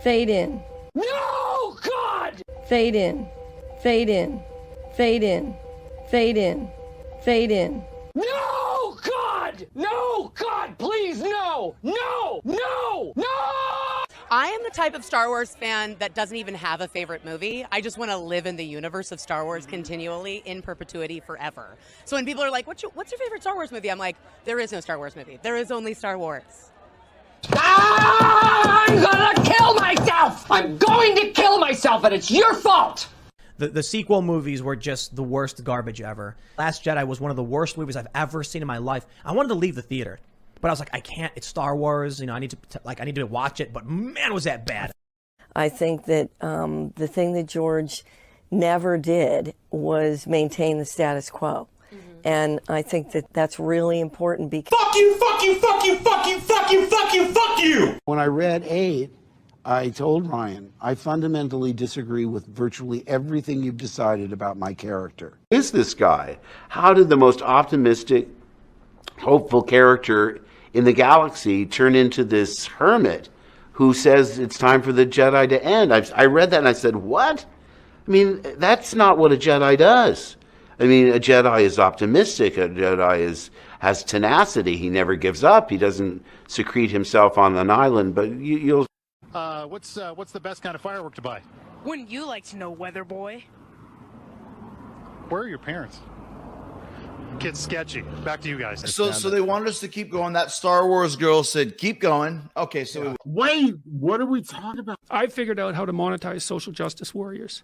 Fade in. No, God! Fade in. Fade in. Fade in. Fade in. Fade in. No, God! No, God, please, no! No! No! No! I am the type of Star Wars fan that doesn't even have a favorite movie. I just want to live in the universe of Star Wars continually, in perpetuity, forever. So when people are like, what's your favorite Star Wars movie? I'm like, there is no Star Wars movie. There is only Star Wars. I'm gonna kill myself! I'm going to kill myself, and it's your fault! The sequel movies were just the worst garbage ever. Last Jedi was one of the worst movies I've ever seen in my life. I wanted to leave the theater, but I was like, I can't. It's Star Wars. You know, I need to watch it. But man, was that bad. I think that the thing that George never did was maintain the status quo. And I think that that's really important because... Fuck you, fuck you, fuck you, fuck you, fuck you, fuck you, fuck you! When I read 8, I told Ryan, I fundamentally disagree with virtually everything you've decided about my character. Who is this guy? How did the most optimistic, hopeful character in the galaxy turn into this hermit who says it's time for the Jedi to end? I read that and I said, what? I mean, that's not what a Jedi does. I mean, a Jedi is optimistic. A Jedi has tenacity. He never gives up. He doesn't secrete himself on an island. But you'll... What's the best kind of firework to buy? Wouldn't you like to know, weather boy? Where are your parents? Kid's sketchy. Back to you guys. So they wanted us to keep going. That Star Wars girl said, keep going. Okay, so Yeah. Wait, what are we talking about? I figured out how to monetize social justice warriors.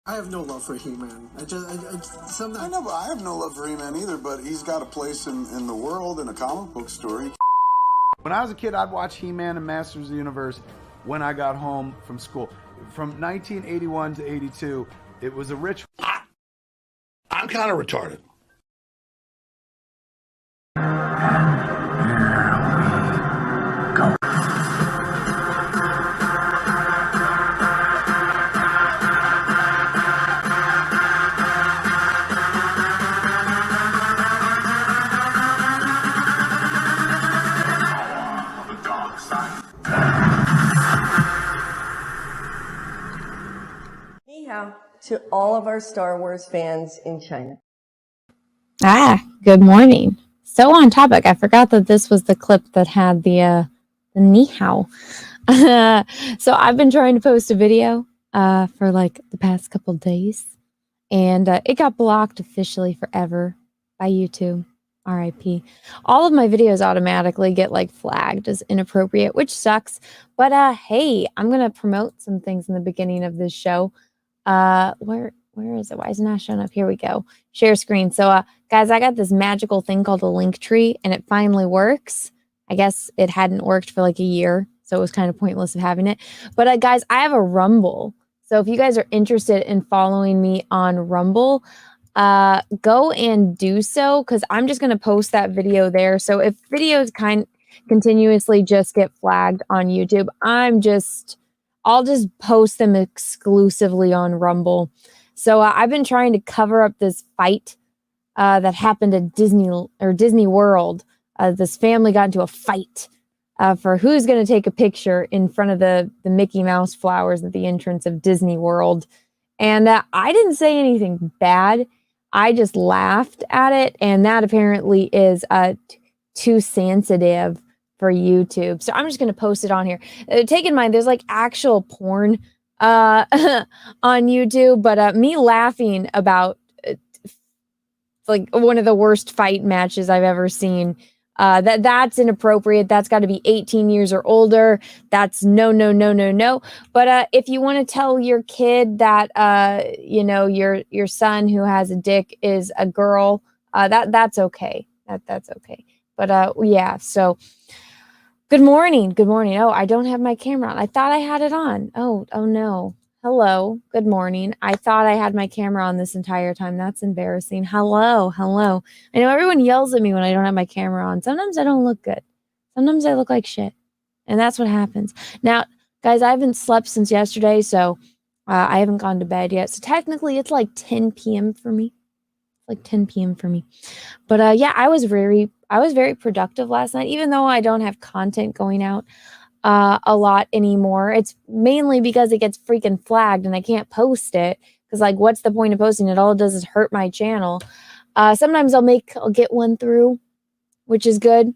I have no love for He-Man. I know, but I have no love for He-Man either, but he's got a place in the world in a comic book story. When I was a kid, I'd watch He-Man and Masters of the Universe when I got home from school. From 1981 to 82, it was a rich... I'm kind of retarded. Anyhow, to all of our Star Wars fans in China. Good morning. So on topic, I forgot that this was the clip that had the ni hao. So I've been trying to post a video for like the past couple days, and it got blocked officially forever by YouTube. RIP. All of my videos automatically get like flagged as inappropriate, which sucks. But hey, I'm gonna promote some things in the beginning of this show. Where is it? Why is it not showing up? Here we go. Share screen. So guys, I got this magical thing called a link tree, and it finally works. I guess it hadn't worked for like a year, so it was kind of pointless of having it. But guys, I have a Rumble. So if you guys are interested in following me on Rumble, go and do so, because I'm just going to post that video there. So if videos continuously just get flagged on YouTube, I'll just post them exclusively on Rumble. So I've been trying to cover up this fight that happened at Disney World. This family got into a fight for who's going to take a picture in front of the Mickey Mouse flowers at the entrance of Disney World. And I didn't say anything bad. I just laughed at it, and that apparently is too sensitive for YouTube. So I'm just going to post it on here. Take in mind, there's like actual porn on YouTube, but me laughing about like one of the worst fight matches I've ever seen, that's inappropriate. That's got to be 18 years or older. That's no. But if you want to tell your kid that your son who has a dick is a girl, that's okay. That's okay. But yeah. So good morning. Oh, I don't have my camera on. I thought I had it on. Oh no. Hello. Good morning. I thought I had my camera on this entire time. That's embarrassing. Hello. I know everyone yells at me when I don't have my camera on. Sometimes I don't look good. Sometimes I look like shit. And that's what happens. Now, guys, I haven't slept since yesterday, so I haven't gone to bed yet. So technically, it's like 10 p.m. for me. But yeah, I was very productive last night, even though I don't have content going out. a lot anymore. It's mainly because it gets freaking flagged and I can't post it because like what's the point of posting it? All it does is hurt my channel. Sometimes I'll get one through, which is good.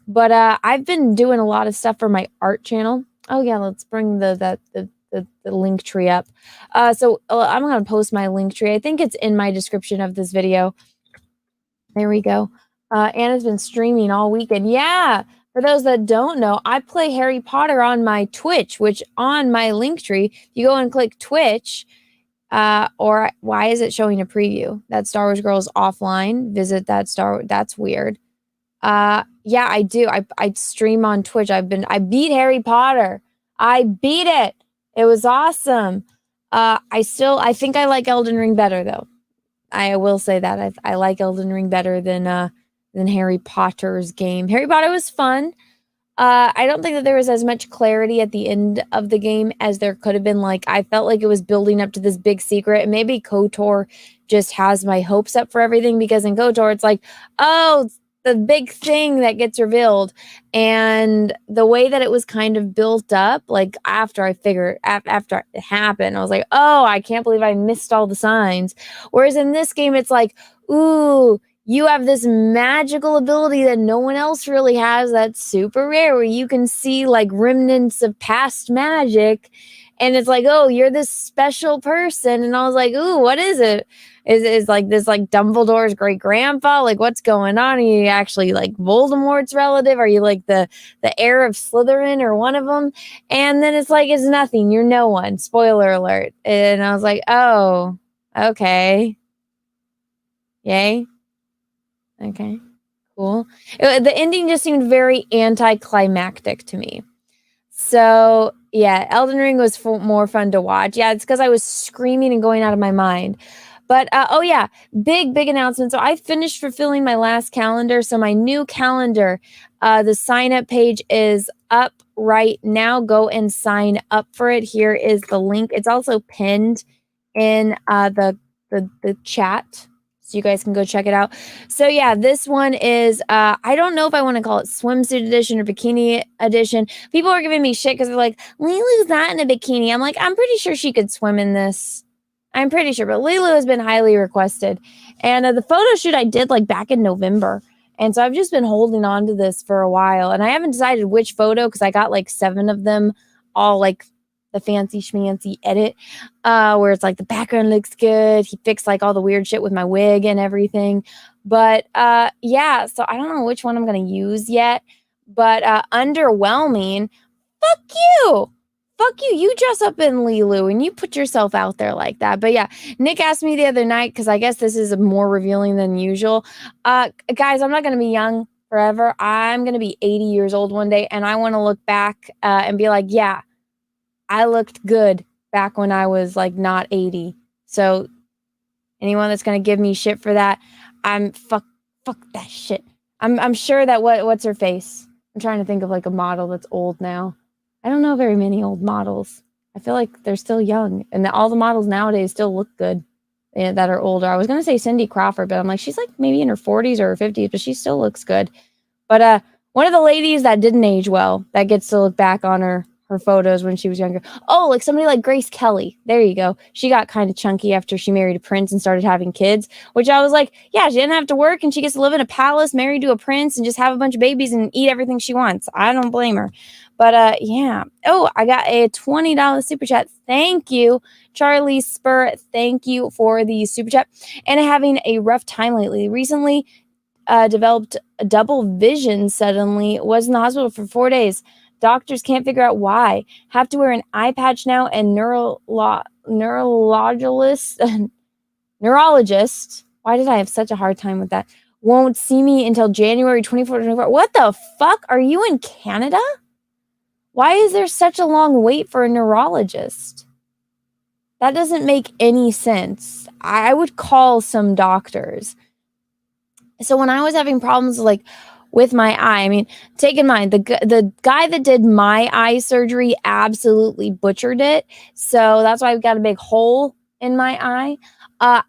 But I've been doing a lot of stuff for my art channel. Oh yeah, let's bring the link tree up. So I'm gonna post my link tree. I think it's in my description of this video. There we go. Anna's been streaming all weekend. Yeah. For those that don't know, I play Harry Potter on my Twitch, which on my link tree, you go and click Twitch. Or why is it showing a preview? That Star Wars Girls offline. Visit that that's weird. Yeah, I do. I stream on Twitch. I beat Harry Potter. I beat it. It was awesome. I think I like Elden Ring better though. I will say that I like Elden Ring better than Harry Potter's game. Harry Potter was fun. I don't think that there was as much clarity at the end of the game as there could have been. Like, I felt like it was building up to this big secret. And maybe KOTOR just has my hopes up for everything because in KOTOR, it's like, oh, the big thing that gets revealed. And the way that it was kind of built up, like after it happened, I was like, oh, I can't believe I missed all the signs. Whereas in this game, it's like, ooh, you have this magical ability that no one else really has that's super rare where you can see like remnants of past magic and it's like, oh, you're this special person. And I was like, ooh, what is it? Is like this like Dumbledore's great grandpa? Like what's going on? Are you actually like Voldemort's relative? Are you like the heir of Slytherin or one of them? And then it's like, it's nothing. You're no one. Spoiler alert. And I was like, oh, okay. Yay. Okay, cool. The ending just seemed very anticlimactic to me. So, yeah, Elden Ring was more fun to watch. Yeah, it's because I was screaming and going out of my mind. But, oh yeah, big announcement. So I finished fulfilling my last calendar. So my new calendar, the sign-up page is up right now. Go and sign up for it. Here is the link. It's also pinned in the chat. So you guys can go check it out. So yeah, this one is, I don't know if I want to call it swimsuit edition or bikini edition. People are giving me shit because they're like, Lilu's not in a bikini. I'm like, I'm pretty sure she could swim in this. I'm pretty sure, but Lilu has been highly requested. And the photo shoot I did like back in November. And so I've just been holding on to this for a while. And I haven't decided which photo because I got like 7 of them all like the fancy schmancy edit where it's like the background looks good. He fixed like all the weird shit with my wig and everything. But yeah, so I don't know which one I'm going to use yet. But underwhelming. Fuck you. Fuck you. You dress up in Lilu and you put yourself out there like that. But yeah, Nick asked me the other night because I guess this is more revealing than usual. Guys, I'm not going to be young forever. I'm going to be 80 years old one day. And I want to look back and be like, yeah, I looked good back when I was like not 80. So anyone that's gonna give me shit for that, I'm fuck that shit. I'm sure that what's her face? I'm trying to think of like a model that's old now. I don't know very many old models. I feel like they're still young, and all the models nowadays still look good that are older. I was gonna say Cindy Crawford, but I'm like, she's like maybe in her 40s or her 50s, but she still looks good. But one of the ladies that didn't age well, that gets to look back on her photos when she was younger. Oh, like somebody like Grace Kelly. There you go. She got kind of chunky after she married a prince and started having kids, which I was like, yeah, she didn't have to work and she gets to live in a palace married to a prince and just have a bunch of babies and eat everything she wants. I don't blame her. But yeah. Oh, I got a $20 super chat. Thank you, Charlie Spur. Thank you for the super chat. And having a rough time lately. Recently developed a double vision suddenly. Was in the hospital for 4 days. Doctors can't figure out why. Have to wear an eye patch now, and neurologist. Why did I have such a hard time with that? Won't see me until January 24. What the fuck? Are you in Canada? Why is there such a long wait for a neurologist? That doesn't make any sense. I would call some doctors. So when I was having problems like with my eye, I mean, take in mind, the guy that did my eye surgery absolutely butchered it. So that's why I've got a big hole in my eye. I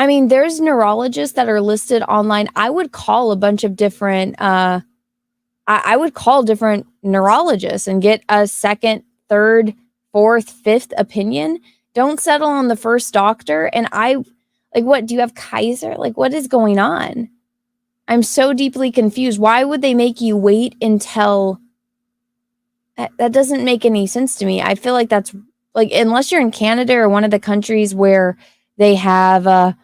mean, there's neurologists that are listed online. I would call a bunch of different eye I would call different neurologists and get a second, third, fourth, fifth opinion. Don't settle on the first doctor. And what, do you have Kaiser? Like, what is going on? I'm so deeply confused. Why would they make you wait until... That doesn't make any sense to me. I feel like that's like, unless you're in Canada or one of the countries where they have the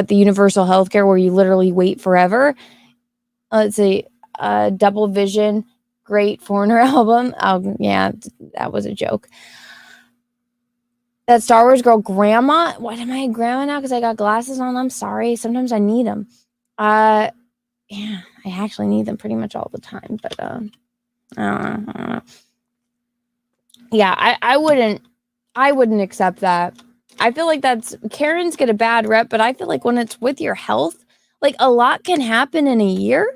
universal healthcare where you literally wait forever. Let's see, Double Vision, great Foreigner album. Oh yeah, that was a joke. That Star Wars girl, grandma. What am I a grandma now? Because I got glasses on. I'm sorry. Sometimes I need them. Yeah, I actually need them pretty much all the time. But I don't know. Yeah, I wouldn't accept that. I feel like Karens get a bad rep, but I feel like when it's with your health, like a lot can happen in a year.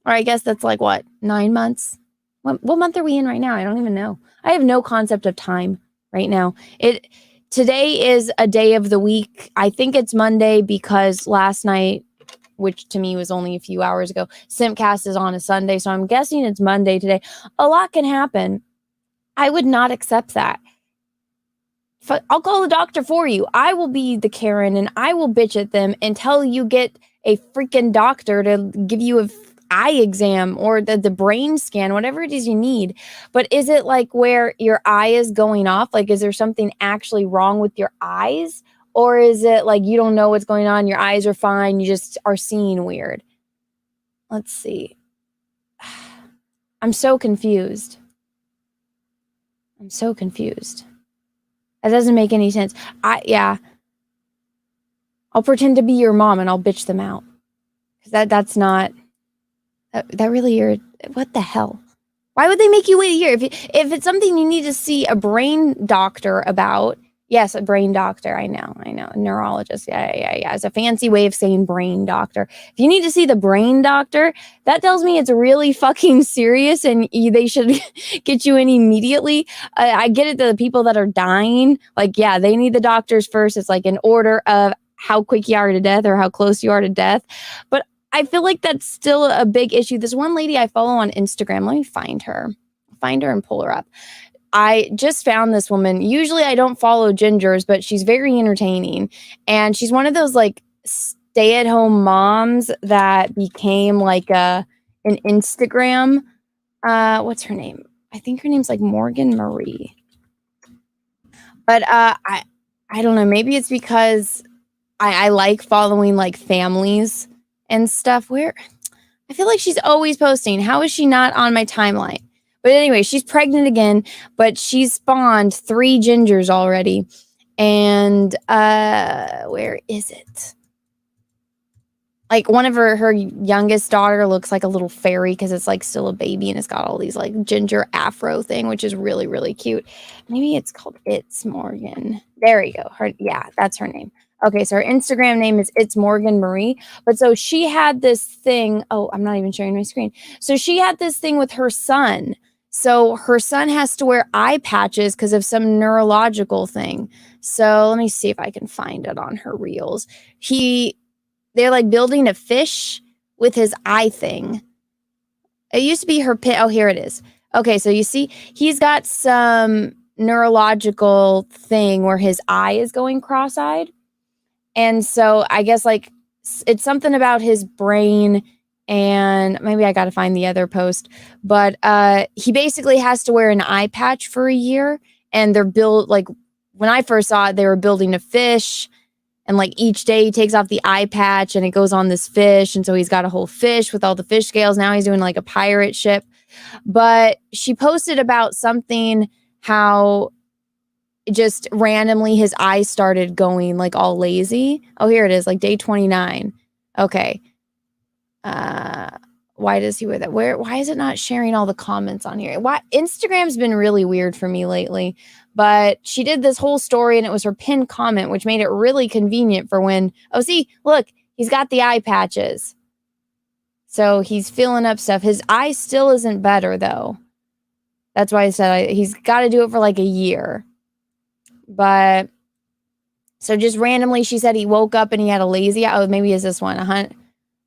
Or I guess that's like what, 9 months? What month are we in right now? I don't even know. I have no concept of time right now. Today is a day of the week. I think it's Monday because last night, which to me was only a few hours ago, Simpcast is on a Sunday, so I'm guessing it's Monday today. A lot can happen. I would not accept that. I'll call the doctor for you. I will be the Karen and I will bitch at them until you get a freaking doctor to give you an eye exam or the brain scan, whatever it is you need. But is it like where your eye is going off? Like, is there something actually wrong with your eyes? Or is it like you don't know what's going on? Your eyes are fine. You just are seeing weird. Let's see. I'm so confused. That doesn't make any sense. I'll pretend to be your mom and I'll bitch them out. That's not, that really, what the hell? Why would they make you wait a year? If it's something you need to see a brain doctor about, yes, a brain doctor. I know, a neurologist. Yeah. It's a fancy way of saying brain doctor. If you need to see the brain doctor, that tells me it's really fucking serious and they should get you in immediately. I get it that the people that are dying, like, yeah, they need the doctors first. It's like in order of how quick you are to death or how close you are to death. But I feel like that's still a big issue. This one lady I follow on Instagram, let me find her and pull her up. I just found this woman. Usually I don't follow gingers, but she's very entertaining. And she's one of those like stay-at-home moms that became like an Instagram. What's her name? I think her name's like Morgan Marie. But I don't know. Maybe it's because I like following like families and stuff where I feel like she's always posting. How is she not on my timeline? But anyway, she's pregnant again, but she's spawned 3 gingers already. And where is it? Like one of her youngest daughter looks like a little fairy because it's like still a baby and it's got all these like ginger afro thing, which is really, really cute. Maybe it's called It's Morgan. There you go. That's her name. Okay, so her Instagram name is It's Morgan Marie. But so she had this thing. Oh, I'm not even sharing my screen. So she had this thing with her son. So her son has to wear eye patches because of some neurological thing. So let me see if I can find it on her reels. They're like building a fish with his eye thing. It used to be her pit. Oh, here it is. Okay, so you see, he's got some neurological thing where his eye is going cross-eyed. And so I guess like it's something about his brain, and maybe I got to find the other post, but he basically has to wear an eye patch for a year. And they're like when I first saw it, they were building a fish, and like each day he takes off the eye patch and it goes on this fish. And so he's got a whole fish with all the fish scales. Now he's doing like a pirate ship. But she posted about something, how just randomly his eyes started going like all lazy. Oh, here it is, like day 29. Okay. Why does he wear that? Why is it not sharing all the comments on here? Why Instagram's been really weird for me lately. But she did this whole story and it was her pinned comment, which made it really convenient for when, oh, see, look, he's got the eye patches. So he's filling up stuff. His eye still isn't better though. That's why I said he's got to do it for like a year. But so just randomly, she said he woke up and he had a lazy eye. Oh, maybe it's this one.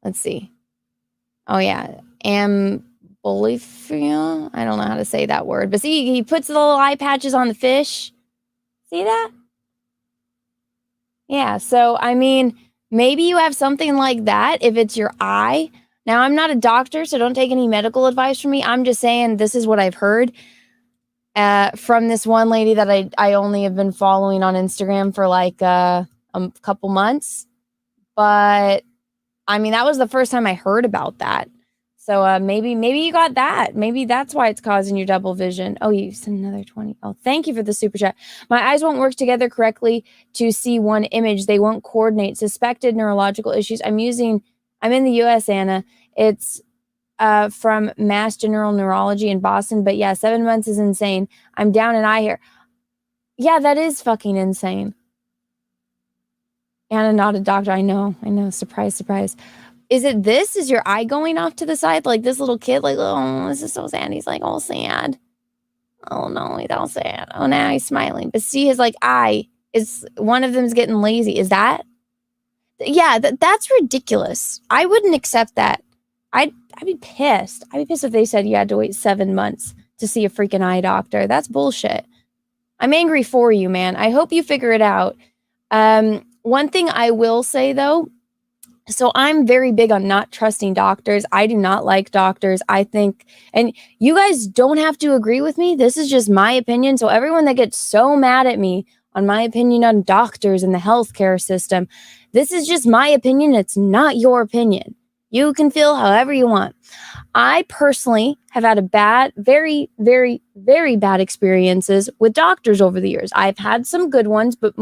Let's see. Oh yeah, Olivia. I don't know how to say that word, but see, he puts the little eye patches on the fish. See that? Yeah, so I mean, maybe you have something like that if it's your eye. Now, I'm not a doctor, so don't take any medical advice from me. I'm just saying this is what I've heard from this one lady that I only have been following on Instagram for like a couple months. But I mean, that was the first time I heard about that. So maybe you got that. Maybe that's why it's causing your double vision. Oh, you sent another 20. Oh, thank you for the super chat. My eyes won't work together correctly to see one image. They won't coordinate. Suspected neurological issues. I'm in the US, Anna. It's from Mass General Neurology in Boston. But yeah, 7 months is insane. I'm down an eye hair. Yeah, that is fucking insane. Anna, not a doctor. I know. Surprise, surprise. Is it this? Is your eye going off to the side? Like this little kid, like, oh, this is so sad. He's like all sad. Oh no, he's all sad. Oh, now he's smiling. But see his like eye is one of them's getting lazy. Is that? Yeah, that's ridiculous. I wouldn't accept that. I'd be pissed. I'd be pissed if they said you had to wait 7 months to see a freaking eye doctor. That's bullshit. I'm angry for you, man. I hope you figure it out. One thing I will say though, so I'm very big on not trusting doctors. I do not like doctors. I think, and you guys don't have to agree with me. This is just my opinion. So everyone that gets so mad at me on my opinion on doctors and the healthcare system, this is just my opinion. It's not your opinion. You can feel however you want. I personally have had very, very, very bad experiences with doctors over the years. I've had some good ones, but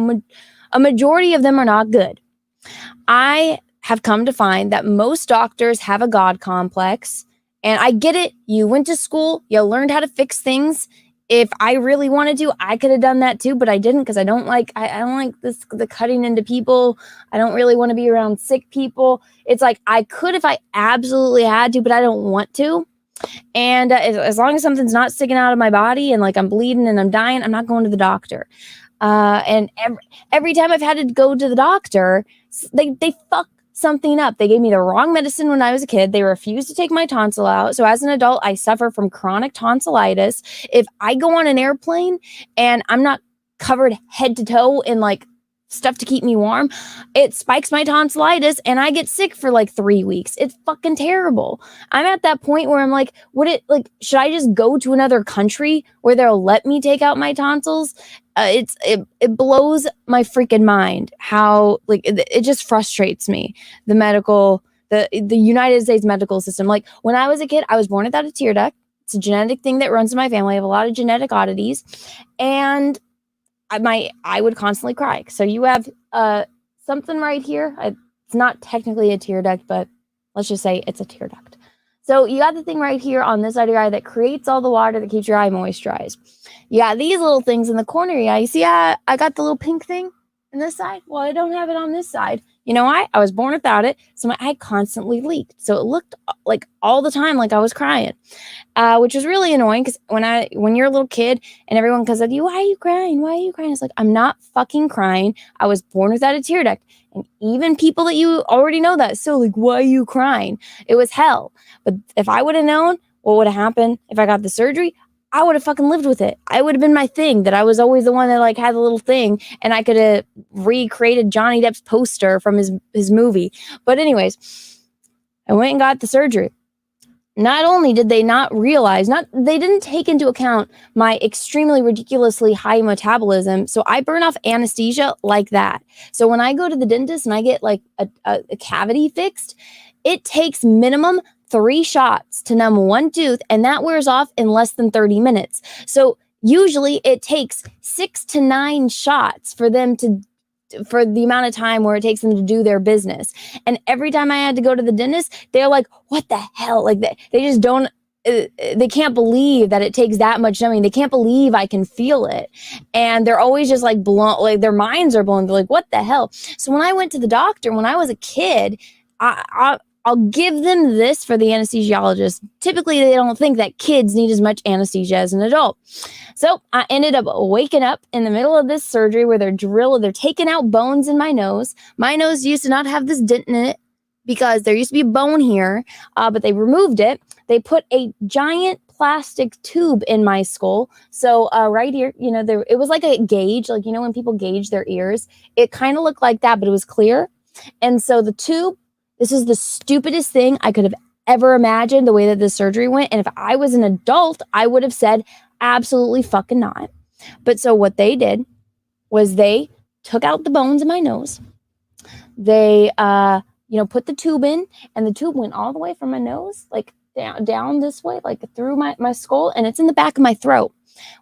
a majority of them are not good. I have come to find that most doctors have a God complex. And I get it. You went to school. You learned how to fix things. If I really wanted to, I could have done that too, but I didn't because I don't like the cutting into people. I don't really want to be around sick people. It's like I could if I absolutely had to, but I don't want to. And as long as something's not sticking out of my body and like I'm bleeding and I'm dying, I'm not going to the doctor. And every time I've had to go to the doctor, they fuck something up. They gave me the wrong medicine when I was a kid. They refused to take my tonsil out. So as an adult, I suffer from chronic tonsillitis. If I go on an airplane and I'm not covered head to toe in like stuff to keep me warm, it spikes my tonsillitis and I get sick for like 3 weeks. It's fucking terrible. I'm at that point where I'm like, should I just go to another country where they'll let me take out my tonsils? It blows my freaking mind how like it just frustrates me. The United States medical system. Like when I was a kid, I was born without a tear duct. It's a genetic thing that runs in my family. I have a lot of genetic oddities, and I would constantly cry. So you have something right here. It's not technically a tear duct, but let's just say it's a tear duct. So you got the thing right here on this side of your eye that creates all the water that keeps your eye moisturized. You got these little things in the corner of your eye. You see, I got the little pink thing on this side. Well, I don't have it on this side. You know why? I was born without it, so my eye constantly leaked. So it looked like all the time like I was crying, which was really annoying because when you're a little kid and everyone comes up to you, why are you crying? Why are you crying? It's like, I'm not fucking crying. I was born without a tear duct. And even people that you already know that, so like, why are you crying? It was hell. But if I would have known what would have happened if I got the surgery, I would have fucking lived with it. I would have been my thing, that I was always the one that like had the little thing, and I could have recreated Johnny Depp's poster from his movie. But anyways, I went and got the surgery. Not only did they not realize, they didn't take into account my extremely ridiculously high metabolism. So I burn off anesthesia like that. So when I go to the dentist and I get like a cavity fixed, it takes minimum 3 shots to numb one tooth, and that wears off in less than 30 minutes. So usually it takes 6 to 9 shots for the amount of time where it takes them to do their business. And every time I had to go to the dentist, they're like, what the hell? Like they just don't, they can't believe that it takes that much numbing. They can't believe I can feel it. And they're always just like blown, like their minds are blown. They're like, what the hell? So when I went to the doctor, when I was a kid, I'll give them this for the anesthesiologist. Typically, they don't think that kids need as much anesthesia as an adult. So I ended up waking up in the middle of this surgery where they're taking out bones in my nose. My nose used to not have this dent in it because there used to be a bone here, but they removed it. they put a giant plastic tube in my skull. So right here, you know, it was like a gauge, like, you know, when people gauge their ears, it kind of looked like that, but it was clear. And so the tube, this is the stupidest thing I could have ever imagined, the way that this surgery went. And if I was an adult, I would have said absolutely fucking not. But so what they did was they took out the bones in my nose. They, you know, put the tube in, and the tube went all the way from my nose, like down this way, like through my skull, and it's in the back of my throat.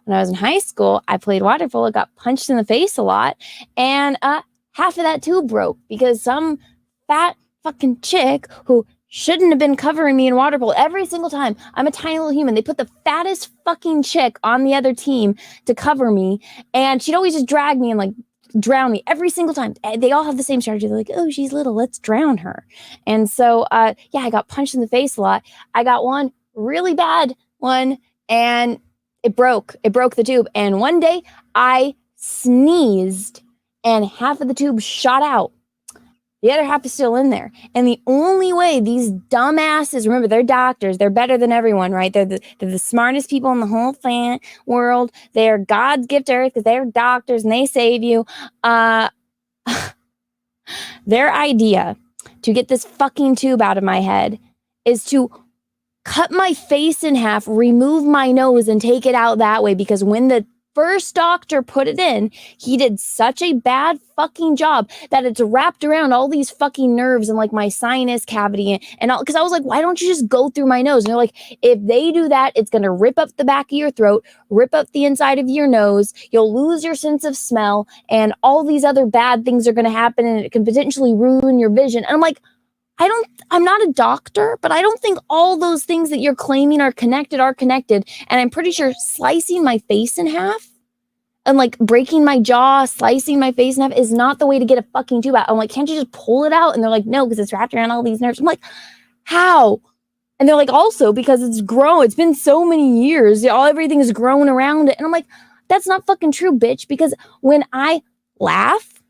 When I was in high school, I played water polo, got punched in the face a lot, and half of that tube broke because some fat fucking chick who shouldn't have been covering me in water polo every single time. I'm a tiny little human. They put the fattest fucking chick on the other team to cover me, and she'd always just drag me and like drown me every single time. They all have the same strategy. They're like, oh, she's little, let's drown her. And so yeah, I got punched in the face a lot. I got one really bad one, and it broke the tube. And one day I sneezed and half of the tube shot out. The other half is still in there. And the only way these dumbasses, remember, they're doctors. They're better than everyone, right? They're the smartest people in the whole world. They are God's gift to earth because they're doctors and they save you. Their idea to get this fucking tube out of my head is to cut my face in half, remove my nose, and take it out that way. Because when the first doctor put it in, he did such a bad fucking job that it's wrapped around all these fucking nerves and like my sinus cavity and all. Because I was like, why don't you just go through my nose? And they're like, if they do that, it's going to rip up the back of your throat, rip up the inside of your nose. You'll lose your sense of smell, and all these other bad things are going to happen, and it can potentially ruin your vision. And I'm like, I'm not a doctor, but I don't think all those things that you're claiming are connected. And I'm pretty sure slicing my face in half and like breaking my jaw, slicing my face in half is not the way to get a fucking tube out. I'm like, can't you just pull it out? And they're like, no, because it's wrapped around all these nerves. I'm like, how? And they're like, also because it's grown. It's been so many years. Everything is grown around it. And I'm like, that's not fucking true, bitch. Because when I laugh,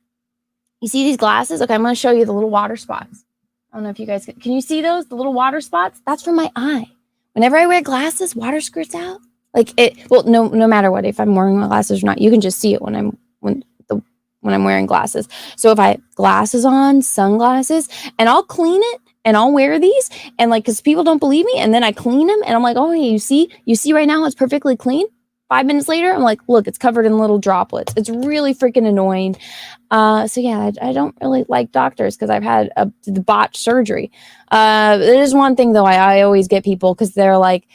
you see these glasses? Okay, I'm going to show you the little water spots. I don't know if you guys can you see those, the little water spots? That's from my eye. Whenever I wear glasses, water squirts out. Like it, well, no matter what, if I'm wearing my glasses or not, you can just see it when I'm wearing glasses. So if I have glasses on, sunglasses, and I'll clean it and I'll wear these, and like, because people don't believe me, and then I clean them and I'm like, oh, hey, you see right now it's perfectly clean. 5 minutes later, I'm like, look, it's covered in little droplets. It's really freaking annoying. So yeah, I don't really like doctors because I've had the botched surgery. There's one thing though, I always get people because they're like,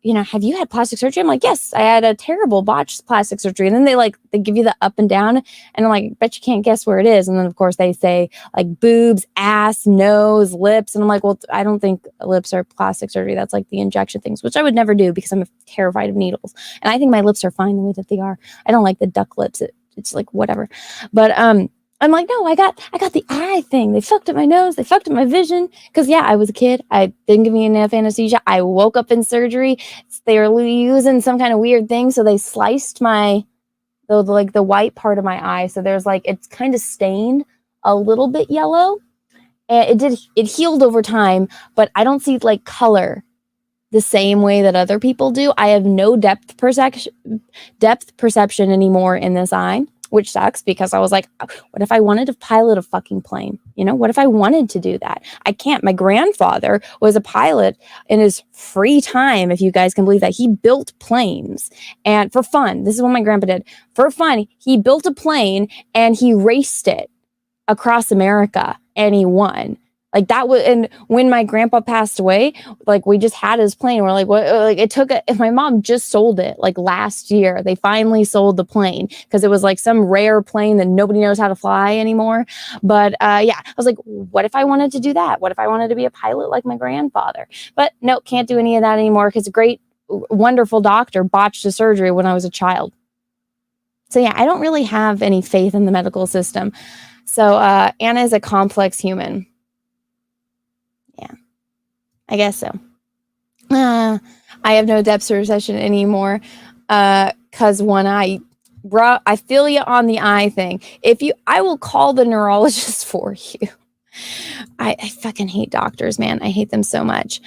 you know, have you had plastic surgery? I'm like, yes, I had a terrible botched plastic surgery. And then they give you the up and down, and I'm like, bet you can't guess where it is. And then of course they say like boobs, ass, nose, lips. And I'm like, well, I don't think lips are plastic surgery. That's like the injection things, which I would never do because I'm terrified of needles. And I think my lips are fine the way that they are. I don't like the duck lips. It's like whatever. But I'm like, no, I got the eye thing. They fucked up my nose. They fucked up my vision. Because yeah, I was a kid. I didn't give me enough anesthesia. I woke up in surgery. They were using some kind of weird thing, so they sliced the white part of my eye. So there's like, it's kind of stained a little bit yellow, and it healed over time. But I don't see like color the same way that other people do. I have no depth perception anymore in this eye, which sucks because I was like, what if I wanted to pilot a fucking plane? You know, what if I wanted to do that? I can't. My grandfather was a pilot in his free time, if you guys can believe that. He built planes, and for fun. This is what my grandpa did. For fun, he built a plane and he raced it across America, and he won. Like that was, and when my grandpa passed away, like we just had his plane. We're like, what? Like it took. My mom just sold it like last year. They finally sold the plane because it was like some rare plane that nobody knows how to fly anymore. But yeah, I was like, what if I wanted to do that? What if I wanted to be a pilot like my grandfather? But no, can't do any of that anymore because a great, wonderful doctor botched a surgery when I was a child. So yeah, I don't really have any faith in the medical system. So Anna is a complex human. Yeah, I guess so. I have no depth perception anymore because one eye, bruh, I feel you on the eye thing. I will call the neurologist for you. I fucking hate doctors, man. I hate them so much.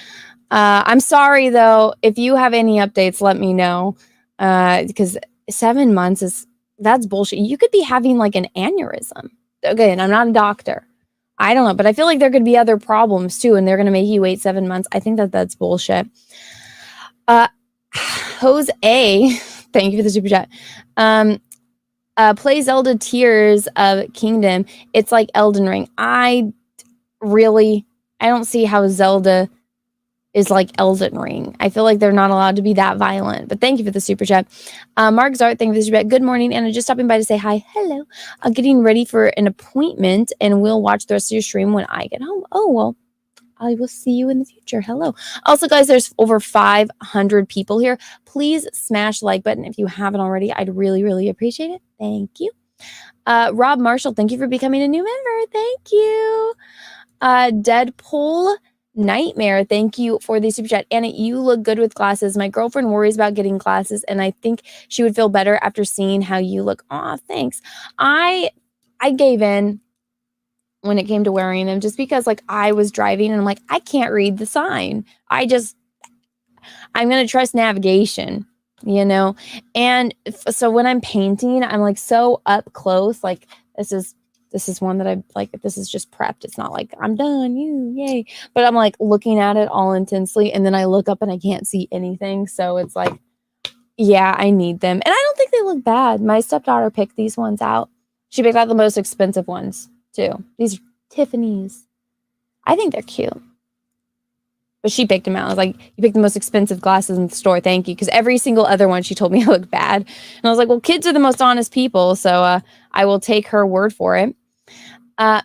I'm sorry though. If you have any updates, let me know. Because 7 months that's bullshit. You could be having like an aneurysm. Again, I'm not a doctor. I don't know, but I feel like there could be other problems too, and they're gonna make you wait 7 months. I think that's bullshit. Jose, thank you for the super chat. Play Zelda Tears of Kingdom. It's like Elden Ring. I don't see how Zelda is like Elden Ring. I feel like they're not allowed to be that violent. But thank you for the super chat. Mark Zart, thank you for the super chat. Good morning, Anna. Just stopping by to say hi. Hello. Getting ready for an appointment, and we'll watch the rest of your stream when I get home. Oh, well, I will see you in the future. Hello. Also, guys, there's over 500 people here. Please smash the like button if you haven't already. I'd really, really appreciate it. Thank you. Rob Marshall, thank you for becoming a new member. Thank you. Deadpool Nightmare, thank you for the super chat. Anna, you look good with glasses. My girlfriend worries about getting glasses, and I think she would feel better after seeing how you look. Aw, thanks. I gave in when it came to wearing them just because like I was driving and I'm like, I can't read the sign. I'm going to trust navigation, you know? And so when I'm painting, I'm like so up close. Like this is one that I like, this is just prepped. It's not like I'm done, yay. But I'm like looking at it all intensely. And then I look up and I can't see anything. So it's like, yeah, I need them. And I don't think they look bad. My stepdaughter picked these ones out. She picked out the most expensive ones too. These are Tiffany's. I think they're cute. But she picked them out. I was like, you picked the most expensive glasses in the store. Thank you. Because every single other one, she told me I looked bad. And I was like, well, kids are the most honest people. So I will take her word for it.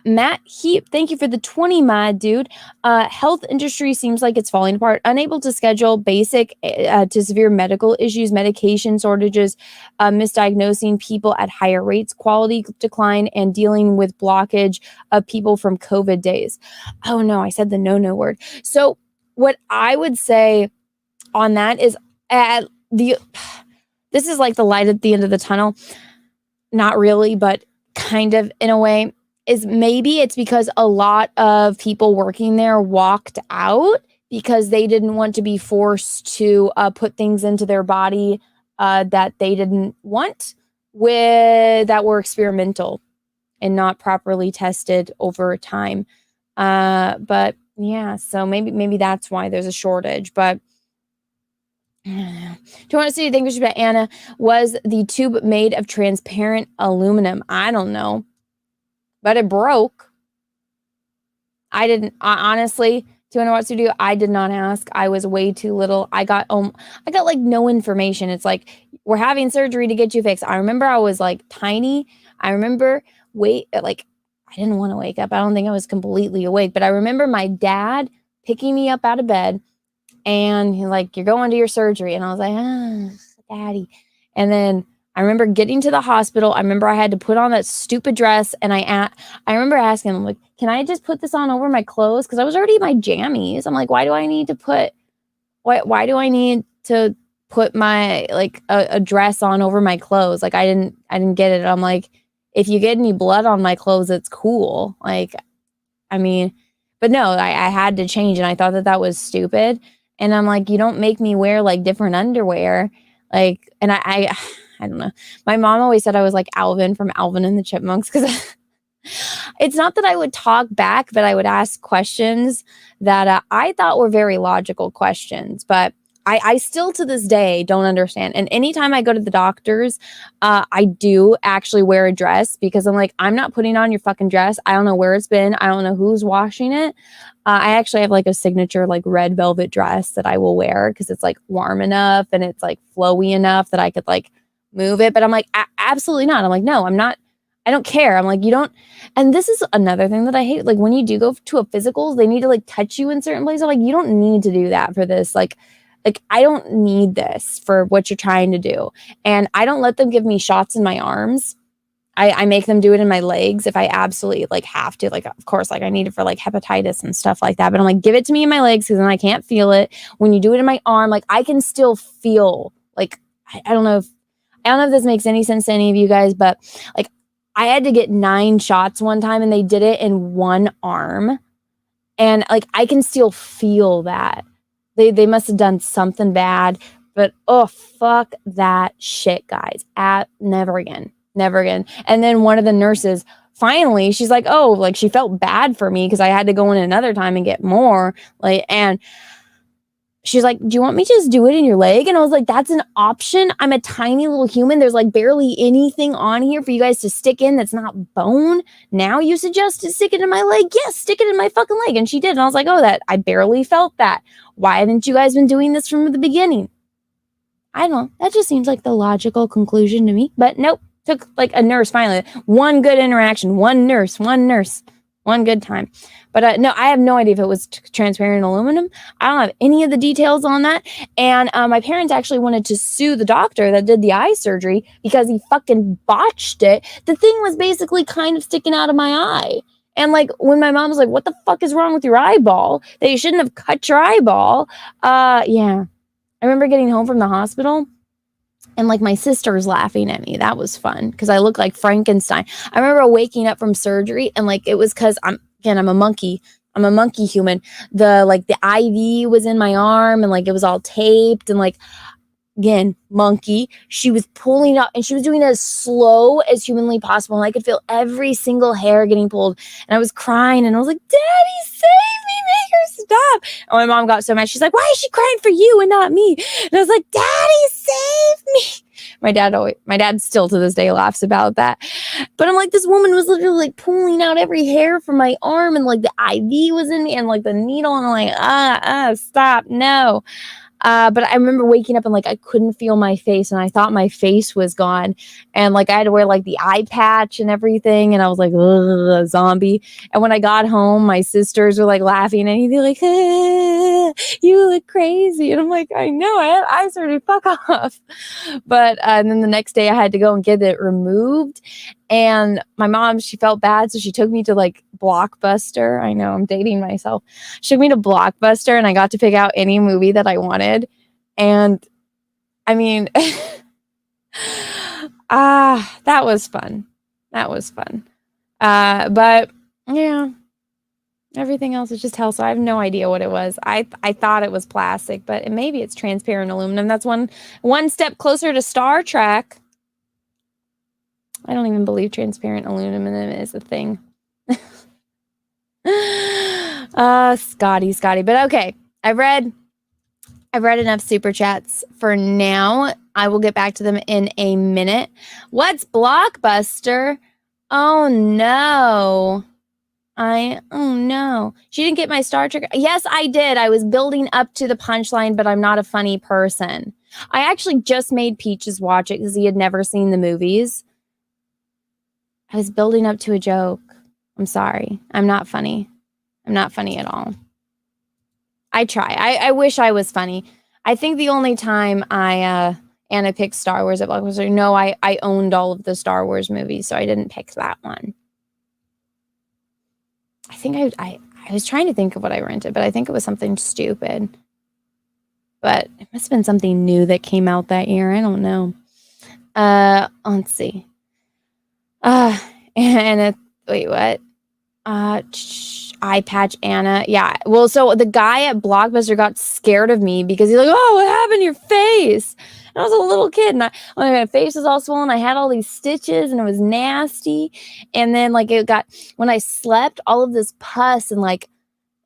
Matt Heap, thank you for the 20, my dude. Health industry seems like it's falling apart. Unable to schedule basic to severe medical issues, medication shortages, misdiagnosing people at higher rates, quality decline, and dealing with blockage of people from COVID days. Oh no, I said the no word. So what I would say on that is this is like the light at the end of the tunnel. Not really, but kind of in a way. Is maybe it's because a lot of people working there walked out because they didn't want to be forced to put things into their body that they didn't want that were experimental and not properly tested over time. But yeah, so maybe that's why there's a shortage. But do you want to see anything about Anna? Was the tube made of transparent aluminum? I don't know. But it broke. Honestly, do you know what to do? I did not ask. I was way too little. I got like no information. It's like, we're having surgery to get you fixed. I remember I was like tiny. I remember I didn't want to wake up. I don't think I was completely awake, but I remember my dad picking me up out of bed and he's like, you're going to your surgery. And I was like, daddy. And then I remember getting to the hospital. I remember I had to put on that stupid dress. And I remember asking him, like, can I just put this on over my clothes? Because I was already in my jammies. I'm like, why do I need to put my like a dress on over my clothes? Like I didn't get it. I'm like, if you get any blood on my clothes, it's cool. Like, I mean, but no, I had to change, and I thought that was stupid. And I'm like, you don't make me wear like different underwear. Like, and I don't know. My mom always said I was like Alvin from Alvin and the Chipmunks, because it's not that I would talk back, but I would ask questions that I thought were very logical questions. But I still to this day don't understand. And anytime I go to the doctors, I do actually wear a dress, because I'm like, I'm not putting on your fucking dress. I don't know where it's been. I don't know who's washing it. I actually have like a signature like red velvet dress that I will wear because it's like warm enough and it's like flowy enough that I could like move it. But I'm like, absolutely not. I'm like, no, I'm not. I don't care. I'm like, you don't. And this is another thing that I hate. Like when you do go to a physical, they need to like touch you in certain places. I'm like, you don't need to do that for this. Like I don't need this for what you're trying to do. And I don't let them give me shots in my arms. I make them do it in my legs if I absolutely like have to. Like, of course, like I need it for like hepatitis and stuff like that. But I'm like, give it to me in my legs, because then I can't feel it. When you do it in my arm, like I can still feel like, I don't know if this makes any sense to any of you guys, but like I had to get 9 shots one time and they did it in one arm. And like, I can still feel that. They must have done something bad. But oh, fuck that shit, guys. Never again. Never again. And then one of the nurses, finally, she's like, oh, like she felt bad for me because I had to go in another time and get more. Like, and she's like, do you want me to just do it in your leg? And I was like, that's an option. I'm a tiny little human. There's like barely anything on here for you guys to stick in that's not bone. Now you suggest to stick it in my leg? Yes, stick it in my fucking leg. And she did. And I was like, oh, that I barely felt that. Why haven't you guys been doing this from the beginning? I don't know. That just seems like the logical conclusion to me. But nope. Took like a nurse finally. One good interaction. One nurse. One good time. But no, I have no idea if it was transparent aluminum. I don't have any of the details on that. And my parents actually wanted to sue the doctor that did the eye surgery because he fucking botched it. The thing was basically kind of sticking out of my eye. And like when my mom was like, what the fuck is wrong with your eyeball? That you shouldn't have cut your eyeball. Yeah. I remember getting home from the hospital and like my sister's laughing at me. That was fun because I look like Frankenstein. I remember waking up from surgery and like it was because I'm a monkey. I'm a monkey human. The IV was in my arm and like it was all taped and like, again, monkey. She was pulling up and she was doing it as slow as humanly possible. And I could feel every single hair getting pulled. And I was crying and I was like, Daddy, save me, make her stop. And my mom got so mad. She's like, why is she crying for you and not me? And I was like, Daddy, save me. My dad still to this day laughs about that. But I'm like, this woman was literally like pulling out every hair from my arm and like the IV was in me and like the needle. And I'm like, stop, no. But I remember waking up and like I couldn't feel my face and I thought my face was gone and like I had to wear like the eye patch and everything and I was like, ugh, zombie. And when I got home, my sisters were like laughing and they're like, you look crazy. And I'm like, I know, I had eye surgery, fuck off. But and then the next day I had to go and get it removed. And my mom, she felt bad. So she took me to like Blockbuster. I know I'm dating myself. She took me to Blockbuster and I got to pick out any movie that I wanted. And I mean, that was fun. That was fun. But yeah, everything else is just hell. So I have no idea what it was. I thought it was plastic, but maybe it's transparent aluminum. That's one step closer to Star Trek. I don't even believe transparent aluminum is a thing. Scotty. But okay, I've read enough super chats for now. I will get back to them in a minute. What's Blockbuster? Oh no. She didn't get my Star Trek. Yes, I did. I was building up to the punchline, but I'm not a funny person. I actually just made Peaches watch it because he had never seen the movies. I was building up to a joke. I'm sorry. I'm not funny. I'm not funny at all. I try. I wish I was funny. I think the only time Anna picked Star Wars at Blockbuster, no, I owned all of the Star Wars movies, so I didn't pick that one. I think I was trying to think of what I rented, but I think it was something stupid. But it must have been something new that came out that year. I don't know. Let's see. Wait, what? Eye patch Anna. Yeah. Well, so the guy at Blockbuster got scared of me because he's like, oh, what happened to your face? And I was a little kid and my face was all swollen. I had all these stitches and it was nasty. And then like when I slept, all of this pus and like,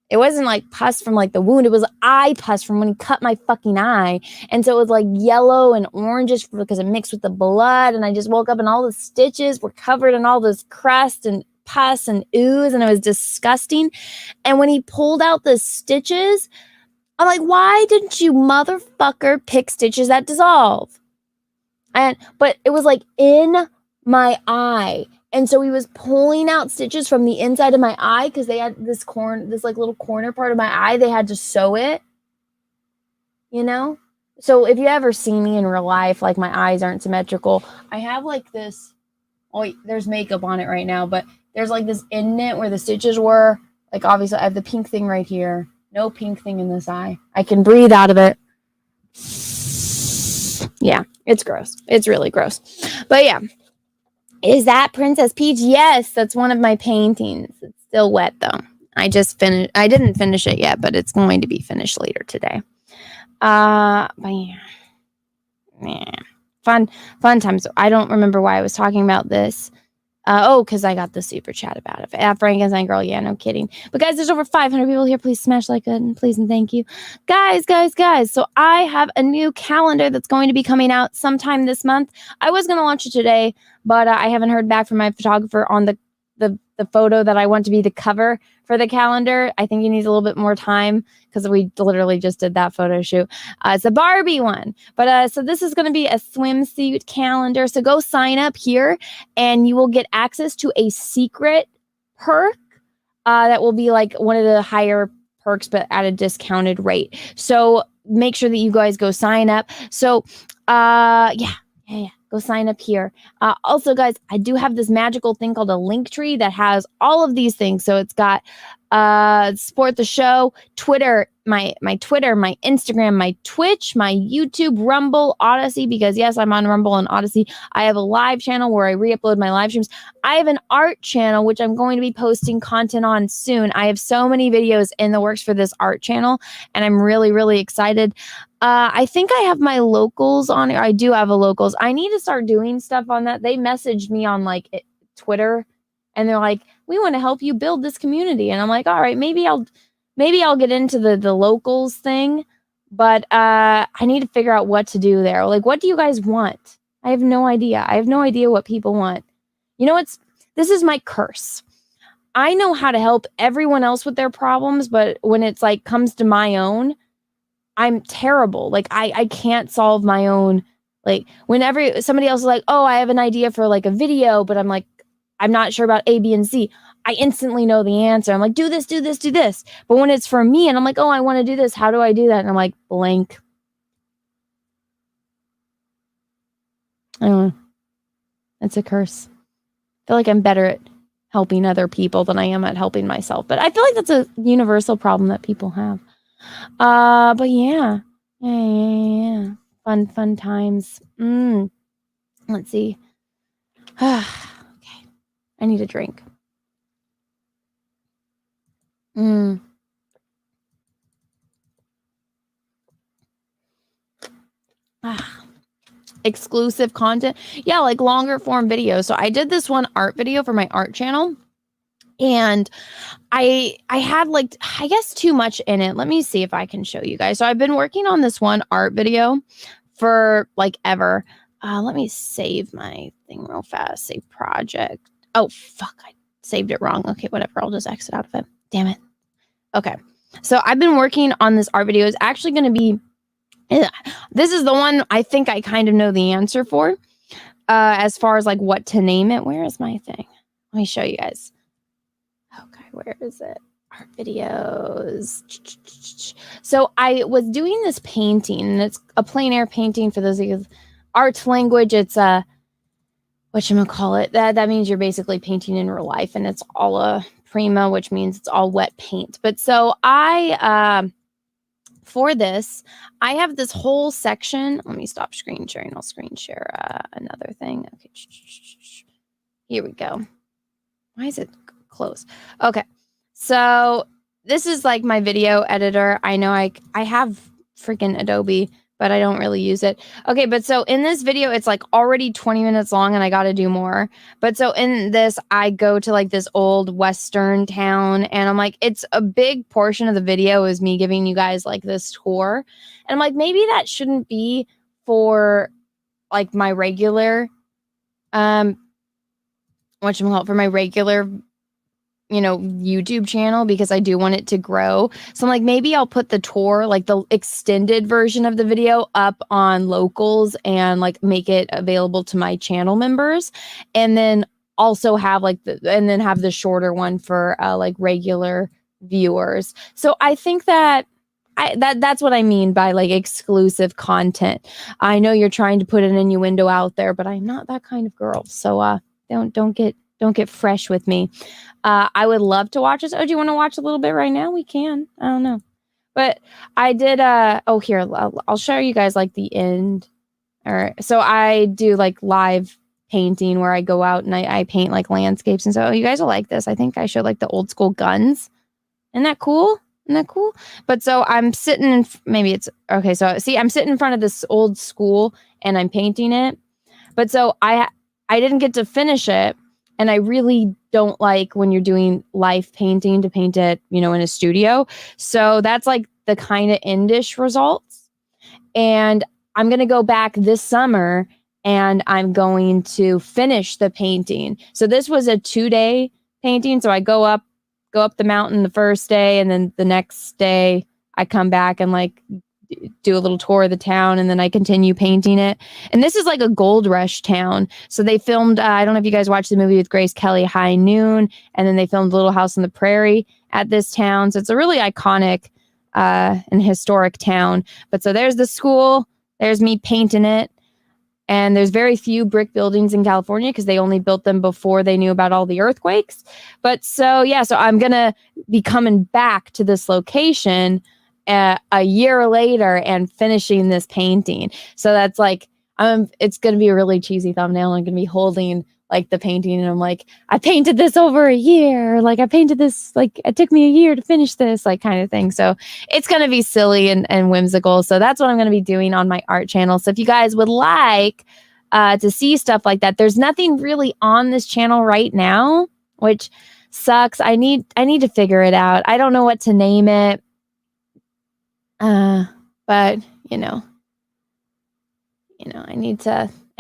it wasn't like pus from like the wound. It was eye pus from when he cut my fucking eye. And so it was like yellow and orangish because it mixed with the blood. And I just woke up and all the stitches were covered in all this crust and pus and ooze. And it was disgusting. And when he pulled out the stitches, I'm like, why didn't you motherfucker pick stitches that dissolve? But it was like in my eye. And so he was pulling out stitches from the inside of my eye because they had this like little corner part of my eye. They had to sew it, you know? So if you ever see me in real life, like my eyes aren't symmetrical. I have like this, oh wait, there's makeup on it right now, but there's like this indent where the stitches were. Like obviously I have the pink thing right here. No pink thing in this eye. I can breathe out of it. Yeah, it's gross. It's really gross. But yeah. Is that Princess Peach? Yes, that's one of my paintings. It's still wet though. I didn't finish it yet, but it's going to be finished later today. But yeah. Fun times. I don't remember why I was talking about this. Because I got the super chat about it. Frankenstein girl, yeah, no kidding. But guys, there's over 500 people here. Please smash like button, please and thank you. Guys. So I have a new calendar that's going to be coming out sometime this month. I was going to launch it today, but I haven't heard back from my photographer on the photo that I want to be the cover for the calendar. I think he needs a little bit more time because we literally just did that photo shoot. It's a Barbie one. But so this is going to be a swimsuit calendar. So go sign up here and you will get access to a secret perk that will be like one of the higher perks, but at a discounted rate. So make sure that you guys go sign up. So yeah. Go sign up here. Also, guys, I do have this magical thing called a link tree that has all of these things. So it's got support the show, Twitter, my Twitter, my Instagram, my Twitch, my YouTube, Rumble, Odyssey, because yes, I'm on Rumble and Odyssey. I have a live channel where I re-upload my live streams. I have an art channel, which I'm going to be posting content on soon. I have so many videos in the works for this art channel, and I'm really, really excited. I think I have my locals on here. I do have a locals. I need to start doing stuff on that. They messaged me on like Twitter and they're like, we want to help you build this community. And I'm like, all right, maybe I'll get into the locals thing, but I need to figure out what to do there. Like, what do you guys want? I have no idea. I have no idea what people want. You know, this is my curse. I know how to help everyone else with their problems, but when it's like comes to my own, I'm terrible. Like I can't solve my own. Like whenever somebody else is like, oh, I have an idea for like a video, but I'm like, I'm not sure about A, B, and C. I instantly know the answer. I'm like, do this, do this, do this. But when it's for me and I'm like, oh, I want to do this. How do I do that? And I'm like, blank. I don't know. It's a curse. I feel like I'm better at helping other people than I am at helping myself. But I feel like that's a universal problem that people have. But yeah. Fun times. Let's see. Okay. I need a drink. Exclusive content. Yeah, like longer form videos. So I did this one art video for my art channel. And I had like, I guess too much in it. Let me see if I can show you guys. So I've been working on this one art video for like ever. Let me save my thing real fast. Save project. Oh, fuck. I saved it wrong. Okay, whatever. I'll just exit out of it. Damn it. Okay. So I've been working on this art video. It's actually going to be, this is the one I think I kind of know the answer for as far as like what to name it. Where is my thing? Let me show you guys. Okay, where is it? Art videos. So I was doing this painting, and it's a plein air painting. For those of you art language, it's a whatchamacallit. That means you're basically painting in real life, and it's all a prima, which means it's all wet paint. But so for this, I have this whole section. Let me stop screen sharing. I'll screen share another thing. Okay, here we go. Why is it close? Okay, so this is like my video editor. I know I have freaking Adobe, but I don't really use it. Okay, but so in this video, it's like already 20 minutes long and I got to do more. But so in this, I go to like this old Western town and I'm like, it's a big portion of the video is me giving you guys like this tour. And I'm like, maybe that shouldn't be for like my regular, for my regular YouTube channel, because I do want it to grow. So I'm like, maybe I'll put the tour, like the extended version of the video up on locals and like make it available to my channel members. And then also have like have the shorter one for like regular viewers. So I think that that's what I mean by like exclusive content. I know you're trying to put an innuendo out there, but I'm not that kind of girl. So don't get fresh with me. I would love to watch this. Oh, do you want to watch a little bit right now? We can. I don't know. But I did, here, I'll show you guys like the end. All right. So I do like live painting where I go out and I paint like landscapes. And so you guys will like this. I think I showed like the old school guns. Isn't that cool? Isn't that cool? But so I'm sitting in, maybe it's, okay, so see, I'm sitting in front of this old school and I'm painting it. But so I didn't get to finish it. And I really don't like when you're doing live painting to paint it, in a studio. So that's like the kind of indish results. And I'm going to go back this summer and I'm going to finish the painting. So this was a 2-day painting. So I go up the mountain the first day, and then the next day I come back and like do a little tour of the town, and then I continue painting it. And this is like a gold rush town. So they filmed, I don't know if you guys watched the movie with Grace Kelly, High Noon, and then they filmed Little House on the Prairie at this town. So it's a really iconic and historic town. But so there's the school, there's me painting it. And there's very few brick buildings in California because they only built them before they knew about all the earthquakes. But so, yeah, so I'm going to be coming back to this location a year later and finishing this painting. So that's like, it's going to be a really cheesy thumbnail. I'm going to be holding like the painting and I'm like, I painted this over a year. Like I painted this, like it took me a year to finish this, like kind of thing. So it's going to be silly and whimsical. So that's what I'm going to be doing on my art channel. So if you guys would like to see stuff like that, there's nothing really on this channel right now, which sucks. I need to figure it out. I don't know what to name it. But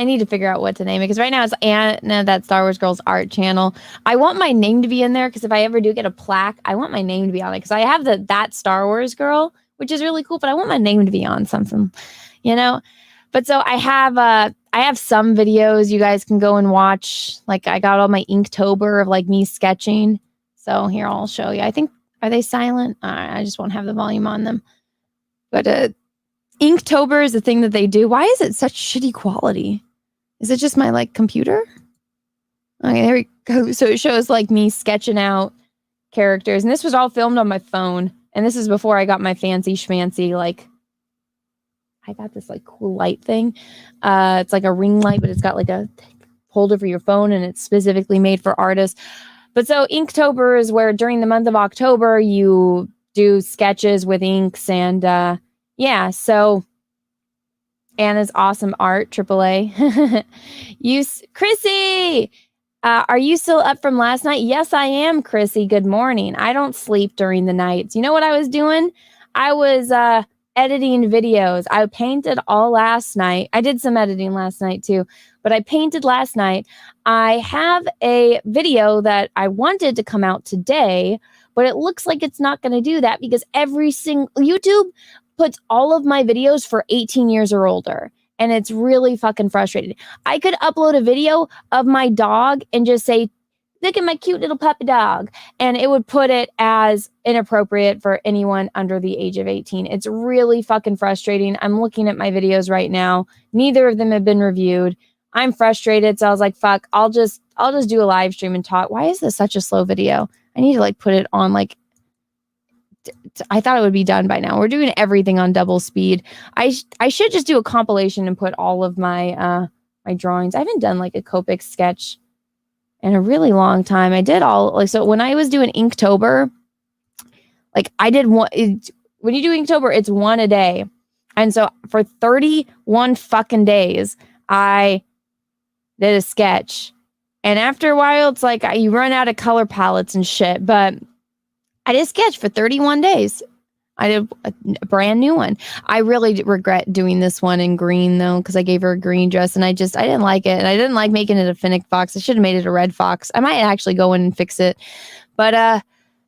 I need to figure out what to name it, because right now it's Anna, that Star Wars Girls art channel. I want my name to be in there because if I ever do get a plaque, I want my name to be on it, because I have that Star Wars girl, which is really cool, but I want my name to be on something, But so I have some videos you guys can go and watch. Like I got all my Inktober of like me sketching. So here I'll show you. I think, are they silent? I just won't have the volume on them. But Inktober is the thing that they do. Why is it such shitty quality? Is it just my like computer? Okay, there we go. So it shows like me sketching out characters. And this was all filmed on my phone. And this is before I got my fancy schmancy, like, I got this like cool light thing. It's like a ring light, but it's got like a holder for your phone, and it's specifically made for artists. But so Inktober is where during the month of October, you do sketches with inks, and so Anna's awesome art, AAA. Chrissy, are you still up from last night? Yes, I am, Chrissy. Good morning. I don't sleep during the nights. You know what I was doing? I was editing videos. I painted all last night. I did some editing last night too, but I painted last night. I have a video that I wanted to come out today, but it looks like it's not going to do that because every single YouTube puts all of my videos for 18 years or older. And it's really fucking frustrating. I could upload a video of my dog and just say, look at my cute little puppy dog. And it would put it as inappropriate for anyone under the age of 18. It's really fucking frustrating. I'm looking at my videos right now. Neither of them have been reviewed. I'm frustrated. So I was like, fuck, I'll just do a live stream and talk. Why is this such a slow video? I need to like put it on like, I thought it would be done by now. We're doing everything on double speed. I should just do a compilation and put all of my my drawings. I haven't done like a Copic sketch in a really long time. I did all like, so when I was doing Inktober, like I did one, when you do Inktober, it's one a day. And so for 31 fucking days, I did a sketch. And after a while, it's like you run out of color palettes and shit. But I did a sketch for 31 days. I did a brand new one. I really regret doing this one in green though, because I gave her a green dress and I didn't like it. And I didn't like making it a Finnick fox. I should have made it a red fox. I might actually go in and fix it. But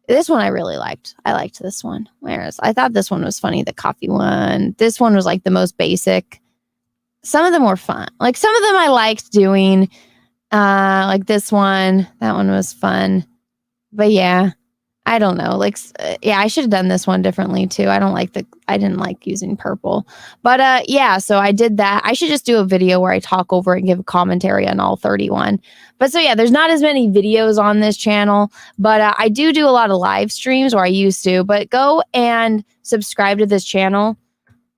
this one I really liked. I liked this one. Whereas I thought this one was funny, the coffee one. This one was like the most basic. Some of them were fun. Like some of them I liked doing. Like this one. That one was fun. But yeah. I don't know. Like, yeah, I should have done this one differently too. I didn't like using purple, but yeah, so I did that. I should just do a video where I talk over it and give a commentary on all 31. But so yeah, there's not as many videos on this channel, but I do a lot of live streams, or I used to, but go and subscribe to this channel.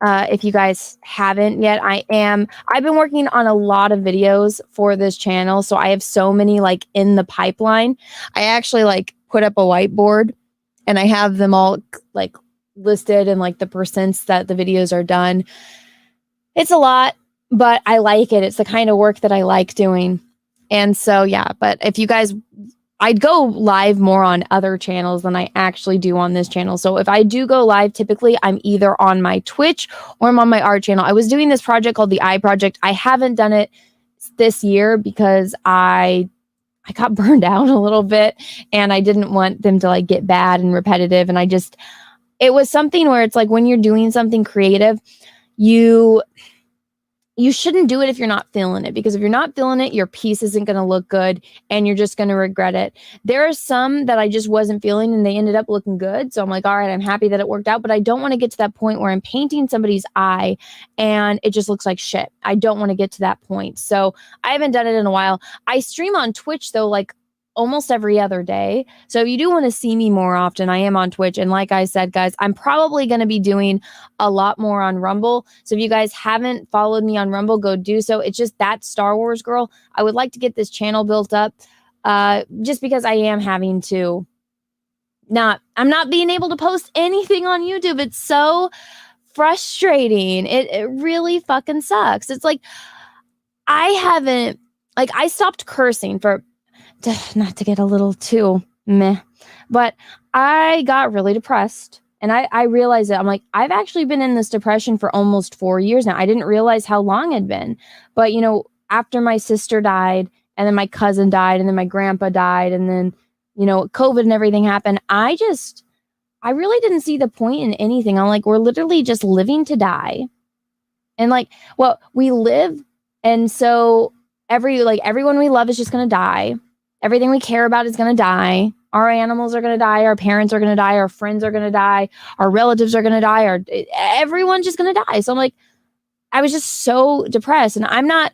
If you guys haven't yet, I've been working on a lot of videos for this channel. So I have so many like in the pipeline. I actually like put up a whiteboard and I have them all like listed and like the percents that the videos are done. It's a lot, but I like it. It's the kind of work that I like doing. And so, yeah, but if you guys, I'd go live more on other channels than I actually do on this channel. So if I do go live, typically I'm either on my Twitch or I'm on my art channel. I was doing this project called the Eye Project. I haven't done it this year because I got burned out a little bit and I didn't want them to like get bad and repetitive. And it was something where it's like when you're doing something creative, you shouldn't do it if you're not feeling it, because if you're not feeling it, your piece isn't going to look good and you're just going to regret it. There are some that I just wasn't feeling and they ended up looking good. So I'm like, all right, I'm happy that it worked out, but I don't want to get to that point where I'm painting somebody's eye and it just looks like shit. I don't want to get to that point. So I haven't done it in a while. I stream on Twitch though, like almost every other day. So if you do want to see me more often, I am on Twitch. And like I said, guys, I'm probably going to be doing a lot more on Rumble. So if you guys haven't followed me on Rumble, go do so. It's just that Star Wars girl. I would like to get this channel built up just because I am having to I'm not being able to post anything on YouTube. It's so frustrating. It really fucking sucks. It's like, I stopped cursing for, not to get a little too meh, but I got really depressed and I realized that I'm like, I've actually been in this depression for almost 4 years now. I didn't realize how long it'd been, but you know, after my sister died and then my cousin died and then my grandpa died and then, you know, COVID and everything happened. I really didn't see the point in anything. I'm like, we're literally just living to die. And like, well, we live. And so everyone we love is just going to die. Everything we care about is going to die. Our animals are going to die. Our parents are going to die. Our friends are going to die. Our relatives are going to die. Everyone's just going to die. So I'm like, I was just so depressed. And I'm not,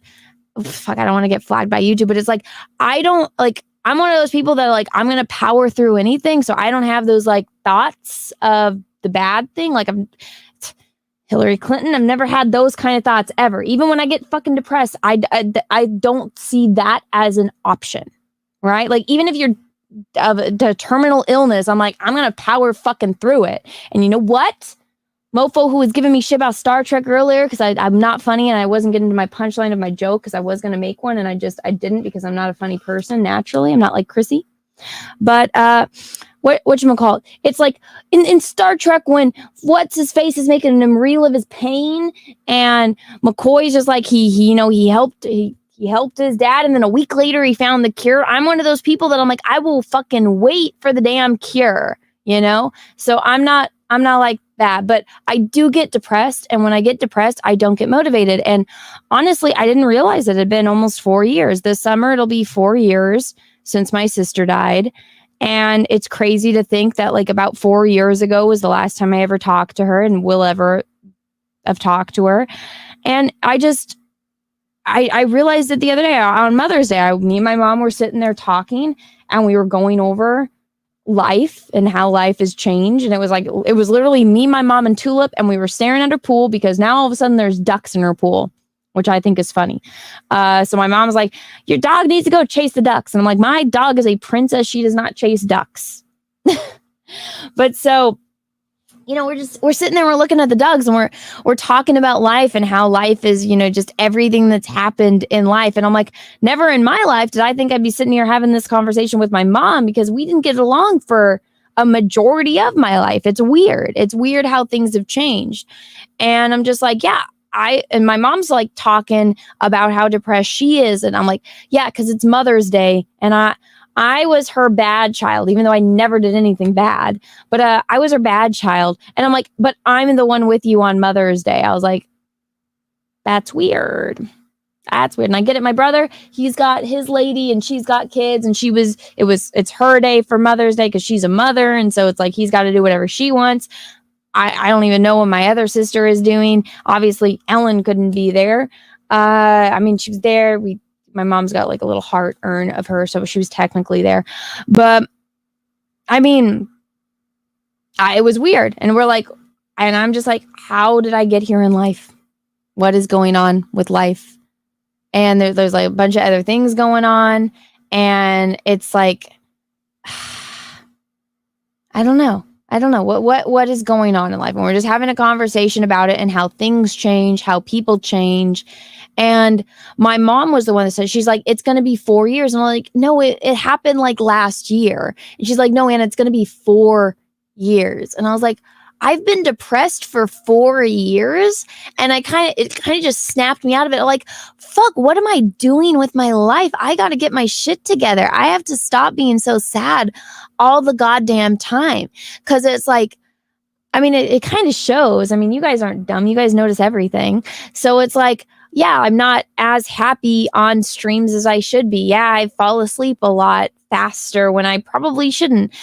I don't want to get flagged by YouTube, but it's like, I'm one of those people that like, I'm going to power through anything. So I don't have those like thoughts of the bad thing. Like Hillary Clinton, I've never had those kind of thoughts ever. Even when I get fucking depressed, I don't see that as an option. Right? Like, even if you're of a terminal illness, I'm like, I'm going to power fucking through it. And you know what? Mofo, who was giving me shit about Star Trek earlier, because I'm not funny and I wasn't getting to my punchline of my joke because I was going to make one and I didn't because I'm not a funny person naturally. I'm not like Chrissy. But whatchamacallit? It's like in Star Trek when what's his face is making him relive his pain and McCoy's just like he helped his dad and then a week later he found the cure. I'm one of those people that I'm like, I will fucking wait for the damn cure, you know? So I'm not like that, but I do get depressed. And when I get depressed, I don't get motivated. And honestly, I didn't realize it had been almost 4 years. This summer, it'll be 4 years since my sister died. And it's crazy to think that like about 4 years ago was the last time I ever talked to her and will ever have talked to her. And I realized it the other day on Mother's Day. Me and my mom were sitting there talking and we were going over life and how life has changed. And it was literally me, my mom, and Tulip. And we were staring at her pool because now all of a sudden there's ducks in her pool, which I think is funny. So my mom was like, your dog needs to go chase the ducks. And I'm like, my dog is a princess. She does not chase ducks. But so, you know, we're sitting there, we're looking at the ducks and we're talking about life and how life is, you know, just everything that's happened in life. And I'm like, never in my life did I think I'd be sitting here having this conversation with my mom because we didn't get along for a majority of my life. It's weird. It's weird how things have changed. And I'm just like, yeah, and my mom's like talking about how depressed she is. And I'm like, yeah, because it's Mother's Day. And I was her bad child, even though I never did anything bad. But I was her bad child. And I'm like, but I'm the one with you on Mother's Day. I was like, that's weird. That's weird. And I get it. My brother, he's got his lady and she's got kids. And it's her day for Mother's Day because she's a mother. And so it's like, he's got to do whatever she wants. I don't even know what my other sister is doing. Obviously, Ellen couldn't be there. I mean, she was there. My mom's got like a little heart urn of her, so she was technically there. But I mean, it was weird. And I'm just like, how did I get here in life? What is going on with life? And there's like a bunch of other things going on. And it's like, I don't know. What is going on in life. And we're just having a conversation about it and how things change, how people change. And my mom was the one that said, she's like, it's going to be 4 years. And I'm like, no, it happened like last year. And she's like, no, Anna, it's going to be 4 years. And I was like, I've been depressed for 4 years. And it kind of just snapped me out of it. Like, fuck, what am I doing with my life? I got to get my shit together. I have to stop being so sad all the goddamn time. Cause it's like, I mean, it kind of shows. I mean, you guys aren't dumb. You guys notice everything. So it's like, yeah, I'm not as happy on streams as I should be. Yeah, I fall asleep a lot faster when I probably shouldn't.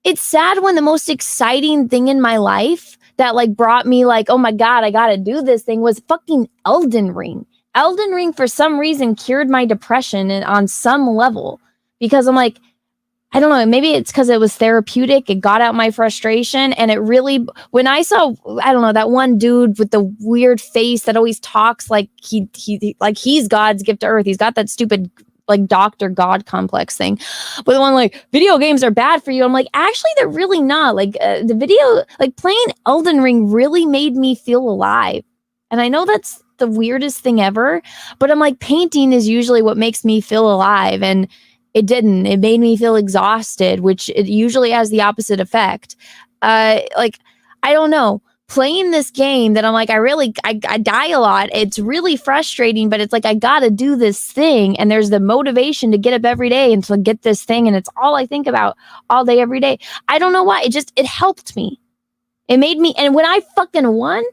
It's sad when the most exciting thing in my life that like brought me like, oh my God, I gotta do this thing was fucking Elden Ring. Elden Ring for some reason cured my depression on some level because I'm like, I don't know, maybe it's because it was therapeutic. It got out my frustration. And it really, when I saw, I don't know, that one dude with the weird face that always talks like he's God's gift to earth. He's got that stupid like Dr. God complex thing. But the one like, video games are bad for you. I'm like, actually, they're really not. Like the video, like playing Elden Ring really made me feel alive. And I know that's the weirdest thing ever, but I'm like, painting is usually what makes me feel alive. And it didn't. It made me feel exhausted, which it usually has the opposite effect. Like, I don't know. Playing this game that I'm like, I die a lot. It's really frustrating, but it's like, I got to do this thing. And there's the motivation to get up every day and to get this thing. And it's all I think about all day, every day. I don't know why. It helped me. It made me. And when I fucking won,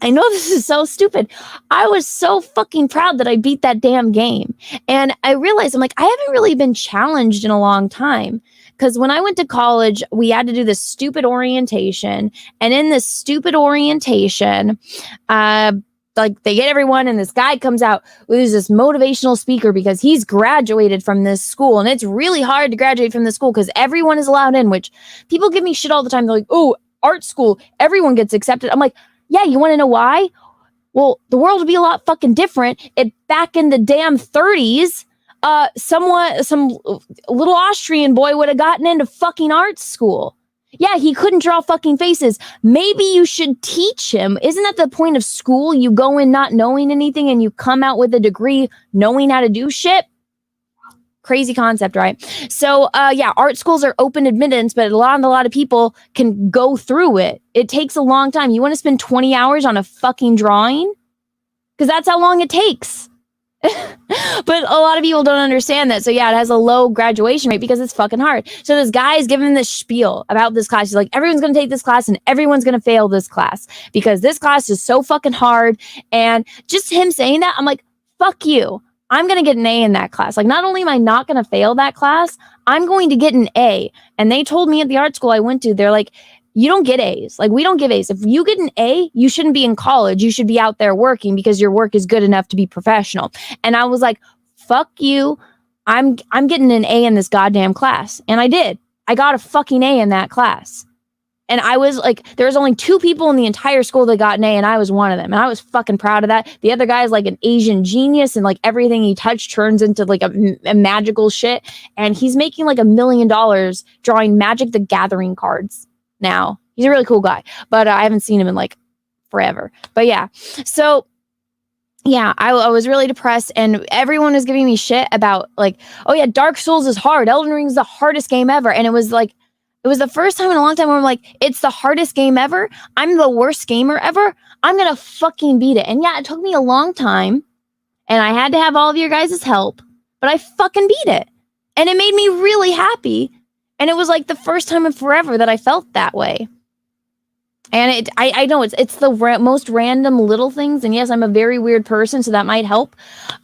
I know this is so stupid. I was so fucking proud that I beat that damn game. And I realized, I'm like, I haven't really been challenged in a long time. Because when I went to college, we had to do this stupid orientation. And in this stupid orientation, like they get everyone and this guy comes out who's this motivational speaker because he's graduated from this school. And it's really hard to graduate from this school because everyone is allowed in, which people give me shit all the time. They're like, oh, art school, everyone gets accepted. I'm like, yeah, you want to know why? Well, the world would be a lot fucking different if back in the damn 30s, some little Austrian boy would have gotten into fucking art school. Yeah, he couldn't draw fucking faces. Maybe you should teach him. Isn't that the point of school? You go in not knowing anything and you come out with a degree knowing how to do shit. Crazy concept, right? So, yeah, art schools are open admittance, but a lot of people can go through it. It takes a long time. You want to spend 20 hours on a fucking drawing? Because that's how long it takes. But a lot of people don't understand that. So, yeah, it has a low graduation rate because it's fucking hard. So this guy is giving this spiel about this class. He's like, everyone's going to take this class and everyone's going to fail this class because this class is so fucking hard. And just him saying that, I'm like, fuck you. I'm going to get an A in that class. Like, not only am I not going to fail that class, I'm going to get an A. And they told me at the art school I went to, they're like, you don't get A's. Like, we don't give A's. If you get an A, you shouldn't be in college. You should be out there working because your work is good enough to be professional. And I was like, fuck you. I'm getting an A in this goddamn class. And I did. I got a fucking A in that class. And I was like, there was only 2 people in the entire school that got an A, and I was one of them. And I was fucking proud of that. The other guy is like an Asian genius, and like everything he touched turns into like a magical shit. And he's making like $1 million drawing Magic the Gathering cards now. He's a really cool guy, but I haven't seen him in like forever. But yeah, so yeah, I was really depressed, and everyone was giving me shit about like, oh yeah, Dark Souls is hard. Elden Ring is the hardest game ever. And it was like, it was the first time in a long time where I'm like, it's the hardest game ever. I'm the worst gamer ever. I'm going to fucking beat it. And yeah, it took me a long time and I had to have all of your guys' help, but I fucking beat it. And it made me really happy. And it was like the first time in forever that I felt that way. And I know it's the most random little things. And yes, I'm a very weird person, so that might help.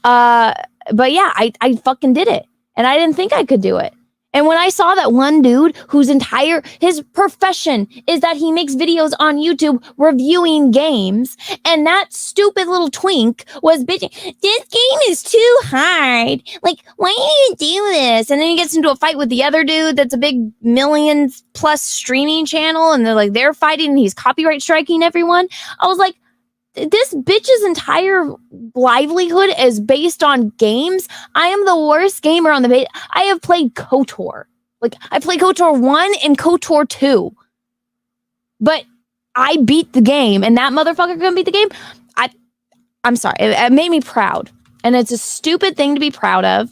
But yeah, I fucking did it. And I didn't think I could do it. And when I saw that one dude whose his profession is that he makes videos on YouTube reviewing games, and that stupid little twink was bitching, this game is too hard. Like, why do you do this? And then he gets into a fight with the other dude that's a big millions plus streaming channel, and they're fighting, and he's copyright striking everyone. I was like, this bitch's entire livelihood is based on games. I am the worst gamer on the base. I have played KOTOR. Like, I played KOTOR 1 and KOTOR 2. But I beat the game, and that motherfucker couldn't beat the game. I'm sorry. It made me proud. And it's a stupid thing to be proud of,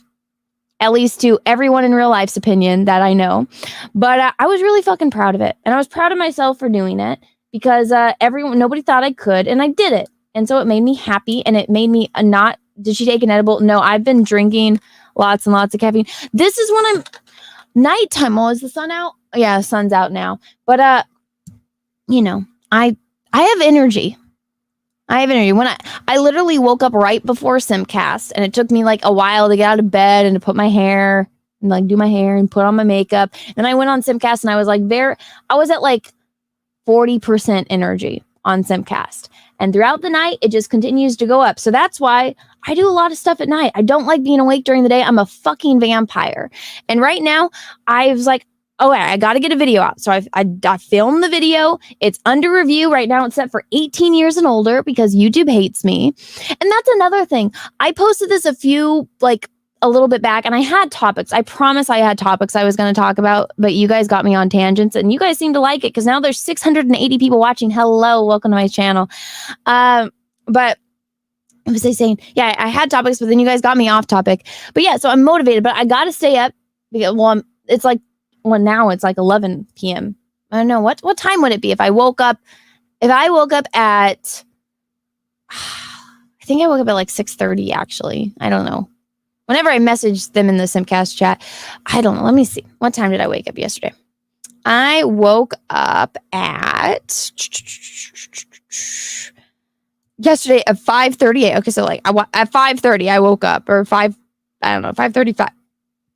at least to everyone in real life's opinion that I know. But I was really fucking proud of it. And I was proud of myself for doing it because nobody thought I could, and I did it. And so it made me happy, and it made me not... Did she take an edible? No, I've been drinking lots and lots of caffeine. This is when I'm... Nighttime. Oh, is the sun out? Yeah, the sun's out now. But, you know, I have energy. I have energy. When I literally woke up right before Simcast, and it took me like a while to get out of bed and to put my hair and like do my hair and put on my makeup. And I went on Simcast, and I was like I was at like 40% energy on Simcast. And throughout the night, it just continues to go up. So that's why I do a lot of stuff at night. I don't like being awake during the day. I'm a fucking vampire. And right now, I was like, oh, I got to get a video out. So I filmed the video. It's under review. Right now, it's set for 18 years and older because YouTube hates me. And that's another thing. I posted this a little bit back, and I had topics. I promise I had topics I was going to talk about, but you guys got me on tangents, and you guys seem to like it because now there's 680 people watching. Hello, welcome to my channel. But what was I saying? Yeah, I had topics, but then you guys got me off topic. But yeah, so I'm motivated, but I got to stay up because, now it's like 11 p.m. I don't know. What time would it be if I woke up? If I woke up at, I think I woke up at like 6:30, actually. I don't know. Whenever I messaged them in the Simcast chat, I don't know. Let me see. What time did I wake up yesterday? I woke up at yesterday at 5:38. Okay, so like at 5:30 I woke up, or 5:35.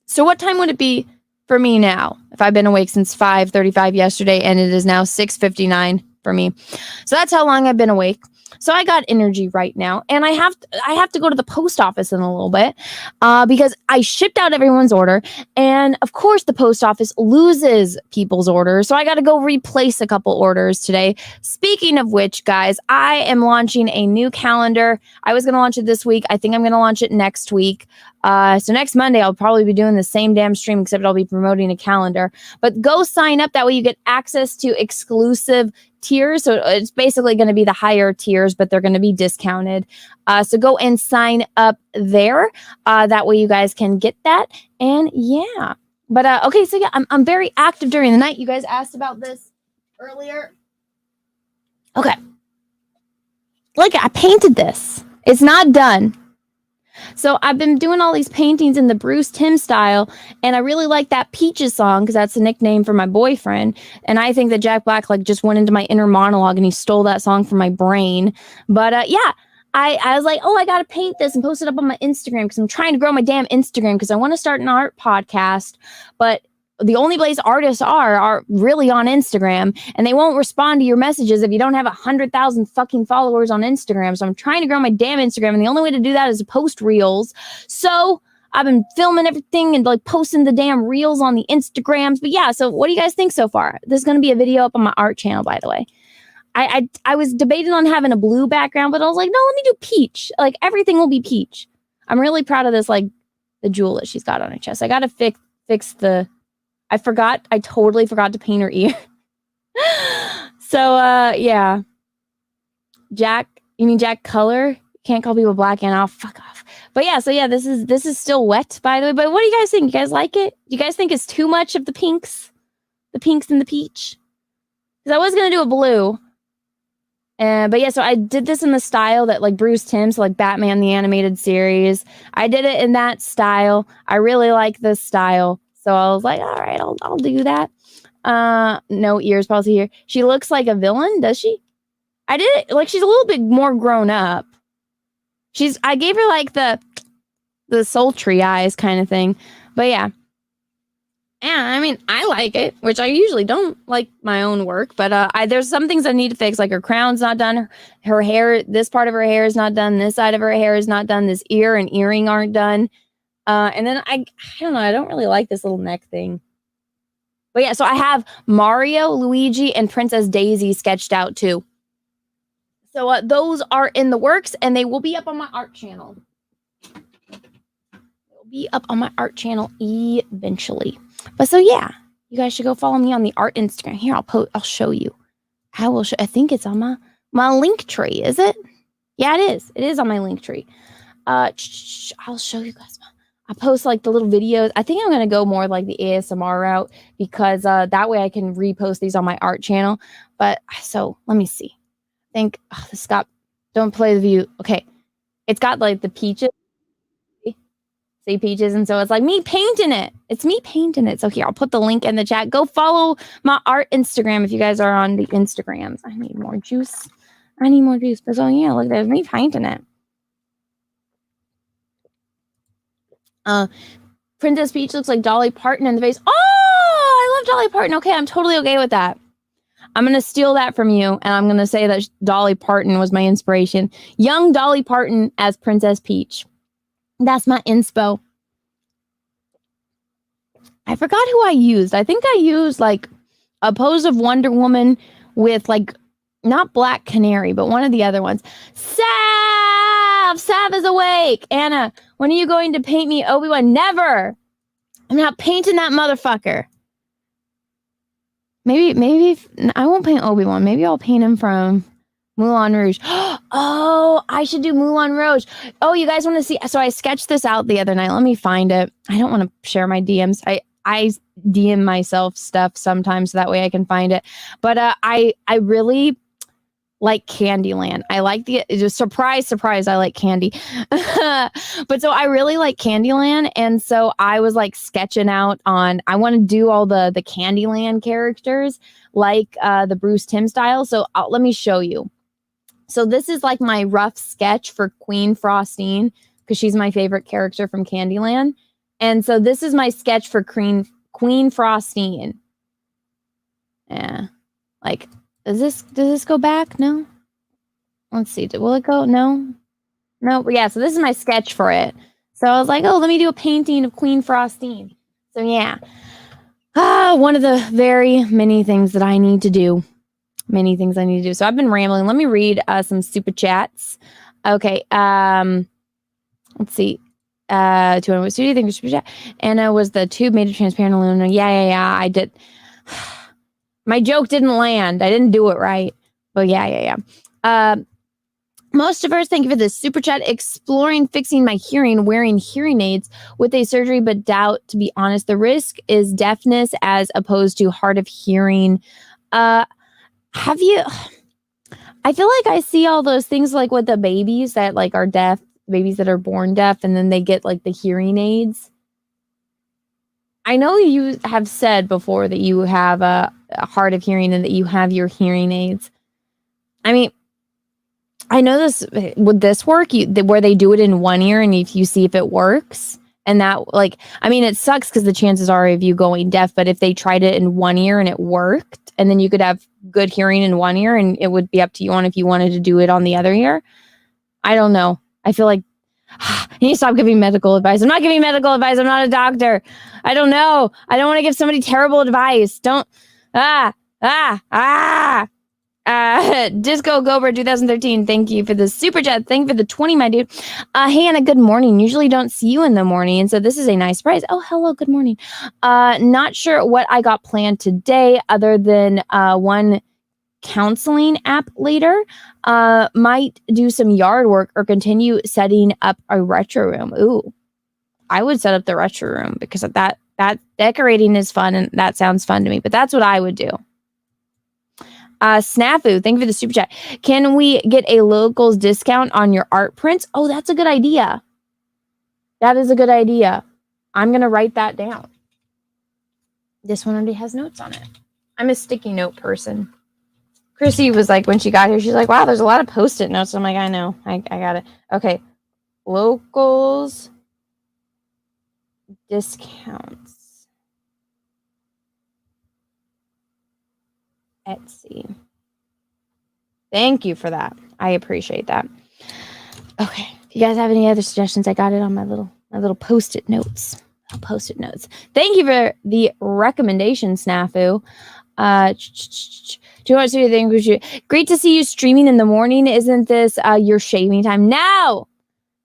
So what time would it be for me now if I've been awake since 5:35 yesterday, and it is now 6:59 for me? So that's how long I've been awake. So I got energy right now, and I have to go to the post office in a little bit because I shipped out everyone's order, and of course the post office loses people's orders, so I got to go replace a couple orders today. Speaking of which, guys, I am launching a new calendar. I was going to launch it this week. I think I'm going to launch it next week. So next Monday, I'll probably be doing the same damn stream, except I'll be promoting a calendar. But go sign up. That way you get access to exclusive tiers. So it's basically going to be the higher tiers, but they're going to be discounted. So go and sign up there. That way you guys can get that. And yeah. But okay, so yeah, I'm very active during the night. You guys asked about this earlier. Okay. Look, I painted this. It's not done. So I've been doing all these paintings in the Bruce Timm style, and I really like that Peaches song because that's the nickname for my boyfriend. And I think that Jack Black just went into my inner monologue and he stole that song from my brain. But yeah, I was like, oh, I got to paint this and post it up on my Instagram because I'm trying to grow my damn Instagram because I want to start an art podcast. But the only place artists are really on Instagram, and they won't respond to your messages if you don't have 100,000 fucking followers on Instagram. So I'm trying to grow my damn Instagram, and the only way to do that is to post reels. So I've been filming everything and posting the damn reels on the Instagrams. But yeah, so what do you guys think so far? There's going to be a video up on my art channel, by the way. I was debating on having a blue background, but I was like, no, let me do peach. Everything will be peach. I'm really proud of this, the jewel that she's got on her chest. I got to fix the... I totally forgot to paint her ear. So, yeah. You mean Jack Color? Can't call people black and I'll fuck off. But yeah, so yeah, this is still wet, by the way. But what do you guys think? You guys like it? You guys think it's too much of the pinks? The pinks and the peach? Because I was going to do a blue. But yeah, so I did this in the style that Bruce Timm, so Batman the Animated Series. I did it in that style. I really like this style. So I was like, all right, I'll do that. No ears policy here. She looks like a villain, does she? I did it she's a little bit more grown up. I gave her the sultry eyes kind of thing. But yeah. Yeah, I mean, I like it, which I usually don't like my own work, but there's some things I need to fix, her crown's not done, her hair, this part of her hair is not done, this side of her hair is not done, this ear and earring aren't done. And then I don't know, I don't really like this little neck thing. But yeah, so I have Mario, Luigi, and Princess Daisy sketched out too. So those are in the works, and they will be up on my art channel. They'll be up on my art channel eventually. But so yeah, you guys should go follow me on the art Instagram. Here, I'll show you. I think it's on my link tree. Is it? Yeah, it is. It is on my link tree. I'll show you guys. I post like the little videos. I think I'm gonna go more like the ASMR route because that way I can repost these on my art channel. But so let me see. I think this got don't play the view. Okay, it's got like the peaches. See peaches, and so it's like me painting it. It's me painting it. So here, I'll put the link in the chat. Go follow my art Instagram if you guys are on the Instagrams. I need more juice. But so yeah, look, there's me painting it. Princess Peach looks like Dolly Parton in the face. Oh, I love Dolly Parton. Okay, I'm totally okay with that. I'm going to steal that from you, and I'm going to say that Dolly Parton was my inspiration. Young Dolly Parton as Princess Peach. That's my inspo. I forgot who I used. I think I used, like, a pose of Wonder Woman with, like, not Black Canary, but one of the other ones. Sav is awake. Anna, when are you going to paint me Obi-Wan? Never. I'm not painting that motherfucker. Maybe I won't paint Obi-Wan. Maybe I'll paint him from Moulin Rouge. Oh, I should do Moulin Rouge. Oh, you guys want to see? So I sketched this out the other night. Let me find it. I don't want to share my DMs. I DM myself stuff sometimes so that way I can find it. But I really like Candyland. I like just surprise, I like candy. But so I really like Candyland. And so I was like sketching out on, I want to do all the Candyland characters like the Bruce Timm style. So let me show you. So this is like my rough sketch for Queen Frostine because she's my favorite character from Candyland. And so this is my sketch for Queen Frostine. Yeah. Like, does this go back? No. Let's see. Will it go? No. Yeah. So this is my sketch for it. So I was like, oh, let me do a painting of Queen Frostine. So yeah. One of the very many things that I need to do. So I've been rambling. Let me read some super chats. Okay. Let's see. 200 what studio think of super chat? Anna was the tube made of transparent aluminum. Yeah. I did. My joke didn't land. I didn't do it right. But yeah. Most of us, thank you for this super chat. Exploring fixing my hearing, wearing hearing aids with a surgery, but doubt, to be honest. The risk is deafness as opposed to hard of hearing. Have you... I feel like I see all those things like with the babies that like are deaf, babies that are born deaf, and then they get like the hearing aids. I know you have said before that you have a hard of hearing and that you have your hearing aids. I mean, I know this, would this work? Where they do it in one ear and if you see if it works and that like, I mean, it sucks because the chances are of you going deaf, but if they tried it in one ear and it worked and then you could have good hearing in one ear and it would be up to you on if you wanted to do it on the other ear. I don't know. I feel like I need to stop giving medical advice. I'm not giving medical advice. I'm not a doctor. I don't know. I don't want to give somebody terrible advice. Don't. Disco Gober 2013. Thank you for the super chat. Thank you for the 20, my dude. Hey, Anna, good morning. Usually don't see you in the morning. And so this is a nice surprise. Oh, hello. Good morning. Not sure what I got planned today other than one counseling app later. Might do some yard work or continue setting up a retro room. Ooh, I would set up the retro room because that decorating is fun and that sounds fun to me, but that's what I would do. Snafu, thank you for the super chat. Can we get a locals discount on your art prints? Oh, that's a good idea. That is a good idea. I'm going to write that down. This one already has notes on it. I'm a sticky note person. Chrissy was like, when she got here, she's like, wow, there's a lot of Post-it notes. I'm like, I know. I got it. Okay. Locals discounts. Etsy. Thank you for that. I appreciate that. Okay. If you guys have any other suggestions, I got it on my little Post-it notes. Post-it notes. Thank you for the recommendation, Snafu. Do you want to do anything? Great to see you streaming in the morning. Isn't this your shaving time? No.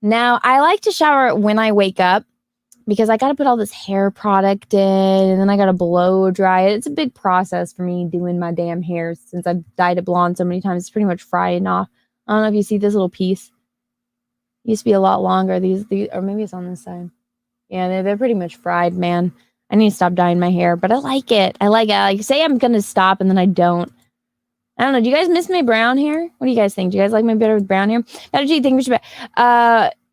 I like to shower when I wake up because I got to put all this hair product in, and then I got to blow dry it. It's a big process for me doing my damn hair since I've dyed it blonde so many times. It's pretty much fried off. I don't know if you see this little piece. It used to be a lot longer. These, or maybe it's on this side. Yeah, they're pretty much fried, man. I need to stop dyeing my hair, but I like it. I like it. I say I'm going to stop, and then I don't. I don't know. Do you guys miss my brown hair? What do you guys think? Do you guys like me better with brown hair? How did you think we should?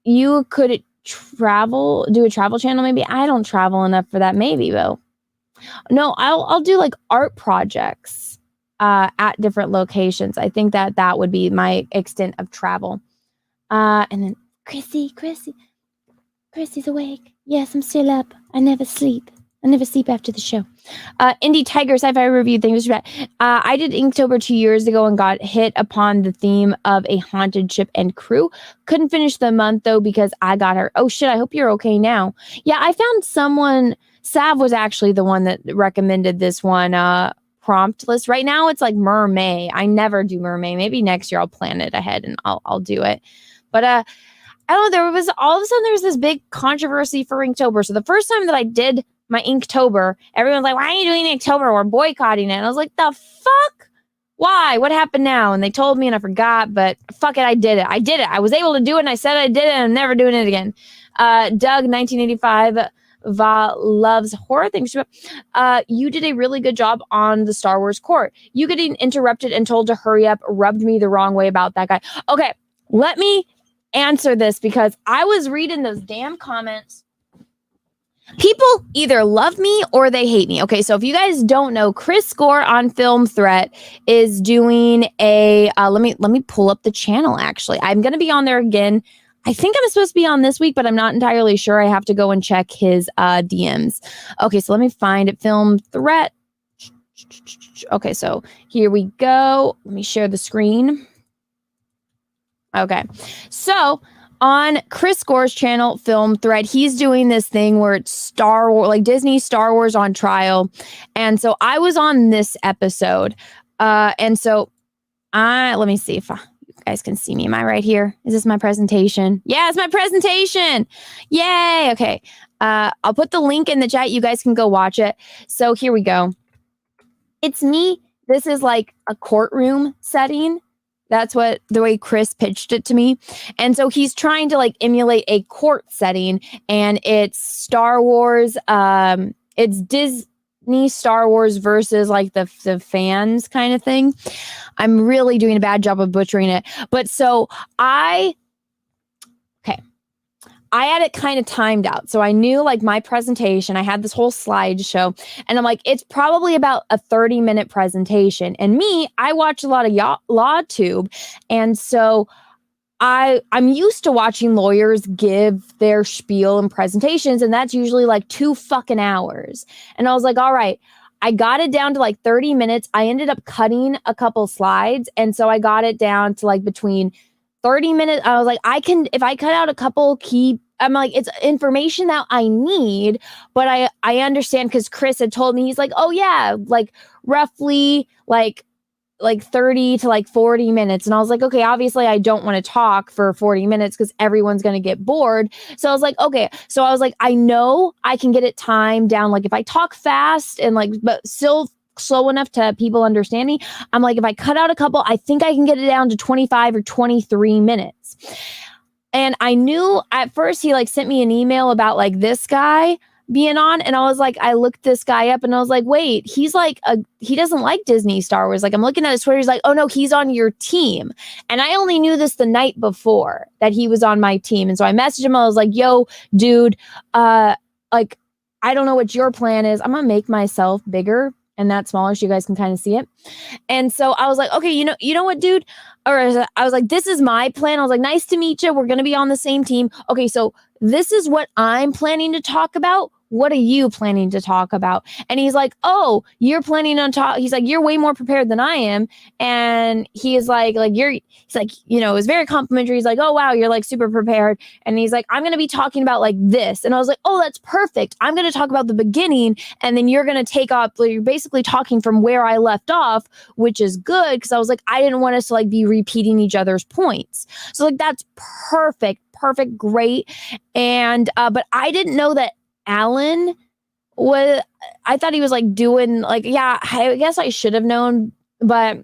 You could do a travel channel maybe. I don't travel enough for that. Maybe though. No, I'll do like art projects at different locations. I think that would be my extent of travel. And then Chrissy's awake. Yes, I'm still up. I never sleep. I never sleep after the show. Indie Tiger Sci-Fi Review. Thanks for that. I did Inktober 2 years ago and got hit upon the theme of a haunted ship and crew. Couldn't finish the month though because I got her. Oh shit, I hope you're okay now. Yeah, I found someone. Sav was actually the one that recommended this one prompt list. Right now it's like Mermaid. I never do Mermaid. Maybe next year I'll plan it ahead and I'll do it. But I don't know, there was all of a sudden there was this big controversy for Inktober. So the first time that I did my Inktober, everyone's like, why are you doing Inktober? We're boycotting it. And I was like, the fuck? Why? What happened now? And they told me and I forgot, but fuck it, I did it. I was able to do it and I said I did it and I'm never doing it again. Doug, 1985, loves horror things. You did a really good job on the Star Wars court. You getting interrupted and told to hurry up rubbed me the wrong way about that guy. Okay, let me answer this because I was reading those damn comments. People either love me or they hate me. Okay, so if you guys don't know, Chris Score on Film Threat is doing a let me pull up the channel. Actually, I'm gonna be on there again. I think I'm supposed to be on this week, but I'm not entirely sure. I have to go and check his DMs. Okay, so let me find it. Film Threat. Okay, so here we go. Let me share the screen. Okay, so on Chris Score's channel, Film Thread, he's doing this thing where it's Star Wars, like Disney Star Wars on trial. And so I was on this episode. And so let me see if you guys can see me. Am I right here? Is this my presentation? Yeah, it's my presentation. Yay. Okay. I'll put the link in the chat. You guys can go watch it. So here we go. It's me. This is like a courtroom setting. That's what the way Chris pitched it to me. And so he's trying to like emulate a court setting, and it's Star Wars. It's Disney Star Wars versus like the fans kind of thing. I'm really doing a bad job of butchering it. But so I had it kind of timed out. So I knew like my presentation, I had this whole slideshow, and I'm like, it's probably about a 30-minute presentation. And me, I watch a lot of LawTube. And so I'm used to watching lawyers give their spiel and presentations, and that's usually like 2 fucking hours. And I was like, all right, I got it down to like 30 minutes. I ended up cutting a couple slides. And so I got it down to like between 30 minutes. I was like, if I cut out a couple I'm like, it's information that I need, but I understand because Chris had told me, he's like, oh yeah, like roughly like 30 to like 40 minutes. And I was like, okay, obviously I don't want to talk for 40 minutes because everyone's going to get bored. So I was like, okay. So I was like, I know I can get it timed down. Like if I talk fast and like, but still slow enough to people understand me, I'm like, if I cut out a couple, I think I can get it down to 25 or 23 minutes. And I knew at first he like sent me an email about like this guy being on. And I was like, I looked this guy up and I was like, wait, he's like, he doesn't like Disney Star Wars. Like I'm looking at his Twitter. He's like, oh no, he's on your team. And I only knew this the night before that he was on my team. And so I messaged him. I was like, yo, dude, like, I don't know what your plan is. I'm going to make myself bigger and that smaller so you guys can kind of see it. And so I was like, okay, you know what, dude? Or I was like, this is my plan. I was like, nice to meet you. We're going to be on the same team. Okay, so this is what I'm planning to talk about. What are you planning to talk about? And he's like, oh, you're planning on he's like, you're way more prepared than I am. And he is like, he's like, you know, it was very complimentary. He's like, oh, wow, you're like super prepared. And he's like, I'm going to be talking about like this. And I was like, oh, that's perfect. I'm going to talk about the beginning. And then you're going to take off. You're basically talking from where I left off, which is good. Cause I was like, I didn't want us to like be repeating each other's points. So like, that's perfect, great. And, but I didn't know that Alan I thought he was like doing like, yeah, I guess I should have known, but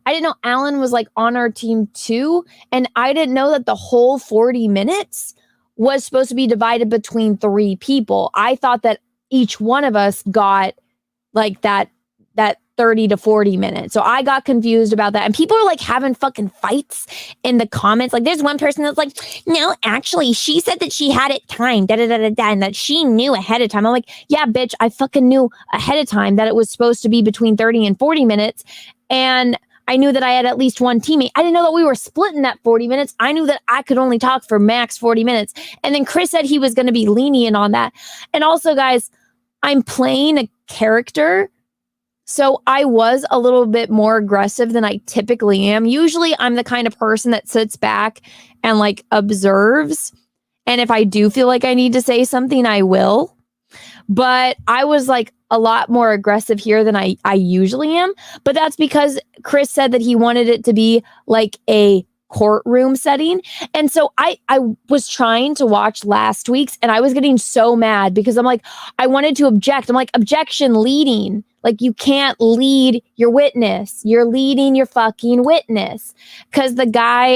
I didn't know Alan was like on our team too. And I didn't know that the whole 40 minutes was supposed to be divided between 3 people. I thought that each one of us got like that 30 to 40 minutes. So I got confused about that. And people are like having fucking fights in the comments. Like there's one person that's like, no, actually, she said that she had it timed, and that she knew ahead of time. I'm like, yeah, bitch, I fucking knew ahead of time that it was supposed to be between 30 and 40 minutes. And I knew that I had at least one teammate. I didn't know that we were splitting that 40 minutes. I knew that I could only talk for max 40 minutes. And then Chris said he was going to be lenient on that. And also, guys, I'm playing a character, so I was a little bit more aggressive than I typically am. Usually I'm the kind of person that sits back and like observes. And if I do feel like I need to say something, I will. But I was like a lot more aggressive here than I usually am. But that's because Chris said that he wanted it to be like a courtroom setting. And so I was trying to watch last week's and I was getting so mad because I'm like, I wanted to object. I'm like, objection, leading. Like, you can't lead your witness. You're leading your fucking witness. Because the guy,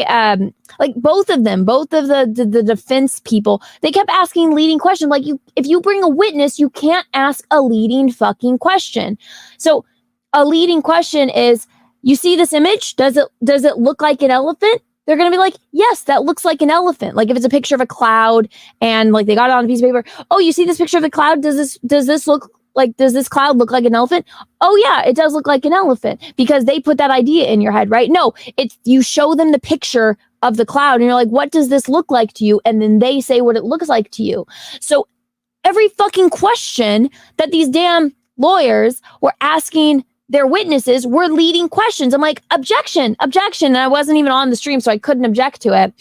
like both of the defense people, they kept asking leading questions. Like, if you bring a witness, you can't ask a leading fucking question. So a leading question is, you see this image? Does it look like an elephant? They're going to be like, yes, that looks like an elephant. Like if it's a picture of a cloud and like they got it on a piece of paper. Oh, you see this picture of a cloud? Does this cloud look like an elephant? Oh yeah, it does look like an elephant because they put that idea in your head, right? No, it's you show them the picture of the cloud and you're like, what does this look like to you? And then they say what it looks like to you. So every fucking question that these damn lawyers were asking their witnesses were leading questions. I'm like, objection. And I wasn't even on the stream, so I couldn't object to it.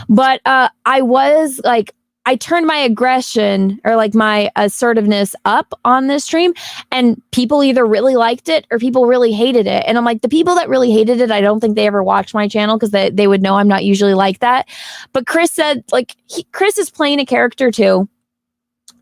But I was like, I turned my aggression or like my assertiveness up on this stream, and people either really liked it or people really hated it. And I'm like, the people that really hated it, I don't think they ever watched my channel because they would know I'm not usually like that. But Chris said, like, Chris is playing a character too.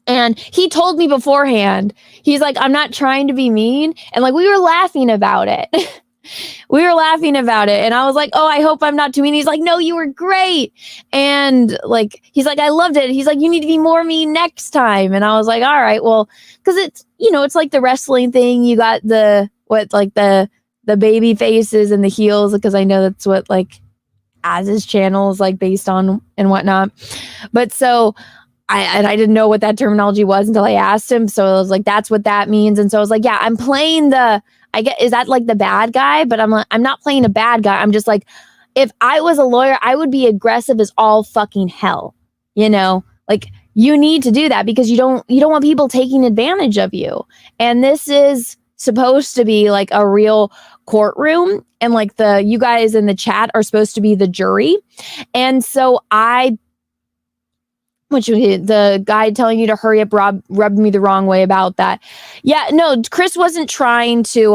And he told me beforehand, he's like, I'm not trying to be mean. And like, we were laughing about it. And I was like, oh, I hope I'm not too mean. He's like, no, you were great. And like, he's like, I loved it. He's like, you need to be more mean next time. And I was like, all right, well, because it's, it's like the wrestling thing. You got the baby faces and the heels, because I know that's what like Az's channel is like based on and whatnot. But so I didn't know what that terminology was until I asked him. So I was like, that's what that means. And so I was like, yeah, I'm playing is that like the bad guy? But I'm like, I'm not playing a bad guy. I'm just like, if I was a lawyer, I would be aggressive as all fucking hell. Like you need to do that because you don't want people taking advantage of you. And this is supposed to be like a real courtroom. And like you guys in the chat are supposed to be the jury. And so the guy telling you to hurry up rubbed me the wrong way about that. Yeah, no, Chris wasn't trying to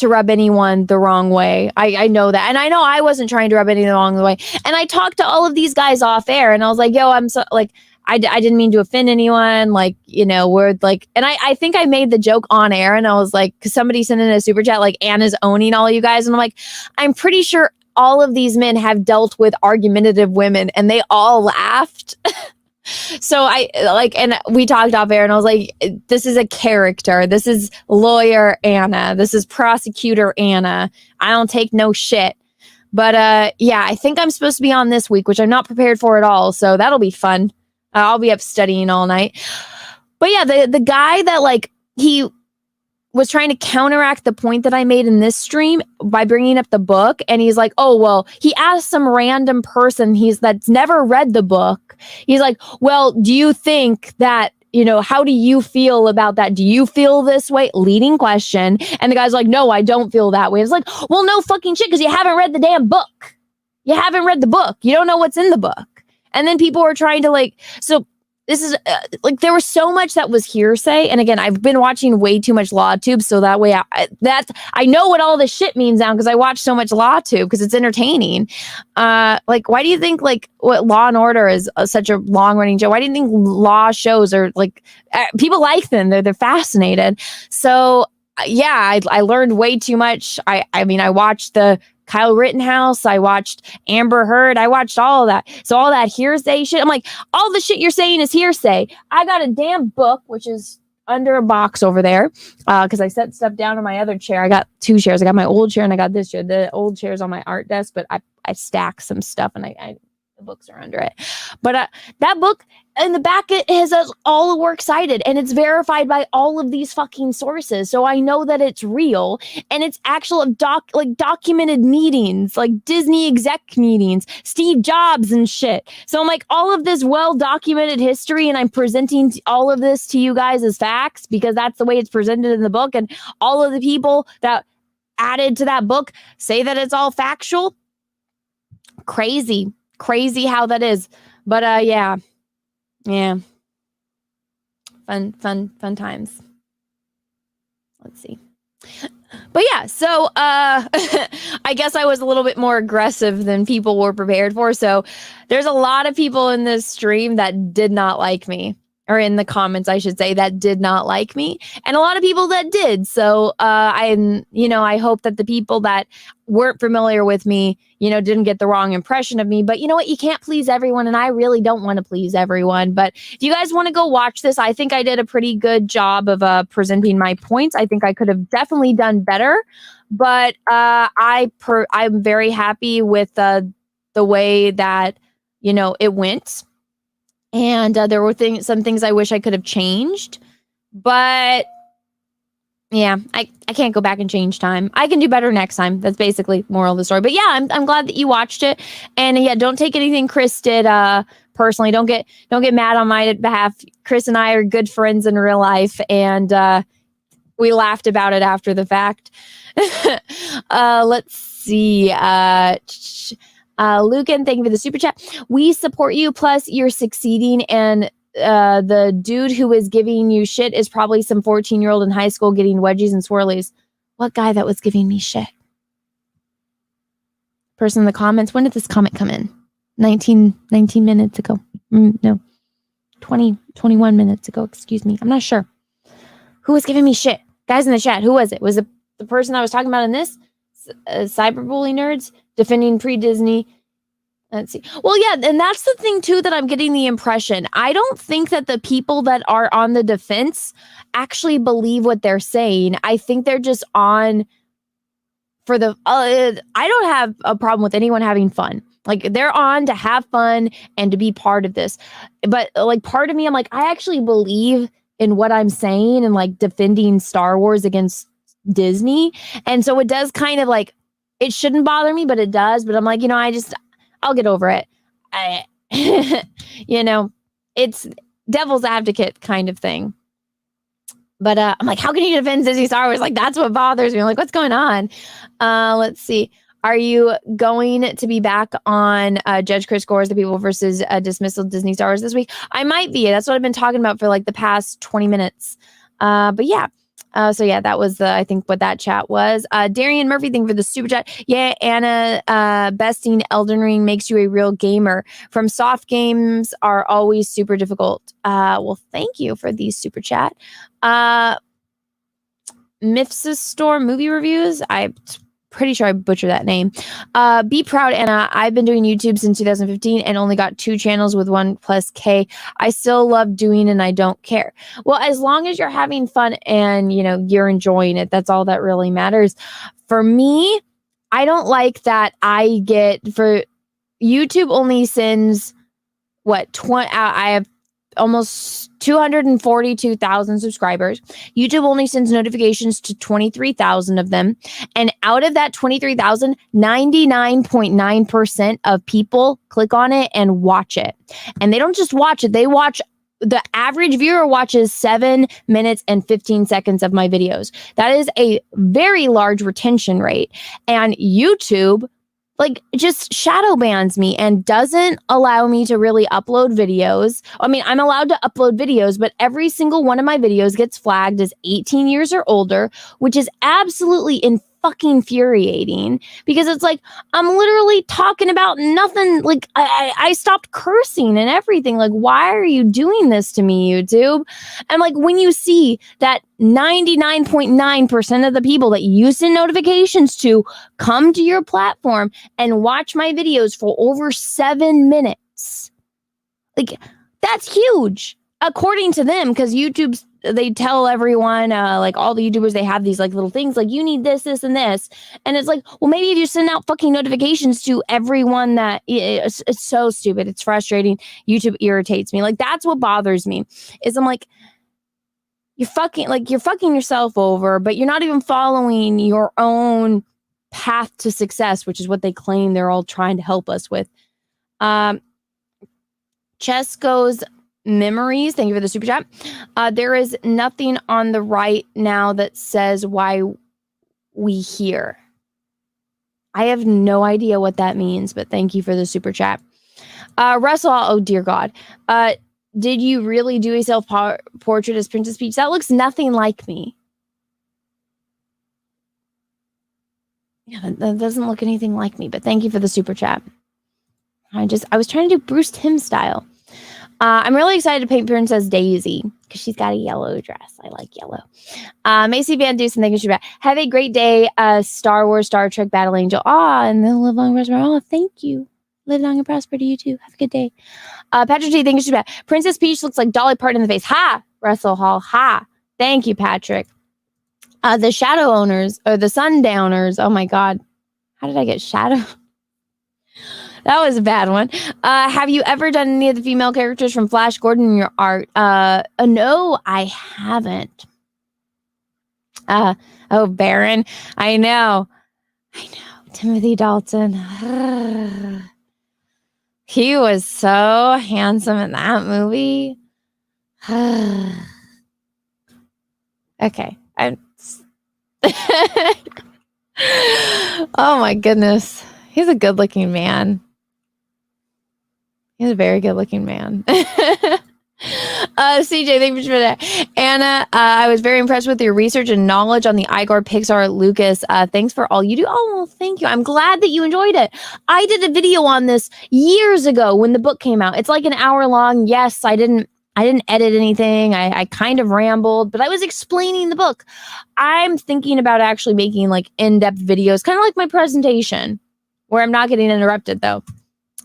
rub anyone the wrong way. I know that. And I know I wasn't trying to rub anyone the wrong way. And I talked to all of these guys off air and I was like, yo, I'm so like, I didn't mean to offend anyone. Like, we're like, and I think I made the joke on air and I was like, cause somebody sent in a super chat, like Anna's owning all you guys. And I'm like, I'm pretty sure all of these men have dealt with argumentative women and they all laughed. So and we talked off air and I was like, this is a character. This is lawyer Anna. This is prosecutor Anna. I don't take no shit. But yeah, I think I'm supposed to be on this week, which I'm not prepared for at all. So that'll be fun. I'll be up studying all night. But yeah, the guy that like, he was trying to counteract the point that I made in this stream by bringing up the book. And he's like, oh, well, he asked some random person that's never read the book. He's like, well, do you think that, how do you feel about that? Do you feel this way? Leading question. And the guy's like, no, I don't feel that way. It's like, well, no fucking shit, because you haven't read the damn book. You haven't read the book. You don't know what's in the book. And then people were trying to like, so this is like there was so much that was hearsay, and again, I've been watching way too much LawTube, so that way I know what all this shit means now because I watch so much LawTube because it's entertaining. Like, why do you think like what Law and Order is such a long running show? Why do you think law shows are like people like them? They're fascinated. So yeah, I learned way too much. I mean, I watched the Kyle Rittenhouse, I watched Amber Heard, I watched all of that. So all that hearsay shit, I'm like, all the shit you're saying is hearsay. I got a damn book, which is under a box over there, because I set stuff down on my other chair. I got 2 chairs. I got my old chair and I got this chair. The old chair is on my art desk, but I stacked some stuff and the books are under it. But that book in the back, it has all the works cited and it's verified by all of these fucking sources. So I know that it's real and it's actual documented meetings, like Disney exec meetings, Steve Jobs and shit. So I'm like, all of this well-documented history, and I'm presenting all of this to you guys as facts because that's the way it's presented in the book. And all of the people that added to that book say that it's all factual. Crazy how that is. But yeah. Fun times. Let's see. But yeah, so I guess I was a little bit more aggressive than people were prepared for. So there's a lot of people in this stream that did not like me, or in the comments, I should say, that did not like me, and a lot of people that did. So I hope that the people that weren't familiar with me, didn't get the wrong impression of me. But you know what? You can't please everyone, and I really don't want to please everyone. But if you guys want to go watch this, I think I did a pretty good job of presenting my points. I think I could have definitely done better, but I'm very happy with the way that it went. And there were some things I wish I could have changed, but yeah, I can't go back and change time. I can do better next time. That's basically moral of the story. But yeah, I'm glad that you watched it. And yeah, don't take anything Chris did personally. Don't get mad on my behalf. Chris and I are good friends in real life, and we laughed about it after the fact. Let's see. Lucan, thank you for the super chat. We support you. Plus, you're succeeding, and the dude who is giving you shit is probably some 14-year-old in high school getting wedgies and swirlies. What guy that was giving me shit? Person in the comments. When did this comment come in? 19 minutes ago. No, 21 minutes ago. Excuse me. I'm not sure. Who was giving me shit? Guys in the chat. Who was it? Was it the person I was talking about in this? Cyberbully nerds defending pre-Disney. Let's see. Well, yeah, and that's the thing too that I'm getting the impression. I don't think that the people that are on the defense actually believe what they're saying. I think they're just on for the. I don't have a problem with anyone having fun. Like, they're on to have fun and to be part of this. But like, part of me, I'm like, I actually believe in what I'm saying and like defending Star Wars against Disney. And so it does kind of like, it shouldn't bother me, but it does. But I'm like, I'll get over it. It's devil's advocate kind of thing. But I'm like, how can you defend Disney Star Wars? Like, that's what bothers me. I'm like, what's going on? Let's see. Are you going to be back on Judge Chris Gore's The People versus Dismissal Disney Star Wars this week? I might be. That's what I've been talking about for like the past 20 minutes. But yeah. So yeah, that was I think what that chat was. Darian Murphy, thank you for the super chat. Yeah, Anna, besting Elden Ring makes you a real gamer. From soft games are always super difficult. Well, thank you for the super chat. Myths Store movie reviews. I'm pretty sure I butchered that name. Be proud, Anna. I've been doing YouTube since 2015 and only got 2 channels with 1+K. I still love doing and I don't care. Well, as long as you're having fun and you're enjoying it, that's all that really matters. For me, I don't like that I get for YouTube only sends I have almost 242,000 subscribers. YouTube only sends notifications to 23,000 of them. And out of that 23,000, 99.9% of people click on it and watch it. And they don't just watch it, the average viewer watches 7 minutes and 15 seconds of my videos. That is a very large retention rate. And YouTube like just shadow bans me and doesn't allow me to really upload videos. I mean, I'm allowed to upload videos, but every single one of my videos gets flagged as 18 years or older, which is absolutely fucking infuriating because it's like I'm literally talking about nothing. Like I stopped cursing and everything. Like, why are you doing this to me, YouTube? And like when you see that 99.9% of the people that you send notifications to come to your platform and watch my videos for over 7 minutes, like that's huge according to them, because YouTube's they tell everyone, like all the YouTubers, they have these like little things like you need this, this, and this. And it's like, well, maybe if you send out fucking notifications to everyone that it's so stupid. It's frustrating. YouTube irritates me. Like, that's what bothers me is I'm like, you're fucking yourself over, but you're not even following your own path to success, which is what they claim they're all trying to help us with. Chesco's Memories, thank you for the super chat. There is nothing on the right now that says why we here. I have no idea what that means, but thank you for the super chat. Russell, oh dear God. Did you really do a self-portrait as Princess Peach? That looks nothing like me. Yeah, that doesn't look anything like me, but thank you for the super chat. I was trying to do Bruce Timm style. I'm really excited to paint Princess Daisy because she's got a yellow dress. I like yellow. Macy Van Dusen, thank you. Have a great day, Star Wars, Star Trek, Battle Angel. And then live long and prosper. Oh, thank you. Live long and prosper to you too. Have a good day. Patrick G, thank you. Princess Peach looks like Dolly Parton in the face. Ha! Russell Hall. Ha! Thank you, Patrick. The Shadow Owners, or the Sundowners. Oh my God. How did I get Shadow? That was a bad one. Have you ever done any of the female characters from Flash Gordon in your art? No, I haven't. Oh, Baron. I know. Timothy Dalton. He was so handsome in that movie. Okay. Oh my goodness. He's a good looking man. He's a very good looking man. CJ, thank you for that. Anna, I was very impressed with your research and knowledge on the Igor Pixar Lucas. Thanks for all you do. Oh, well, thank you. I'm glad that you enjoyed it. I did a video on this years ago when the book came out. It's like an hour long. Yes, I didn't edit anything. I kind of rambled, but I was explaining the book. I'm thinking about actually making like in-depth videos, kind of like my presentation, where I'm not getting interrupted though,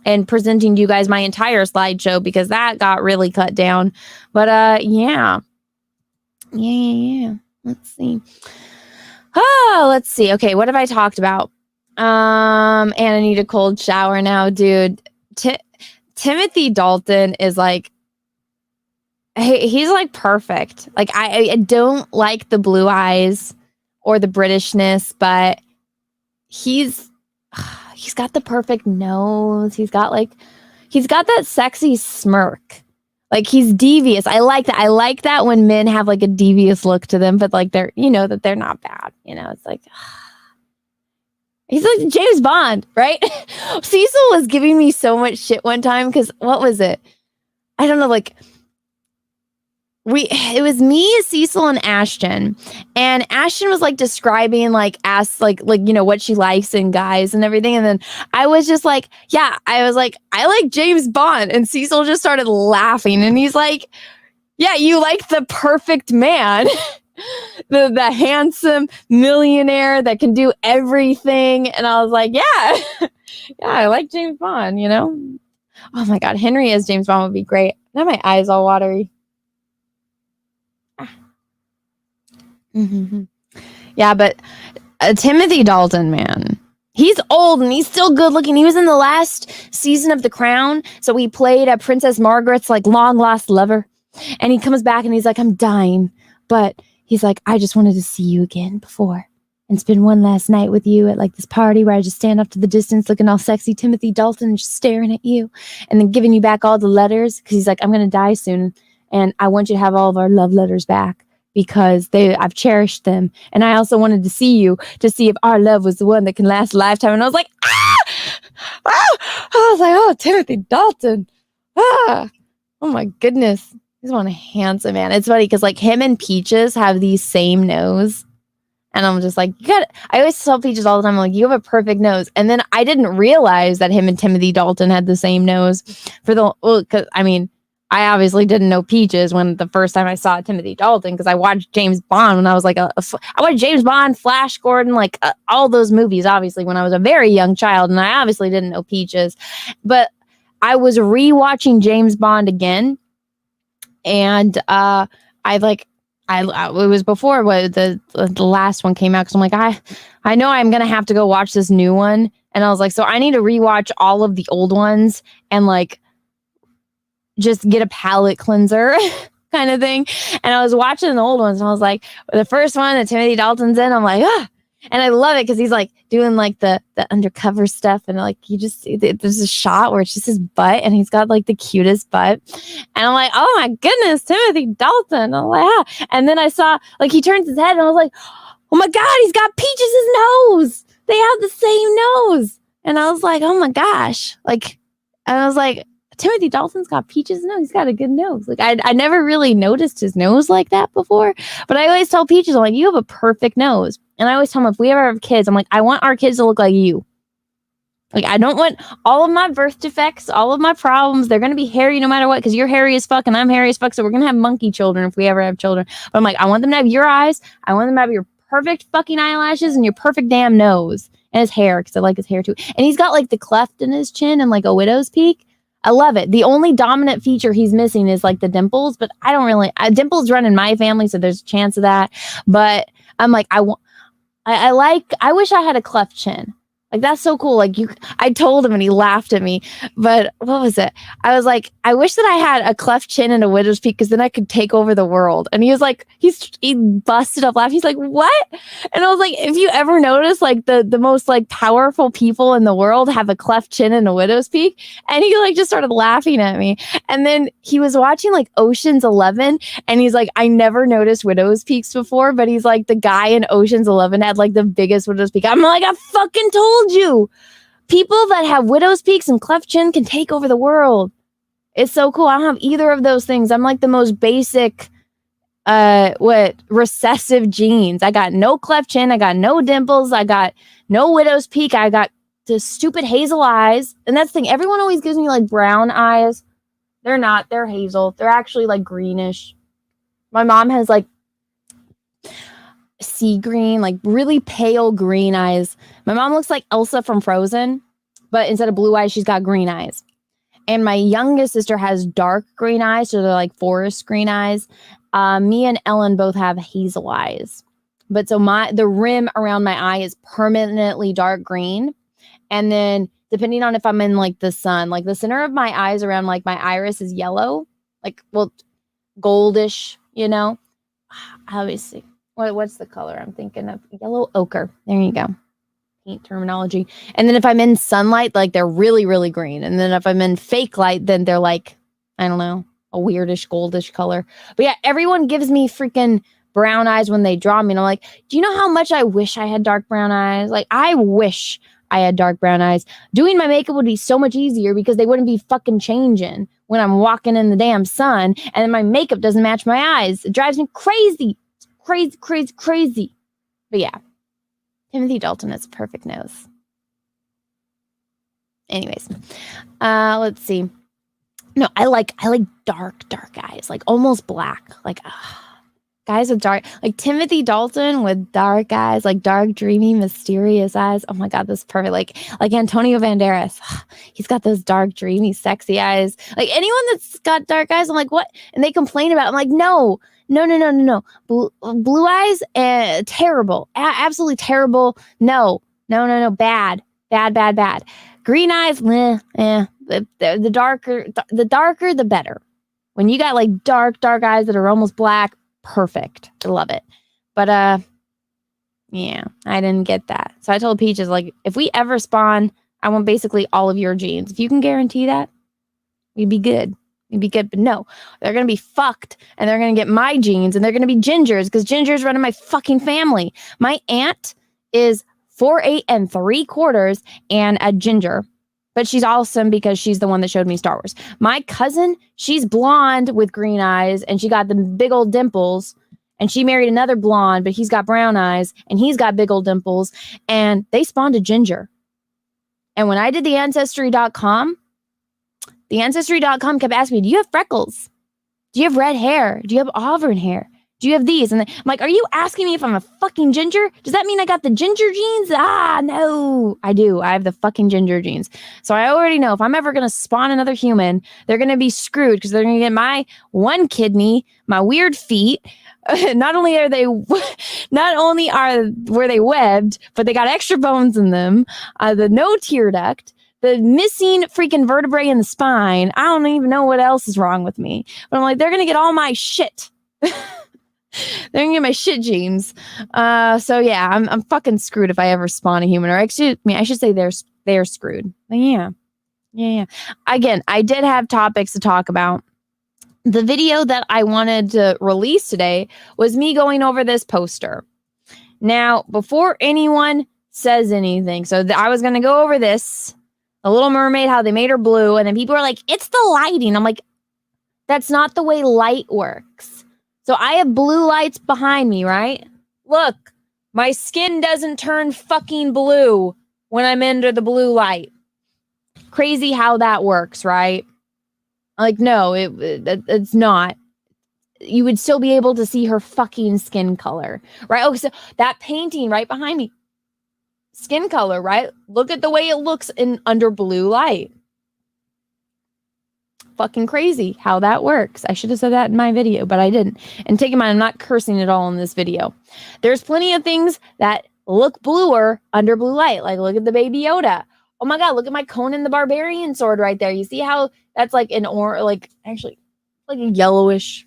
and presenting to you guys my entire slideshow because that got really cut down. But yeah. Let's see. Let's see. Okay, what have I talked about? And I need a cold shower now, dude. Timothy Dalton is like, he's like perfect. Like I don't like the blue eyes or the Britishness, but he's got the perfect nose. He's got that sexy smirk. Like he's devious. I like that. I like that when men have like a devious look to them, but like they're, that they're not bad. It's like, he's like James Bond, right? Cecil was giving me so much shit one time because what was it? I don't know, like it was me, Cecil, and Ashton was like describing like what she likes in guys and everything, and then I was just like, I like James Bond, and Cecil just started laughing, and he's like, yeah, you like the perfect man. the handsome millionaire that can do everything. And I was like, yeah, I like James Bond, Oh my God, Henry as James Bond would be great. Now my eyes all watery. Mm-hmm. Yeah, but Timothy Dalton, man, he's old and he's still good looking. He was in the last season of The Crown, so he played Princess Margaret's like long lost lover, and he comes back and he's like, I'm dying, but he's like, I just wanted to see you again before and spend one last night with you at like this party where I just stand off to the distance looking all sexy, Timothy Dalton, just staring at you and then giving you back all the letters, because he's like, I'm gonna die soon and I want you to have all of our love letters back, because I've cherished them. And I also wanted to see you to see if our love was the one that can last a lifetime. And I was like, I was like, oh, Timothy Dalton. Ah, oh my goodness. He's one handsome man. It's funny because like him and Peaches have the same nose. And I'm just like, I always tell Peaches all the time, I'm like, you have a perfect nose. And then I didn't realize that him and Timothy Dalton had the same nose because I mean, I obviously didn't know Peaches when the first time I saw Timothy Dalton because I watched James Bond when I was like I watched James Bond, Flash Gordon, like all those movies, obviously, when I was a very young child. And I obviously didn't know Peaches. But I was rewatching James Bond again. And it was before the last one came out because I'm like, I know I'm going to have to go watch this new one. And I was like, so I need to rewatch all of the old ones and like, just get a palate cleanser kind of thing. And I was watching the old ones and I was like, the first one that Timothy Dalton's in, I'm like, ah. And I love it because he's like doing like the undercover stuff. And like, there's a shot where it's just his butt and he's got like the cutest butt. And I'm like, oh my goodness, Timothy Dalton. I'm like, ah. And then I saw like, he turns his head and I was like, oh my God, he's got Peaches' nose. They have the same nose. And I was like, oh my gosh. Like, and I was like, Timothy Dalton's got Peaches' nose. He's got a good nose. Like I never really noticed his nose like that before. But I always tell Peaches, I'm like, you have a perfect nose. And I always tell him if we ever have kids, I'm like, I want our kids to look like you. Like I don't want all of my birth defects, all of my problems. They're gonna be hairy no matter what, because you're hairy as fuck and I'm hairy as fuck. So we're gonna have monkey children if we ever have children. But I'm like, I want them to have your eyes. I want them to have your perfect fucking eyelashes and your perfect damn nose and his hair, because I like his hair too. And he's got like the cleft in his chin and like a widow's peak. I love it. The only dominant feature he's missing is like the dimples, but I don't really, dimples run in my family, so there's a chance of that. But I'm like, I wish I had a cleft chin. Like, that's so cool. Like I told him and he laughed at me, but what was it? I was like, I wish that I had a cleft chin and a widow's peak because then I could take over the world. And he was like, he busted up laughing. He's like, what? And I was like, if you ever notice, like the most like powerful people in the world have a cleft chin and a widow's peak. And he like just started laughing at me. And then he was watching like Ocean's 11 and he's like, I never noticed widow's peaks before, but he's like, the guy in Ocean's 11 had like the biggest widow's peak. I'm like, I fucking told you, people that have widow's peaks and cleft chin can take over the world. It's so cool. I don't have either of those things. I'm like the most basic recessive genes. I got no cleft chin, I got no dimples, I got no widow's peak, I got the stupid hazel eyes. And that's the thing, everyone always gives me like brown eyes. They're not, they're hazel. They're actually like greenish. My mom has like sea green, like really pale green eyes. My mom looks like Elsa from Frozen, but instead of blue eyes, she's got green eyes. And my youngest sister has dark green eyes, so they're like forest green eyes. Me and Ellen both have hazel eyes. But so the rim around my eye is permanently dark green. And then depending on if I'm in like the sun, like the center of my eyes around like my iris is yellow, like, well, goldish, you know. Let me see. What's the color I'm thinking of? Yellow ochre. There you go. Paint terminology. And then if I'm in sunlight, like they're really, really green. And then if I'm in fake light, then they're like, I don't know, a weirdish goldish color. But yeah, everyone gives me freaking brown eyes when they draw me. And I'm like, do you know how much I wish I had dark brown eyes? Like, I wish I had dark brown eyes. Doing my makeup would be so much easier because they wouldn't be fucking changing when I'm walking in the damn sun. And then my makeup doesn't match my eyes. It drives me crazy. Crazy. But yeah, Timothy Dalton has a perfect nose. Anyways, let's see. No, I like dark eyes, like almost black. Like guys with dark, like Timothy Dalton with dark eyes, like dark, dreamy, mysterious eyes. Oh my God, this is perfect. Like Antonio Banderas. He's got those dark, dreamy, sexy eyes. Like anyone that's got dark eyes, I'm like, what? And they complain about it. I'm like, no. Blue eyes, terrible. Absolutely terrible. No. Bad. Green eyes, the darker, the better. When you got like dark eyes that are almost black, perfect. I love it. But yeah, I didn't get that. So I told Peaches, like, if we ever spawn, I want basically all of your genes. If you can guarantee that, we'd be good. But no, they're going to be fucked and they're going to get my genes and they're going to be gingers because gingers run in my fucking family. My aunt is 4'8" and 3/4 and a ginger. but she's awesome because she's the one that showed me Star Wars. My cousin, she's blonde with green eyes, and she got the big old dimples, and she married another blonde, but he's got brown eyes, and he's got big old dimples, and they spawned a ginger. And when I did the Ancestry.com kept asking me, do you have freckles? Do you have red hair? Do you have auburn hair? Do you have these? And I'm like, are you asking me if I'm a fucking ginger? Does that mean I got the ginger genes? No, I do. I have the fucking ginger genes. So I already know if I'm ever going to spawn another human, they're going to be screwed because they're going to get my one kidney, my weird feet. Not only are were they webbed, but they got extra bones in them. The no tear duct, the missing freaking vertebrae in the spine. I don't even know what else is wrong with me. But I'm like, they're going to get all my shit. They're gonna get my shit genes. So yeah, I'm fucking screwed if I ever spawn a human. Or excuse me, I should say they're screwed. But yeah. Again, I did have topics to talk about. The video that I wanted to release today was me going over this poster. Now, before anyone says anything, so I was gonna go over this, The Little Mermaid, how they made her blue, and then people are like, it's the lighting. I'm like, that's not the way light works. So I have blue lights behind me, right? Look, my skin doesn't turn fucking blue when I'm under the blue light. Crazy how that works, right? Like, no, it's not. You would still be able to see her fucking skin color, right? Oh, so that painting right behind me, skin color, right? Look at the way it looks under blue light. Fucking crazy how that works. I should have said that in my video, but I didn't. And take in mind, I'm not cursing at all in this video. There's plenty of things that look bluer under blue light. Like, look at the Baby Yoda. Oh my God, look at my Conan the Barbarian sword right there. You see how that's like actually like a yellowish.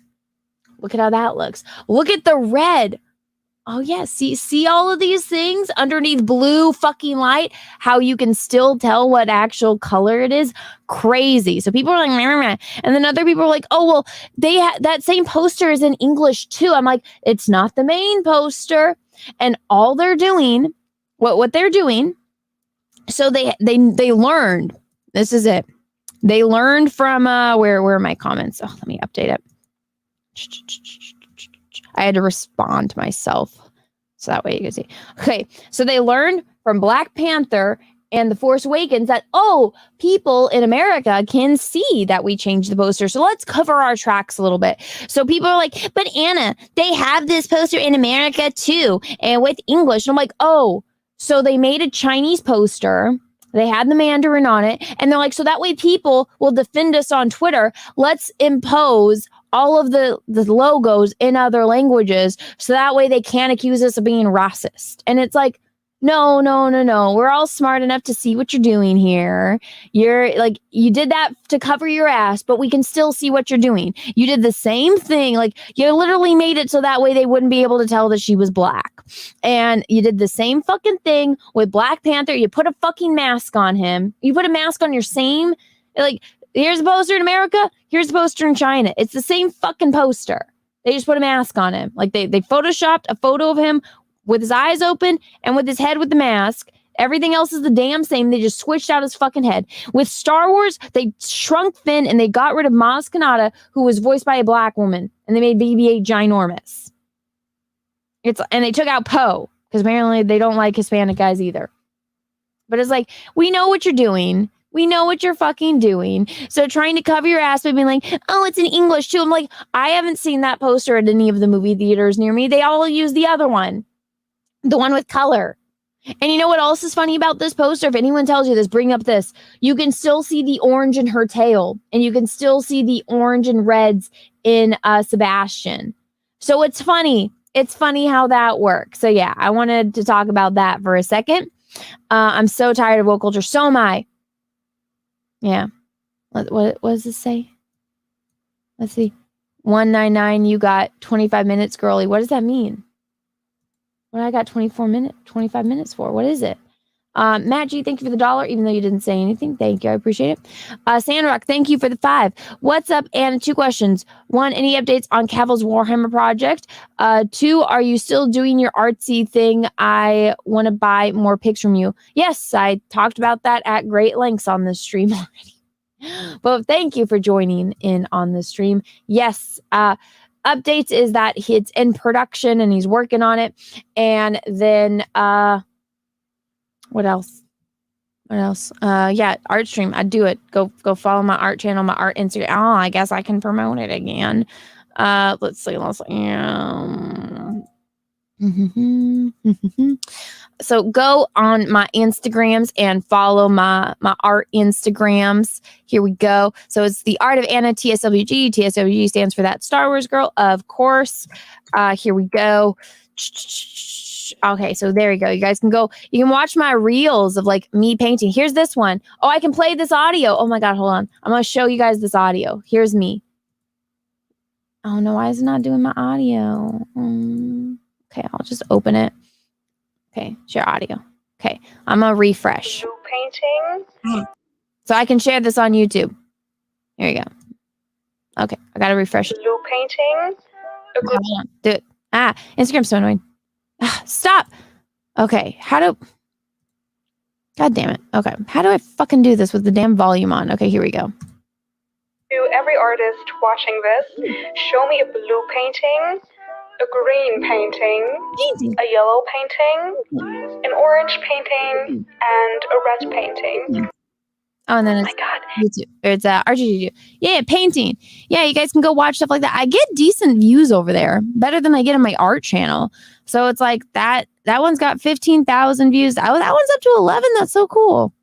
Look at how that looks. Look at the red. Oh yeah, see all of these things underneath blue fucking light, how you can still tell what actual color it is? Crazy. So people are like, meh, meh. And then other people are like, oh, well, that same poster is in English too. I'm like, it's not the main poster. And all they're doing, what they're doing, so they learned, this is it. They learned from, where are my comments? Oh, let me update it. I had to respond to myself so that way you can see. Okay, so they learned from Black Panther and The Force Awakens that, oh, people in America can see that we changed the poster. So let's cover our tracks a little bit. So people are like, but Anna, they have this poster in America too, and with English. And I'm like, oh, so they made a Chinese poster. They had the Mandarin on it. And they're like, so that way people will defend us on Twitter. Let's impose all of the logos in other languages so that way they can't accuse us of being racist. And it's like, no. We're all smart enough to see what you're doing here. You're like, you did that to cover your ass, but we can still see what you're doing. You did the same thing. Like, you literally made it so that way they wouldn't be able to tell that she was black. And you did the same fucking thing with Black Panther. You put a fucking mask on him. You put a mask on your same, like, here's a poster in America. Here's a poster in China. It's the same fucking poster. They just put a mask on him. Like, they photoshopped a photo of him with his eyes open and with his head with the mask. Everything else is the damn same. They just switched out his fucking head. With Star Wars, they shrunk Finn and they got rid of Maz Kanata, who was voiced by a black woman, and they made BB-8 ginormous. And they took out Poe because apparently they don't like Hispanic guys either. But it's like, we know what you're doing. We know what you're fucking doing. So trying to cover your ass by being like, oh, it's in English too. I'm like, I haven't seen that poster at any of the movie theaters near me. They all use the other one. The one with color. And you know what else is funny about this poster? If anyone tells you this, bring up this. You can still see the orange in her tail. And you can still see the orange and reds in Sebastian. So it's funny. It's funny how that works. So yeah, I wanted to talk about that for a second. I'm so tired of woke culture. So am I. Yeah. What does this say? Let's see. 199, you got 25 minutes, girly. What does that mean? What I got 25 minutes for? What is it? Matt G, thank you for the $1, even though you didn't say anything. Thank you. I appreciate it. Sandrock, thank you for the 5. What's up, Anna? 2 questions. 1, any updates on Cavill's Warhammer project? 2, are you still doing your artsy thing? I want to buy more pics from you. Yes, I talked about that at great lengths on this stream already. But thank you for joining in on the stream. Yes, updates is that it's in production and he's working on it. And then what else? Yeah, art stream. I do it. Go follow my art channel, my art Instagram. Oh, I guess I can promote it again. Let's see. So go on my Instagrams and follow my art Instagrams. Here we go. So it's the Art of Anna, TSWG. TSWG stands for That Star Wars Girl, of course. Here we go. Okay, so there you go. You guys can go. You can watch my reels of like me painting. Here's this one. Oh, I can play this audio. Oh my God, hold on. I'm going to show you guys this audio. Here's me. Oh no, why is it not doing my audio? Okay, I'll just open it. Okay, share audio. Okay, I'm going to refresh. Painting. So I can share this on YouTube. Here you go. Okay, I got to refresh it. Painting. Do it. Instagram's so annoying. Stop. Okay, God damn it. Okay, how do I fucking do this with the damn volume on? Okay, here we go. To every artist watching this, show me a blue painting, a green painting, a yellow painting, an orange painting, and a red painting. Oh, and then it's RGG. Yeah, painting. Yeah, you guys can go watch stuff like that. I get decent views over there, better than I get on my art channel. So it's like that one's got 15,000 views. That one's up to 11. That's so cool.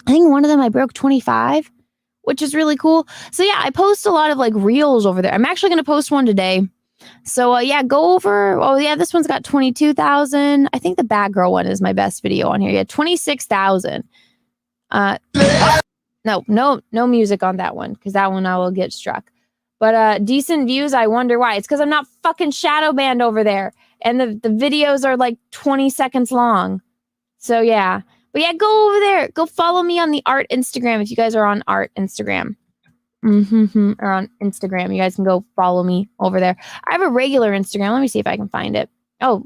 I think one of them I broke 25, which is really cool. So yeah, I post a lot of like reels over there. I'm actually going to post one today. So yeah, go over. Oh yeah, this one's got 22,000. I think the Bad Girl one is my best video on here. Yeah, 26,000. No music on that one, because that one I will get struck. But decent views, I wonder why. It's because I'm not fucking shadow banned over there. And the videos are like 20 seconds long. So yeah. But yeah, go over there. Go follow me on the art Instagram if you guys are on art Instagram. Or on Instagram. You guys can go follow me over there. I have a regular Instagram. Let me see if I can find it. Oh,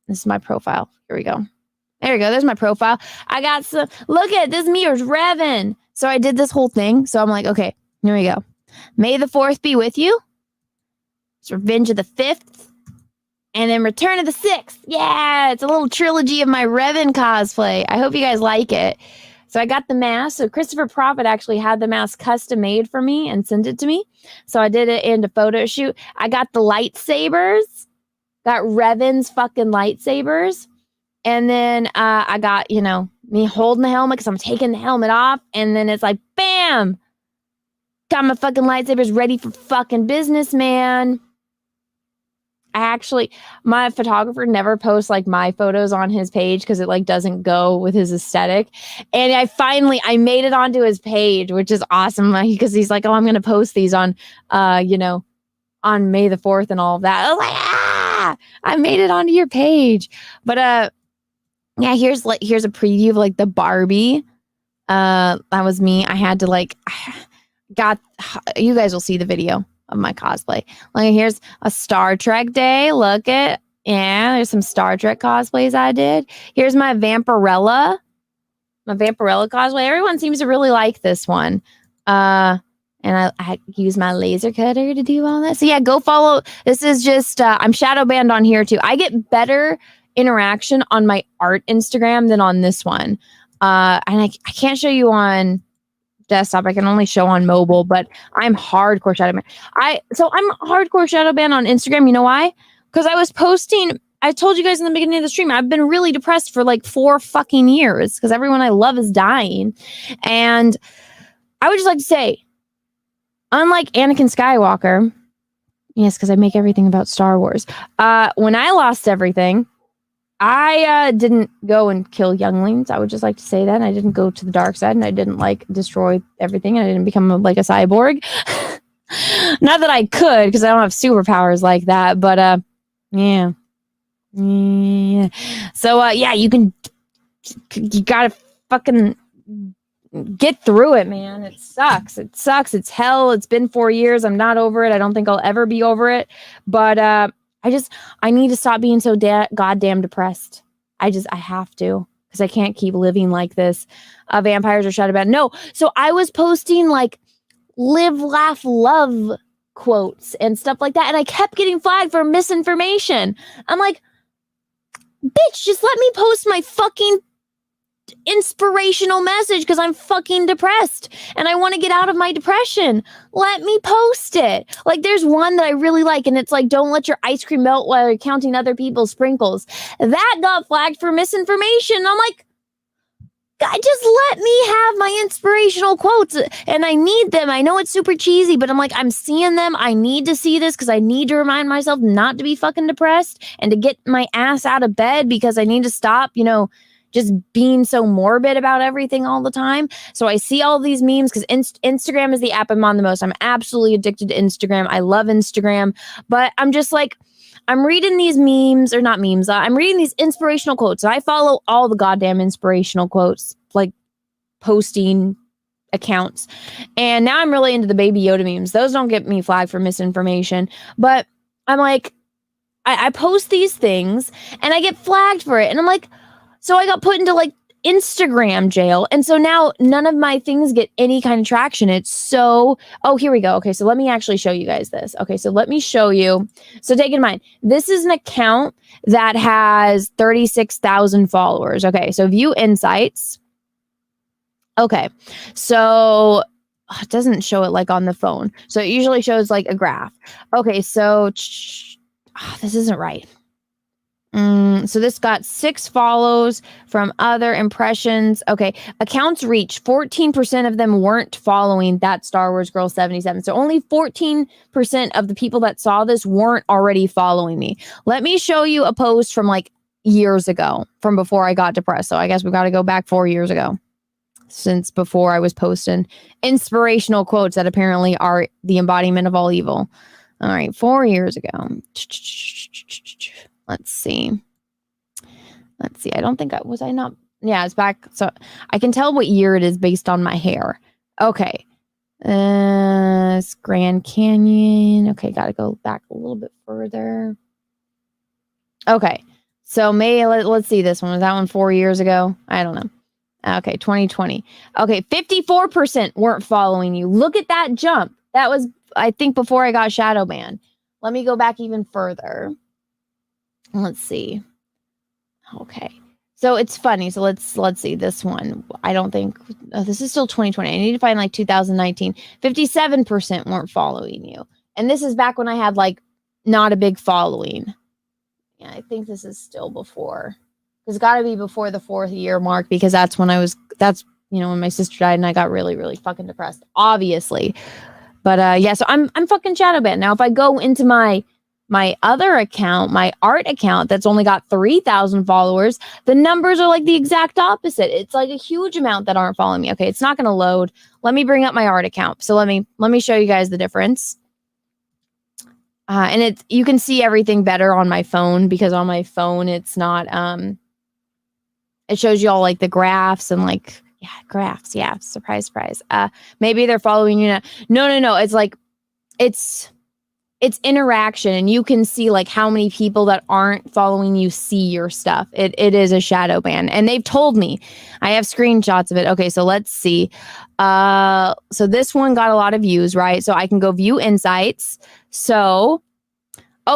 this is my profile. Here we go. There you go. There's my profile. I got some. Look at this. Mirror's Revan. So I did this whole thing. So I'm like, okay, here we go. May the 4th be with you. It's Revenge of the 5th. And then Return of the 6th. Yeah, it's a little trilogy of my Revan cosplay. I hope you guys like it. So I got the mask. So Christopher Prophet actually had the mask custom made for me and sent it to me. So I did it in a photo shoot. I got the lightsabers. Got Revan's fucking lightsabers. And then I got, me holding the helmet because I'm taking the helmet off. And then it's like, bam! Got my fucking lightsabers ready for fucking business, man. My photographer never posts like my photos on his page because it like doesn't go with his aesthetic. And I made it onto his page, which is awesome because he's like, oh, I'm going to post these on, on May the 4th and all of that. I was like, I made it onto your page. But, yeah, here's a preview of like the Barbie. That was me. I had to you guys will see the video of my cosplay. Like here's a Star Trek day. There's some Star Trek cosplays I did. Here's my Vampirella cosplay. Everyone seems to really like this one. And I use my laser cutter to do all that. So yeah, go follow. This is just I'm shadow banned on here too. I get better interaction on my art Instagram than on this one. And I can't show you on desktop. I can only show on mobile, but I'm hardcore shadow banned. I'm hardcore shadow banned on Instagram. You know why? Because I was posting. I told you guys in the beginning of the stream, I've been really depressed for like 4 fucking years because everyone I love is dying. And I would just like to say, unlike Anakin Skywalker, yes, because I make everything about Star Wars. When I lost everything, I didn't go and kill younglings. I would just like to say that. I didn't go to the dark side, and I didn't like destroy everything, and I didn't become like a cyborg. Not that I could, because I don't have superpowers like that. But yeah. So yeah, you can you gotta fucking get through it, man. It sucks. It sucks. It's hell. It's been 4 years. I'm not over it. I don't think I'll ever be over it. But I need to stop being so goddamn depressed. I have to, because I can't keep living like this. Vampires are shut about. No. So I was posting like live, laugh, love quotes and stuff like that. And I kept getting flagged for misinformation. I'm like, bitch, just let me post my fucking inspirational message because I'm fucking depressed and I want to get out of my depression. Let me post it. Like, there's one that I really like, and it's like, don't let your ice cream melt while you're counting other people's sprinkles. That got flagged for misinformation. I'm like, God, just let me have my inspirational quotes, and I need them. I know it's super cheesy, but I'm like, I'm seeing them. I need to see this because I need to remind myself not to be fucking depressed and to get my ass out of bed because I need to stop, just being so morbid about everything all the time. So I see all these memes because Instagram is the app I'm on the most. I'm absolutely addicted to Instagram. I love Instagram, but I'm just like, I'm reading these memes, or not memes. I'm reading these inspirational quotes. I follow all the goddamn inspirational quotes, like posting accounts. And now I'm really into the Baby Yoda memes. Those don't get me flagged for misinformation. But I'm like, I post these things and I get flagged for it. And I'm like, so I got put into like Instagram jail. And so now none of my things get any kind of traction. It's so, here we go. Okay, so let me actually show you guys this. Okay, so let me show you. So take in mind, this is an account that has 36,000 followers. Okay, so view insights. Okay, so it doesn't show it like on the phone. So it usually shows like a graph. Okay, so this isn't right. So this got 6 follows from other impressions. Okay. Accounts reached 14% of them weren't following that Star Wars Girl 77. So only 14% of the people that saw this weren't already following me. Let me show you a post from like years ago, from before I got depressed. So I guess we got to go back 4 years ago, since before I was posting inspirational quotes that apparently are the embodiment of all evil. All right. 4 years ago. Let's see. I don't think yeah, it's back. So I can tell what year it is based on my hair. Okay. It's Grand Canyon. Okay. Got to go back a little bit further. Okay. So let's see this one. Was that one 4 years ago? I don't know. Okay. 2020. Okay. 54% weren't following you. Look at that jump. That was, I think, before I got shadow banned. Let me go back even further. Let's see. Okay. So it's funny. So let's see this one. I don't think this is still 2020. I need to find like 2019. 57% weren't following you. And this is back when I had like not a big following. Yeah, I think this is still before. It's got to be before the 4th year mark, because that's when when my sister died and I got really, really fucking depressed, obviously. But yeah, so I'm fucking shadow banned. Now if I go into my other account, my art account, that's only got 3,000 followers, the numbers are like the exact opposite. It's like a huge amount that aren't following me. Okay, it's not going to load. Let me bring up my art account. So let me show you guys the difference. And you can see everything better on my phone, because on my phone it's not it shows you all like the graphs and like graphs. Yeah, surprise. Maybe they're following you now. No. It's like it's interaction, and you can see like how many people that aren't following you see your stuff. It is a shadow ban, and they've told me. I have screenshots of it. Okay, so let's see. So this one got a lot of views, right? So I can go view insights. So,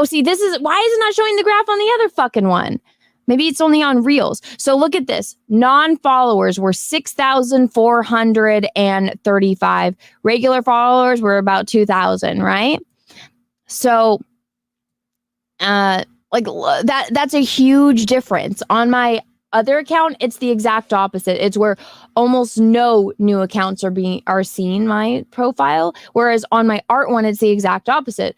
see, this is why is it not showing the graph on the other fucking one? Maybe it's only on Reels. So look at this. Non-followers were 6,435. Regular followers were about 2,000, right? So, that's a huge difference. On my other account, it's the exact opposite. It's where almost no new accounts are seeing my profile. Whereas on my art one, it's the exact opposite.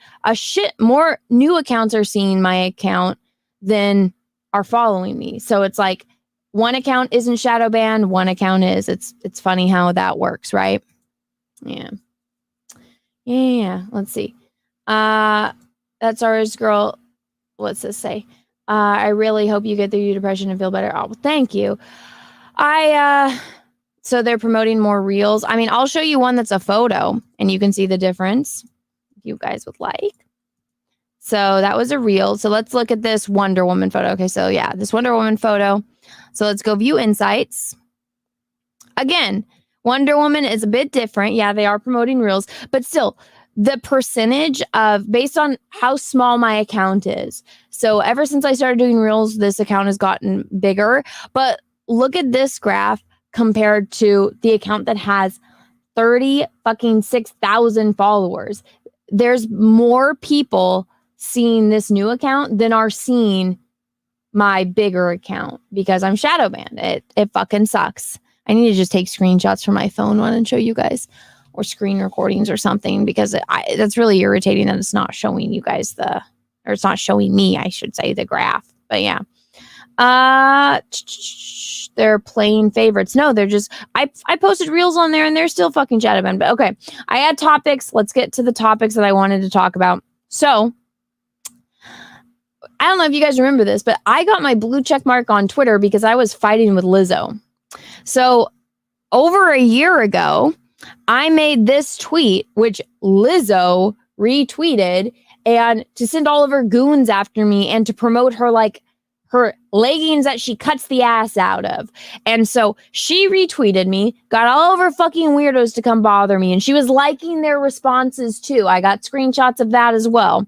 More new accounts are seeing my account than are following me. So it's like one account isn't shadow banned, one account is. It's funny how that works, right? Yeah. Let's see. That's ours, girl. What's this say? I really hope you get through your depression and feel better. Oh, well, thank you. So they're promoting more reels. I mean, I'll show you one that's a photo and you can see the difference if you guys would like. So that was a reel. So let's look at this Wonder Woman photo. Okay, so yeah, this Wonder Woman photo. So let's go view insights. Again, Wonder Woman is a bit different. Yeah, they are promoting reels, but still, the percentage of based on how small my account is. So ever since I started doing reels, this account has gotten bigger. But look at this graph compared to the account that has 6,000 followers. There's more people seeing this new account than are seeing my bigger account because I'm shadow banned. It fucking sucks. I need to just take screenshots from my phone one and show you guys, or screen recordings or something, because that's really irritating that it's not showing you guys or it's not showing me, I should say, the graph. But yeah. They're playing favorites. No, they're just, I posted reels on there and they're still fucking shadow banned. But okay, I had topics. Let's get to the topics that I wanted to talk about. So, I don't know if you guys remember this, but I got my blue check mark on Twitter because I was fighting with Lizzo. So, over a year ago, I made this tweet, which Lizzo retweeted, and to send all of her goons after me and to promote her, like, her leggings that she cuts the ass out of. And so she retweeted me, got all of her fucking weirdos to come bother me, and she was liking their responses too. I got screenshots of that as well.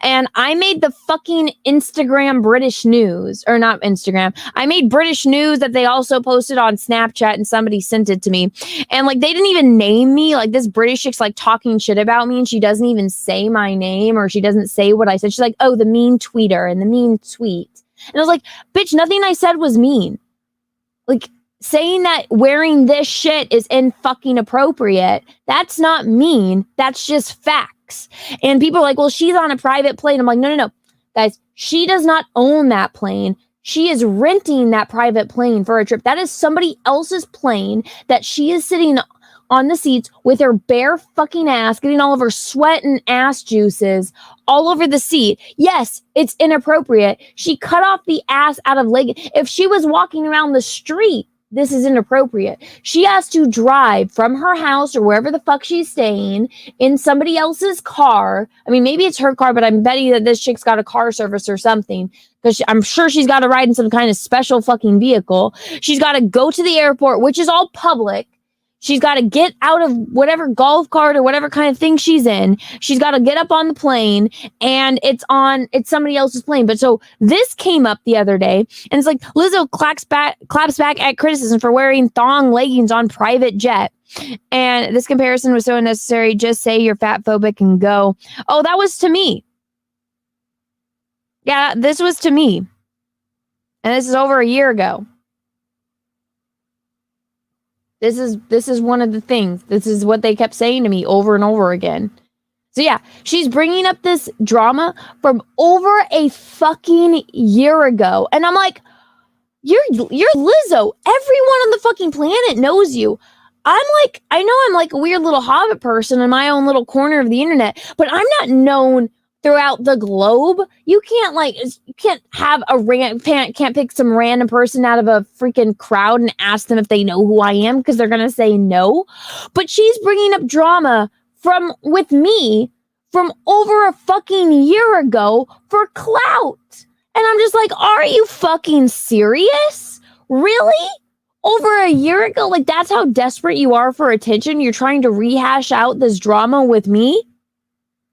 And I made the fucking Instagram British news, or not Instagram. I made British news that they also posted on Snapchat, and somebody sent it to me. And like, they didn't even name me. Like, this British chick's like talking shit about me, and she doesn't even say my name, or she doesn't say what I said. She's like, oh, the mean tweeter and the mean tweet. And I was like, bitch, nothing I said was mean. Like, saying that wearing this shit is fucking appropriate, that's not mean. That's just facts. And people are like, well, she's on a private plane. I'm like, no. Guys, she does not own that plane. She is renting that private plane for a trip. That is somebody else's plane that she is sitting on the seats with her bare fucking ass, getting all of her sweat and ass juices all over the seat. Yes, it's inappropriate. She cut off the ass out of leg. If she was walking around the street, this is inappropriate. She has to drive from her house or wherever the fuck she's staying in somebody else's car. I mean, maybe it's her car, but I'm betting that this chick's got a car service or something, because I'm sure she's got to ride in some kind of special fucking vehicle. She's got to go to the airport, which is all public. She's got to get out of whatever golf cart or whatever kind of thing she's in. She's got to get up on the plane, and it's somebody else's plane. But so this came up the other day, and it's like, Lizzo claps back at criticism for wearing thong leggings on private jet. And this comparison was so unnecessary. Just say you're fat phobic and go. Oh, that was to me. Yeah, this was to me. And this is over a year ago. This is one of the things. This is what they kept saying to me over and over again. So yeah, she's bringing up this drama from over a fucking year ago. And I'm like, you're Lizzo. Everyone on the fucking planet knows you. I'm like, I know I'm like a weird little hobbit person in my own little corner of the internet, but I'm not known throughout the globe. You can't have can't pick some random person out of a freaking crowd and ask them if they know who I am, because they're gonna say no. But she's bringing up drama with me from over a fucking year ago for clout, and I'm just like, are you fucking serious? Really? Over a year ago? Like, that's how desperate you are for attention? You're trying to rehash out this drama with me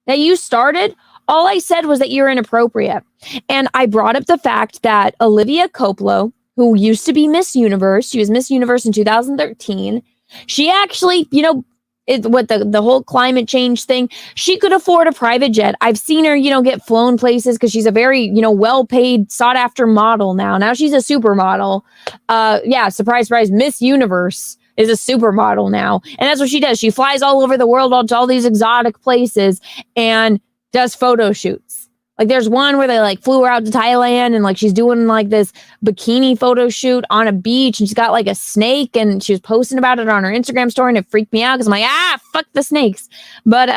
that you started? All I said was that you're inappropriate. And I brought up the fact that Olivia Culpo, who used to be Miss Universe, she was Miss Universe in 2013. She actually, with the whole climate change thing, she could afford a private jet. I've seen her, get flown places because she's a very, well-paid, sought-after model now. Now she's a supermodel. Yeah, surprise, surprise, Miss Universe is a supermodel now. And that's what she does. She flies all over the world to all these exotic places and does photo shoots. Like, there's one where they flew her out to Thailand, and she's doing this bikini photo shoot on a beach, and she's got a snake, and she was posting about it on her Instagram story, and it freaked me out because I'm like, fuck the snakes. But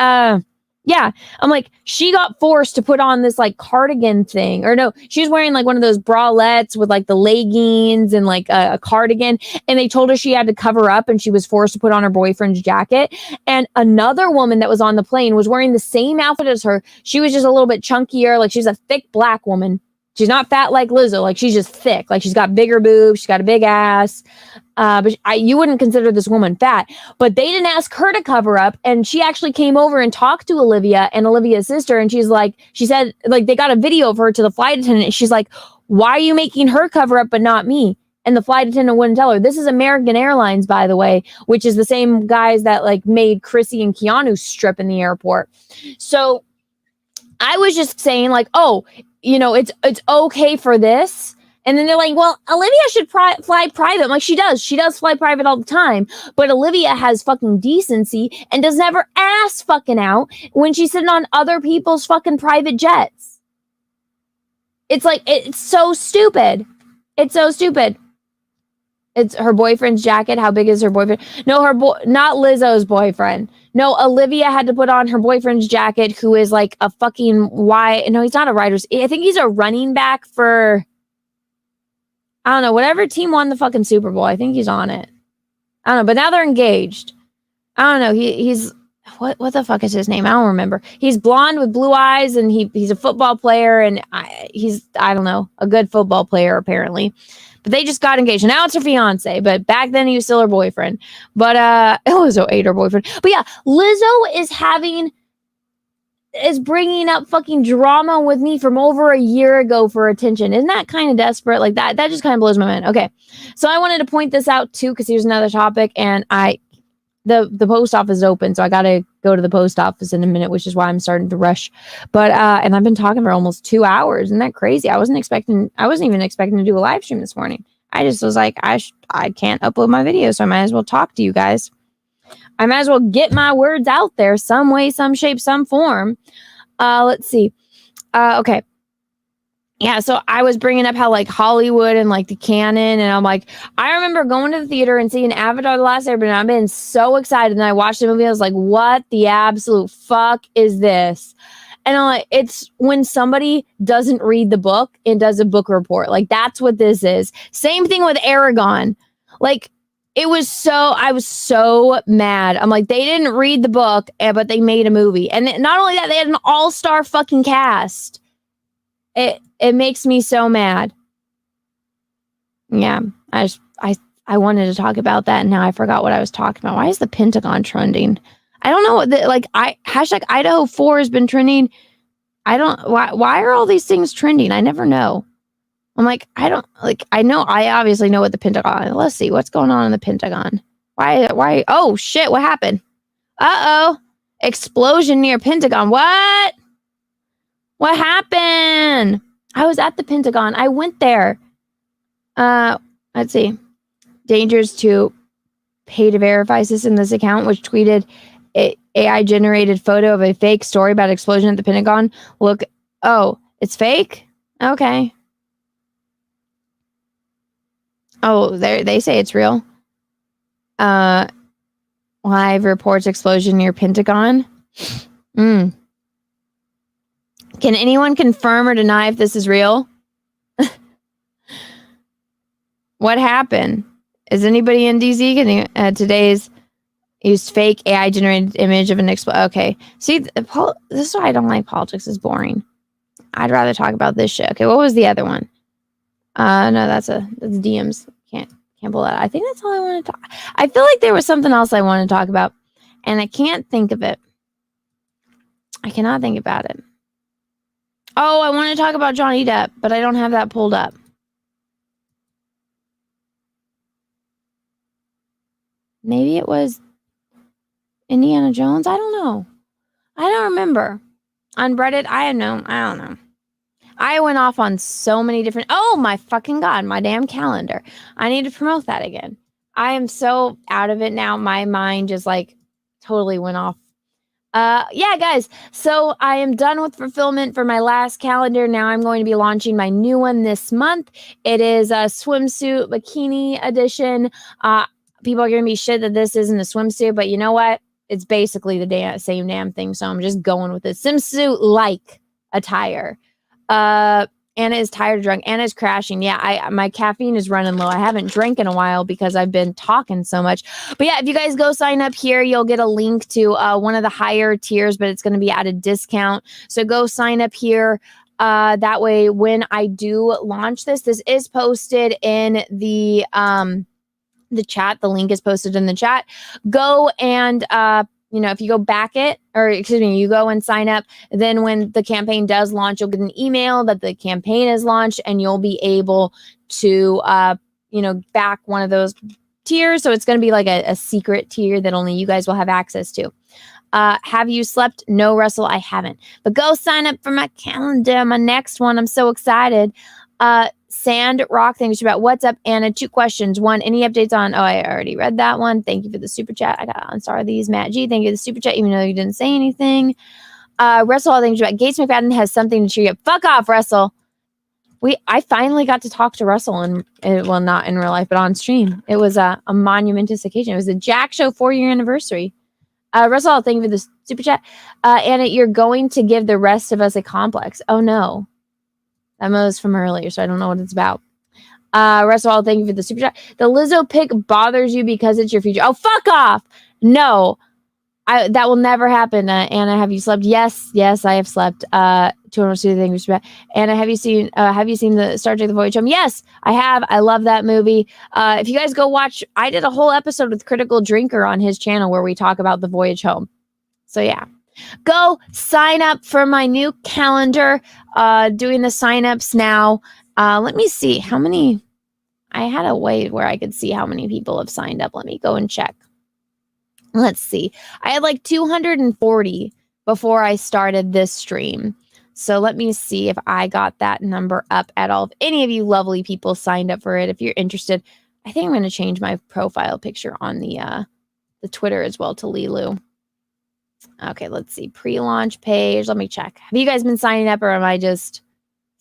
Yeah. I'm like, she got forced to put on this like cardigan thing. Or no, she was wearing like one of those bralettes with like the leggings and like a cardigan. And they told her she had to cover up and she was forced to put on her boyfriend's jacket. And another woman that was on the plane was wearing the same outfit as her. She was just a little bit chunkier. Like she's a thick black woman. She's not fat like Lizzo. Like she's just thick. Like she's got bigger boobs. She's got a big ass. But you wouldn't consider this woman fat. But they didn't ask her to cover up. And she actually came over and talked to Olivia and Olivia's sister. And she's like, she said, like, they got a video of her to the flight attendant. And she's like, why are you making her cover up but not me? And the flight attendant wouldn't tell her. This is American Airlines, by the way, which is the same guys that like made Chrissy and Keanu strip in the airport. So I was just saying like, oh, you know, it's okay for this. And then they're like, well, Olivia should fly private. I'm like, she does. She does fly private all the time. But Olivia has fucking decency and does never ass fucking out when she's sitting on other people's fucking private jets. It's like, it's so stupid. It's so stupid. It's her boyfriend's jacket. How big is her boyfriend? No, not Lizzo's boyfriend. No, Olivia had to put on her boyfriend's jacket, who is like a fucking no, he's not a writer. I think he's a running back for, I don't know, whatever team won the fucking Super Bowl. I think he's on it. I don't know, but now they're engaged. I don't know. He's what the fuck is his name? I don't remember. He's blonde with blue eyes, and he's a football player, and he's, I don't know, a good football player apparently. But they just got engaged. Now it's her fiance, but back then he was still her boyfriend. But Lizzo ate her boyfriend. But yeah, Lizzo is bringing up fucking drama with me from over a year ago for attention. Isn't that kind of desperate? Like that just kind of blows my mind. Okay, so I wanted to point this out too, because here's another topic, and the post office is open, so I gotta go to the post office in a minute, which is why I'm starting to rush. But and I've been talking for almost 2 hours. Isn't that crazy? I wasn't even expecting to do a live stream this morning. I just was like, I can't upload my video, so I might as well talk to you guys. I might as well get my words out there some way, some shape, some form. Let's see. Okay. Yeah, so I was bringing up how like Hollywood and like the canon, and I'm like, I remember going to the theater and seeing Avatar: The Last Airbender, and I've been so excited. And I watched the movie, I was like, what the absolute fuck is this? And I'm like, it's when somebody doesn't read the book and does a book report. Like, that's what this is. Same thing with Aragon. Like, I was so mad. I'm like, they didn't read the book, but they made a movie. And not only that, they had an all-star fucking cast. It makes me so mad. Yeah, I wanted to talk about that, and now I forgot what I was talking about. Why is the Pentagon trending? I don't know. Hashtag Idaho 4 has been trending. Why are all these things trending? I never know. I'm like, I obviously know what the Pentagon is. Let's see what's going on in the Pentagon. Why? Oh shit, what happened? Uh-oh. Explosion near Pentagon. What happened? I was at the Pentagon. I went there. Let's see. Dangers to pay to verify system. This account, which tweeted AI generated photo of a fake story about explosion at the Pentagon. Look, oh, it's fake? Okay. Oh, they say it's real. Live reports explosion near Pentagon. Can anyone confirm or deny if this is real? What happened? Is anybody in DZ getting today's used fake AI generated image of an Okay. See, this is why I don't like politics. It's boring. I'd rather talk about this shit. Okay, what was the other one? No, that's DMs. Can't pull that out. I think that's all I want to talk. I feel like there was something else I want to talk about, and I can't think of it. I cannot think about it. Oh, I want to talk about Johnny Depp, but I don't have that pulled up. Maybe it was Indiana Jones? I don't know. I don't remember. On Reddit, I don't know. I went off on so many different... Oh, my fucking God, my damn calendar. I need to promote that again. I am so out of it now. My mind just like totally went off. Yeah, guys. So I am done with fulfillment for my last calendar. Now I'm going to be launching my new one this month. It is a swimsuit bikini edition. People are going to be shit that this isn't a swimsuit, but you know what? it's basically the same damn thing. So I'm just going with it. Swimsuit-like attire. Anna is tired, drunk. Anna is crashing. Yeah, my caffeine is running low. I haven't drank in a while because I've been talking so much. But yeah, if you guys go sign up here, you'll get a link to one of the higher tiers, but it's going to be at a discount. So go sign up here. That way, when I do launch this is posted in the chat. The link is posted in the chat. Go and if you go back you go and sign up, then when the campaign does launch, you'll get an email that the campaign is launched, and you'll be able to back one of those tiers. So it's going to be like a secret tier that only you guys will have access to. Have you slept? No, Russell, I haven't. But go sign up for my calendar, my next one. I'm so excited. Sand Rock, thanks about what's up, Anna. 2 questions. 1, any updates on? Oh, I already read that one. Thank you for the super chat. I got on sorry these. Matt G, thank you for the super chat, even though you didn't say anything. Russell, thanks about Gates McFadden has something to cheer you up. Fuck off, Russell. I finally got to talk to Russell, well, not in real life, but on stream. It was a monumentous occasion. It was the Jack Show 4-year anniversary. Russell, thank you for the super chat. Anna, you're going to give the rest of us a complex. Oh, no. That was from earlier, so I don't know what it's about. Russell, thank you for the super chat. The Lizzo pick bothers you because it's your future. Oh, fuck off. No, that will never happen. Anna, have you slept? Yes, I have slept. 202 things. Anna, have you seen the Star Trek: The Voyage Home? Yes, I have. I love that movie. If you guys go watch, I did a whole episode with Critical Drinker on his channel where we talk about The Voyage Home. So yeah. Go sign up for my new calendar. Doing the signups now. Let me see how many. I had a way where I could see how many people have signed up. Let me go and check. Let's see. I had like 240 before I started this stream. So let me see if I got that number up at all. If any of you lovely people signed up for it, if you're interested, I think I'm going to change my profile picture on the Twitter as well to Lilu. Okay, let's see. Pre-launch page. Let me check. Have you guys been signing up, or is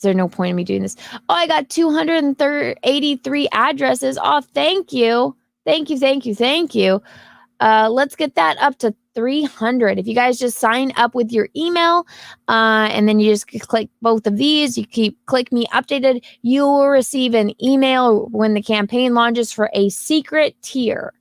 there no point in me doing this? Oh, I got 283 addresses. Oh, thank you. Thank you. Let's get that up to 300. If you guys just sign up with your email, and then you just click both of these, click me updated, you will receive an email when the campaign launches for a secret tier.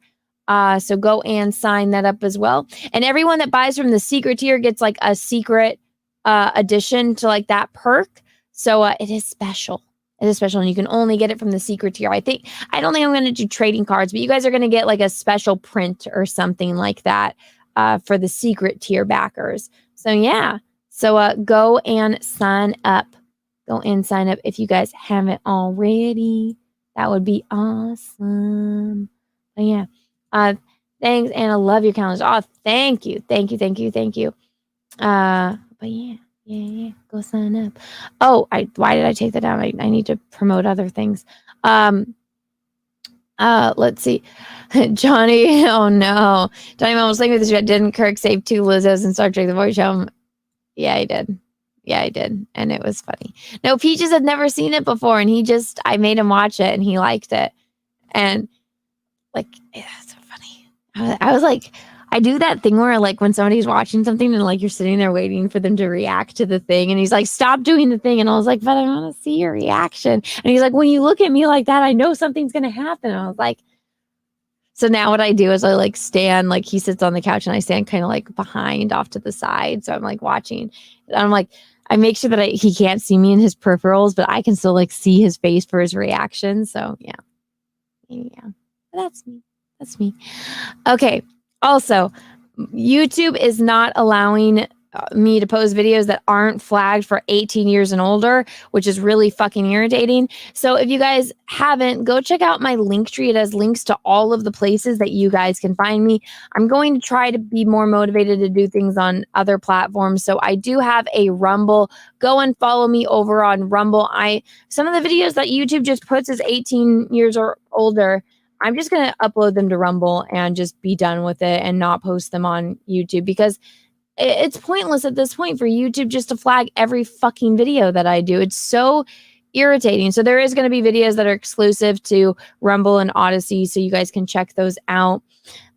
So go and sign that up as well. And everyone that buys from the secret tier gets like a secret addition to like that perk. So it is special. It is special, and you can only get it from the secret tier. I don't think I'm going to do trading cards, but you guys are going to get like a special print or something like that for the secret tier backers. So yeah. So go and sign up. Go and sign up if you guys haven't already. That would be awesome. But yeah. Thanks, Anna. Love your calendars. Oh, thank you. But yeah. Go sign up. Oh, why did I take that down? I need to promote other things. Let's see. Johnny. Oh no. Johnny Mom was thinking this. Didn't Kirk save 2 Lizzos in Star Trek: The Voyage Home? Yeah, I did. And it was funny. No, Peaches had never seen it before, and I made him watch it, and he liked it. And like, it's so funny. I was like, I do that thing where like when somebody's watching something and like you're sitting there waiting for them to react to the thing, and he's like, stop doing the thing. And I was like, but I want to see your reaction. And he's like, when you look at me like that, I know something's going to happen. And I was like, so now what I do is I like stand, like he sits on the couch and I stand kind of like behind off to the side. So I'm like watching, and I'm like, I make sure that he can't see me in his peripherals, but I can still like see his face for his reaction. So yeah. That's me. Okay. Also, YouTube is not allowing me to post videos that aren't flagged for 18 years and older, which is really fucking irritating. So if you guys haven't, go check out my link tree. It has links to all of the places that you guys can find me. I'm going to try to be more motivated to do things on other platforms. So I do have a Rumble. Go and follow me over on Rumble. Some of the videos that YouTube just puts as 18 years or older, I'm just going to upload them to Rumble and just be done with it and not post them on YouTube, because it's pointless at this point for YouTube just to flag every fucking video that I do. It's so irritating. So there is going to be videos that are exclusive to Rumble and Odyssey, so you guys can check those out.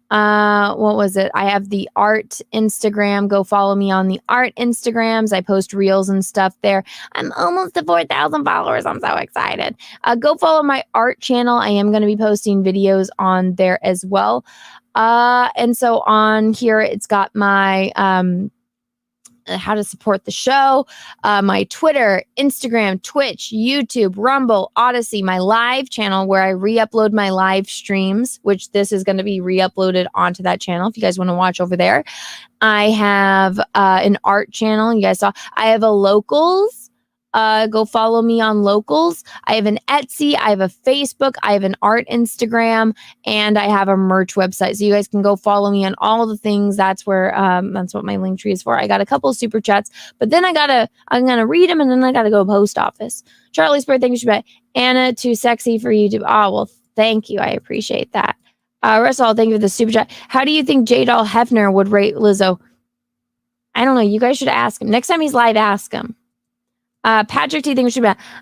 What was it? I have the art Instagram. Go follow me on the art Instagrams. I post reels and stuff there. I'm almost to 4,000 followers. I'm so excited. Go follow my art channel. I am going to be posting videos on there as well. And so on here, it's got my how to support the show, my Twitter, Instagram, Twitch, YouTube, Rumble, Odyssey, my live channel where I re-upload my live streams, which this is going to be re-uploaded onto that channel if you guys want to watch over there. I have an art channel. You guys saw. I have a locals. Go follow me on locals. I have an Etsy. I have a Facebook. I have an art Instagram, and I have a merch website. So you guys can go follow me on all the things. That's where that's what my link tree is for. I got a couple of super chats, but then I'm gonna read them, and then I gotta go post office. Charlie Spur, thank you, Anna, too sexy for YouTube. Oh well, thank you. I appreciate that. Russell, thank you for the super chat. How do you think J. Doll Hefner would rate Lizzo? I don't know. You guys should ask him next time he's live. Ask him. Patrick T. Thinks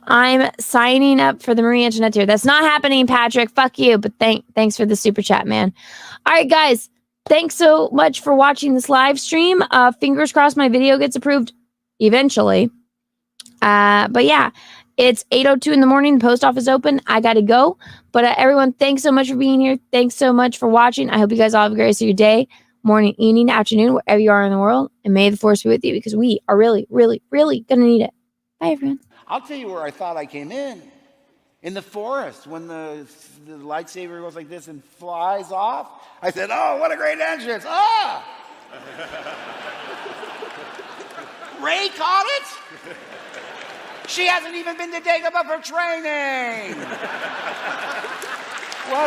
I'm signing up for the Marie Antoinette tier. That's not happening, Patrick. Fuck you. But thanks for the super chat, man. All right, guys. Thanks so much for watching this live stream. Fingers crossed my video gets approved eventually. But yeah, it's 8:02 in the morning. The post office open. I got to go. But everyone, thanks so much for being here. Thanks so much for watching. I hope you guys all have a great rest of your day, morning, evening, afternoon, wherever you are in the world. And may the force be with you because we are really, really, really going to need it. Bye, everyone. I'll tell you where I thought I came in the forest, when the lightsaber goes like this and flies off. I said, oh, what a great entrance. Ah! Ray caught it? She hasn't even been to Dagobah for training. What